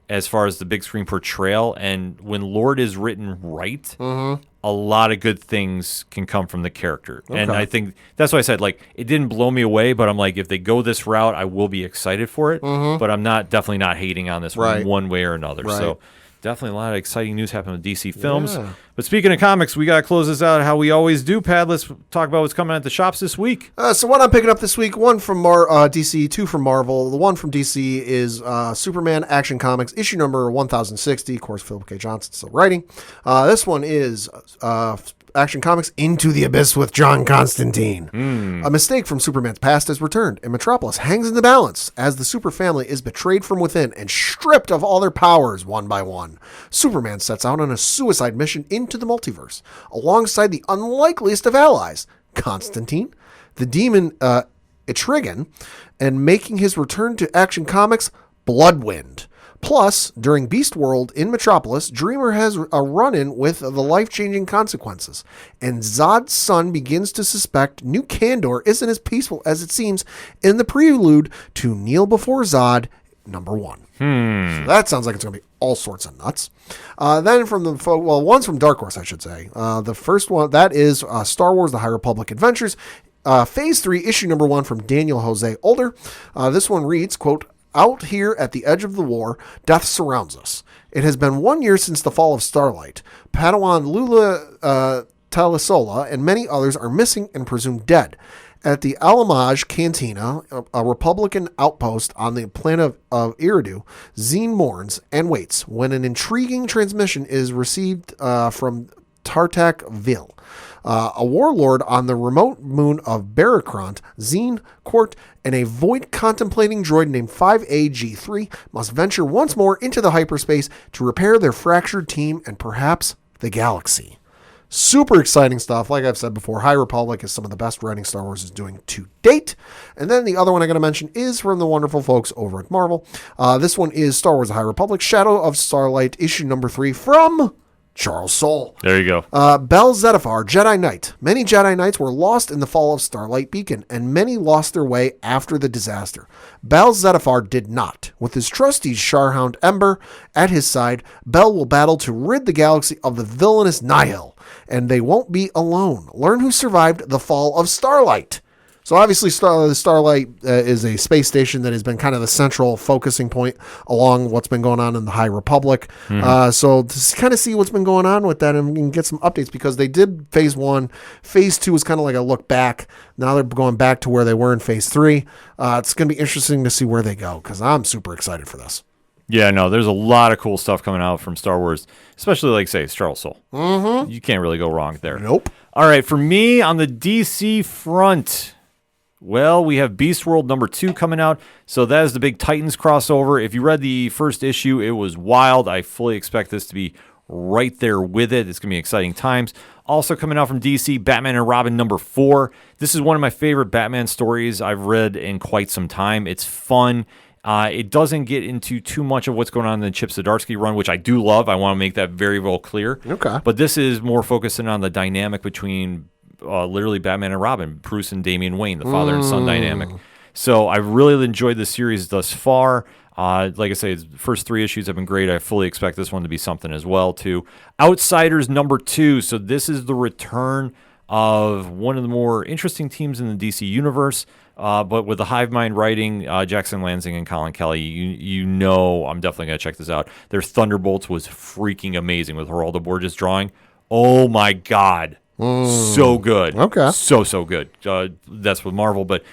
as far as the big screen portrayal. And when Lord is written right, a lot of good things can come from the character. And I think that's why I said, like, it didn't blow me away, but I'm like, if they go this route, I will be excited for it. But I'm definitely not hating on this one way or another. Right. So definitely a lot of exciting news happening with DC Films. But speaking of comics, we got to close this out how we always do, Pat. Let's talk about what's coming at the shops this week. So what I'm picking up this week, one from DC, two from Marvel. The one from DC is Superman Action Comics, issue number 1060. Of course, Philip K. Johnson still writing. This one is Action Comics Into the Abyss with John Constantine. A mistake from Superman's past has returned, and Metropolis hangs in the balance as the super family is betrayed from within and stripped of all their powers one by one. Superman sets out on a suicide mission into the multiverse, alongside the unlikeliest of allies, Constantine, the demon Etrigan, and making his return to Action Comics, Bloodwind. Plus, during Beast World in Metropolis, Dreamer has a run-in with the life-changing consequences, and Zod's son begins to suspect New Kandor isn't as peaceful as it seems in the prelude to Kneel Before Zod #1. So that sounds like it's going to be all sorts of nuts. Then from one's from Dark Horse, I should say. The first one, that is Star Wars The High Republic Adventures, Phase 3, issue number 1 from Daniel Jose Older. This one reads, quote, "Out here at the edge of the war, death surrounds us. It has been 1 year since the fall of Starlight. Padawan Lula Talisola and many others are missing and presumed dead. At the Alamaj Cantina, a Republican outpost on the planet of Eridu, Zine mourns and waits when an intriguing transmission is received from Tartak-Ville. A warlord on the remote moon of Baracront, Zine, Court, and a void-contemplating droid named 5AG3 must venture once more into the hyperspace to repair their fractured team and perhaps the galaxy." Super exciting stuff. Like I've said before, High Republic is some of the best writing Star Wars is doing to date. And then the other one I'm going to mention is from the wonderful folks over at Marvel. This one is Star Wars The High Republic, Shadow of Starlight, issue number 3 from Charles Soule. There you go. Bel Zettifar, Jedi Knight. Many Jedi Knights were lost in the fall of Starlight Beacon, and many lost their way after the disaster. Bel Zettifar did not. With his trusty Sharhound Ember at his side, Bel will battle to rid the galaxy of the villainous Nihil, and they won't be alone. Learn who survived the fall of Starlight. So obviously Starlight is a space station that has been kind of the central focusing point along what's been going on in the High Republic. So to kind of see what's been going on with that and get some updates, because they did Phase 1. Phase 2 was kind of like a look back. Now they're going back to where they were in Phase 3. It's going to be interesting to see where they go, because I'm super excited for this. Yeah, no, there's a lot of cool stuff coming out from Star Wars, especially, like, say, Charles Soule. You can't really go wrong there. Nope. All right, for me, on the DC front, Well, we have Beast World number 2 coming out. So that is the big Titans crossover. If you read the first issue, it was wild. I fully expect this to be right there with it. It's going to be exciting times. Also coming out from DC, Batman and Robin number 4. This is one of my favorite Batman stories I've read in quite some time. It's fun. It doesn't get into too much of what's going on in the Chip Zdarsky run, which I do love. I want to make that very well clear. Okay. But this is more focusing on the dynamic between literally Batman and Robin, Bruce and Damian Wayne, the father and son dynamic. So I really enjoyed the series thus far. Like I say, the first 3 issues have been great. I fully expect this one to be something as well, too. Outsiders number 2. So this is the return of one of the more interesting teams in the DC universe, but with the Hive Mind writing, Jackson Lansing and Colin Kelly, you know I'm definitely going to check this out. Their Thunderbolts was freaking amazing with Geraldo Borges drawing. Oh, my God. So good. Okay. So good. That's with Marvel, but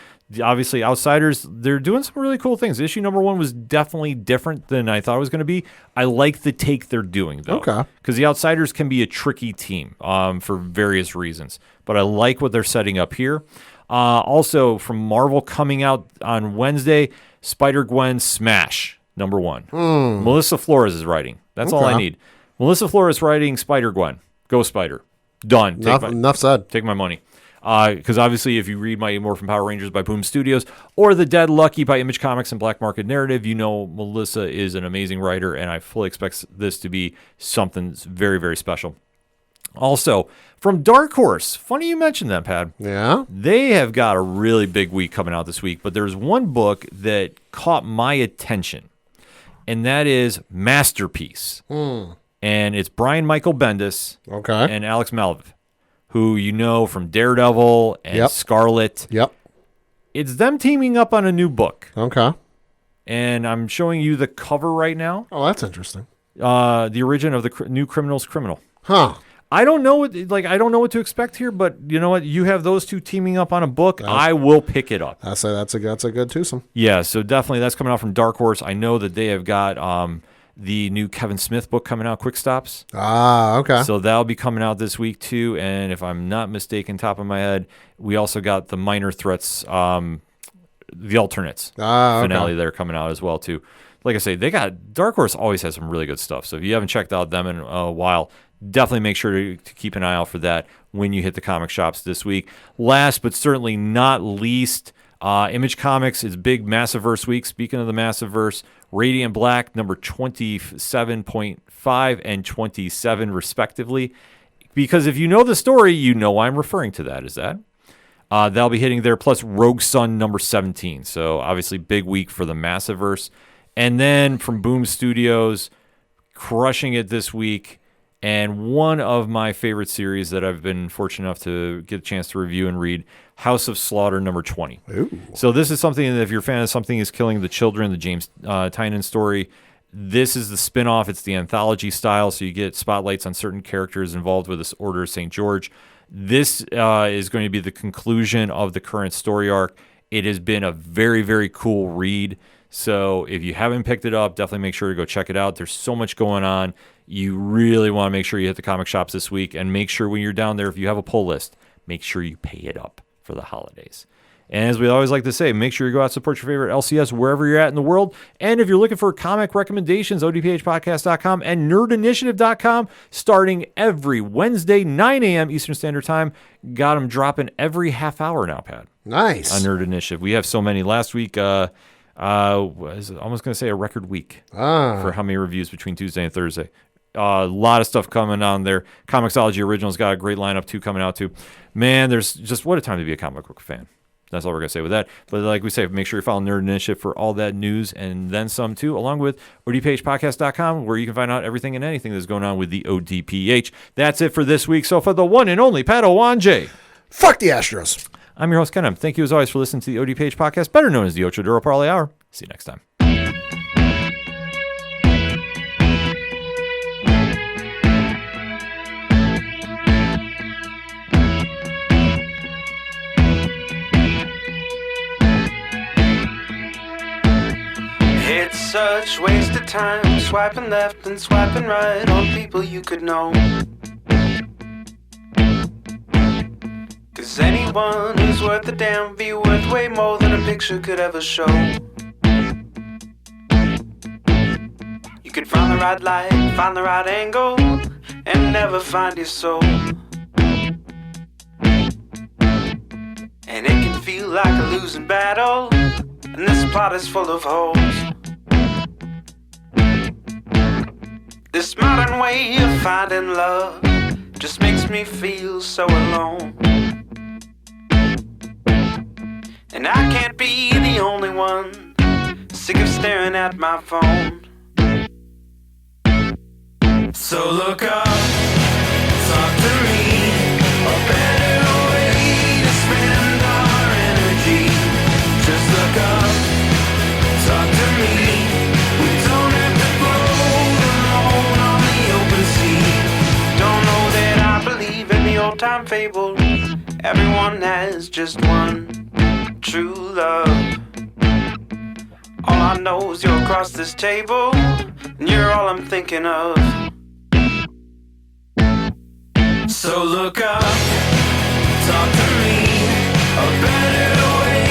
obviously Outsiders, they're doing some really cool things. Issue number 1 was definitely different than I thought it was going to be. I like the take they're doing, though. Okay. Because the Outsiders can be a tricky team for various reasons, but I like what they're setting up here. Also, from Marvel coming out on Wednesday, Spider-Gwen Smash, number 1. Melissa Flores is writing. That's all I need. Melissa Flores writing Spider-Gwen. Go Spider. Done. Enough said. Take my money. Because obviously, if you read Mighty Morphin Power Rangers by Boom Studios or The Dead Lucky by Image Comics and Black Market Narrative, you know Melissa is an amazing writer, and I fully expect this to be something very, very special. Also, from Dark Horse, funny you mentioned that, Pat. Yeah? They have got a really big week coming out this week, but there's one book that caught my attention, and that is Masterpiece. And it's Brian Michael Bendis and Alex Malv, who you know from Daredevil and Scarlet. Yep. It's them teaming up on a new book. Okay. And I'm showing you the cover right now. Oh, that's interesting. The origin of the New Criminal's Criminal. Huh. I don't know what to expect here, but you know what? You have those two teaming up on a book. I will pick it up. That's a good twosome. Yeah, so definitely that's coming out from Dark Horse. I know that they have got the new Kevin Smith book coming out, Quick Stops. Ah, okay. So that'll be coming out this week too. And if I'm not mistaken, top of my head, we also got the Minor Threats, the Alternates finale there coming out as well too. Like I say, they got Dark Horse always has some really good stuff. So if you haven't checked out them in a while, definitely make sure to keep an eye out for that when you hit the comic shops this week. Last but certainly not least, Image Comics is big Massiverse week. Speaking of the Massiverse, Radiant Black number 27.5 and 27 respectively. Because if you know the story, you know why I'm referring to that. Is that? That'll be hitting there, plus Rogue Sun number 17. So obviously big week for the Massiverse. And then from Boom Studios, crushing it this week, and one of my favorite series that I've been fortunate enough to get a chance to review and read, House of Slaughter number 20. Ooh. So this is something that if you're a fan of Something is Killing the Children, the James Tynion story, this is the spin-off. It's the anthology style, so you get spotlights on certain characters involved with this Order of St. George. This is going to be the conclusion of the current story arc. It has been a very, very cool read. So if you haven't picked it up, definitely make sure to go check it out. There's so much going on. You really want to make sure you hit the comic shops this week, and make sure when you're down there, if you have a pull list, make sure you pay it up for the holidays. And as we always like to say, make sure you go out and support your favorite LCS wherever you're at in the world. And if you're looking for comic recommendations, odphpodcast.com and nerdinitiative.com, starting every Wednesday, 9 a.m. Eastern Standard Time. Got them dropping every half hour now, Pat. Nice. On Nerd Initiative. We have so many. Last week, I was almost going to say a record week for how many reviews between Tuesday and Thursday. A lot of stuff coming on there. Comixology Originals got a great lineup too coming out too. Man, there's just what a time to be a comic book fan. That's all we're going to say with that. But like we say, make sure you follow Nerd Initiative for all that news and then some too, along with ODPHpodcast.com, where you can find out everything and anything that's going on with the ODPH. That's it for this week. So for the one and only Pat Owanje. Fuck the Astros. I'm your host, Ken. Thank you as always for listening to the ODPH podcast, better known as the Ocho Duro Parlay Hour. See you next time. It's such waste of time swiping left and swiping right on people you could know. 'Cause 'Cause anyone who's worth a damn be worth way more than a picture could ever show. You could find the right light, find the right angle, and never find your soul. And it can feel like a losing battle, and this plot is full of holes. This modern way of finding love just makes me feel so alone. And I can't be the only one sick of staring at my phone. So look up, talk to me, a better way to spend our energy. Just look up, talk to me. We don't have to float alone on the open sea. Don't know that I believe in the old time fable. Everyone has just one true love. All I know is you're across this table, and you're all I'm thinking of. So look up, talk to me, a better way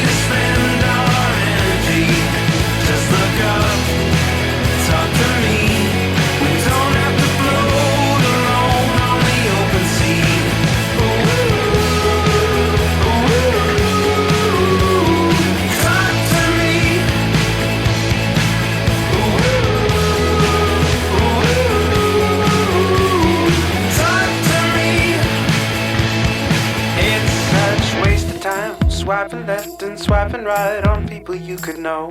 to spend our energy. Just look up, talk to me. We don't have to float alone on the open sea. Ooh, ooh, talk to me. Ooh, talk to me. It's such waste of time swiping left and swiping right on people you could know.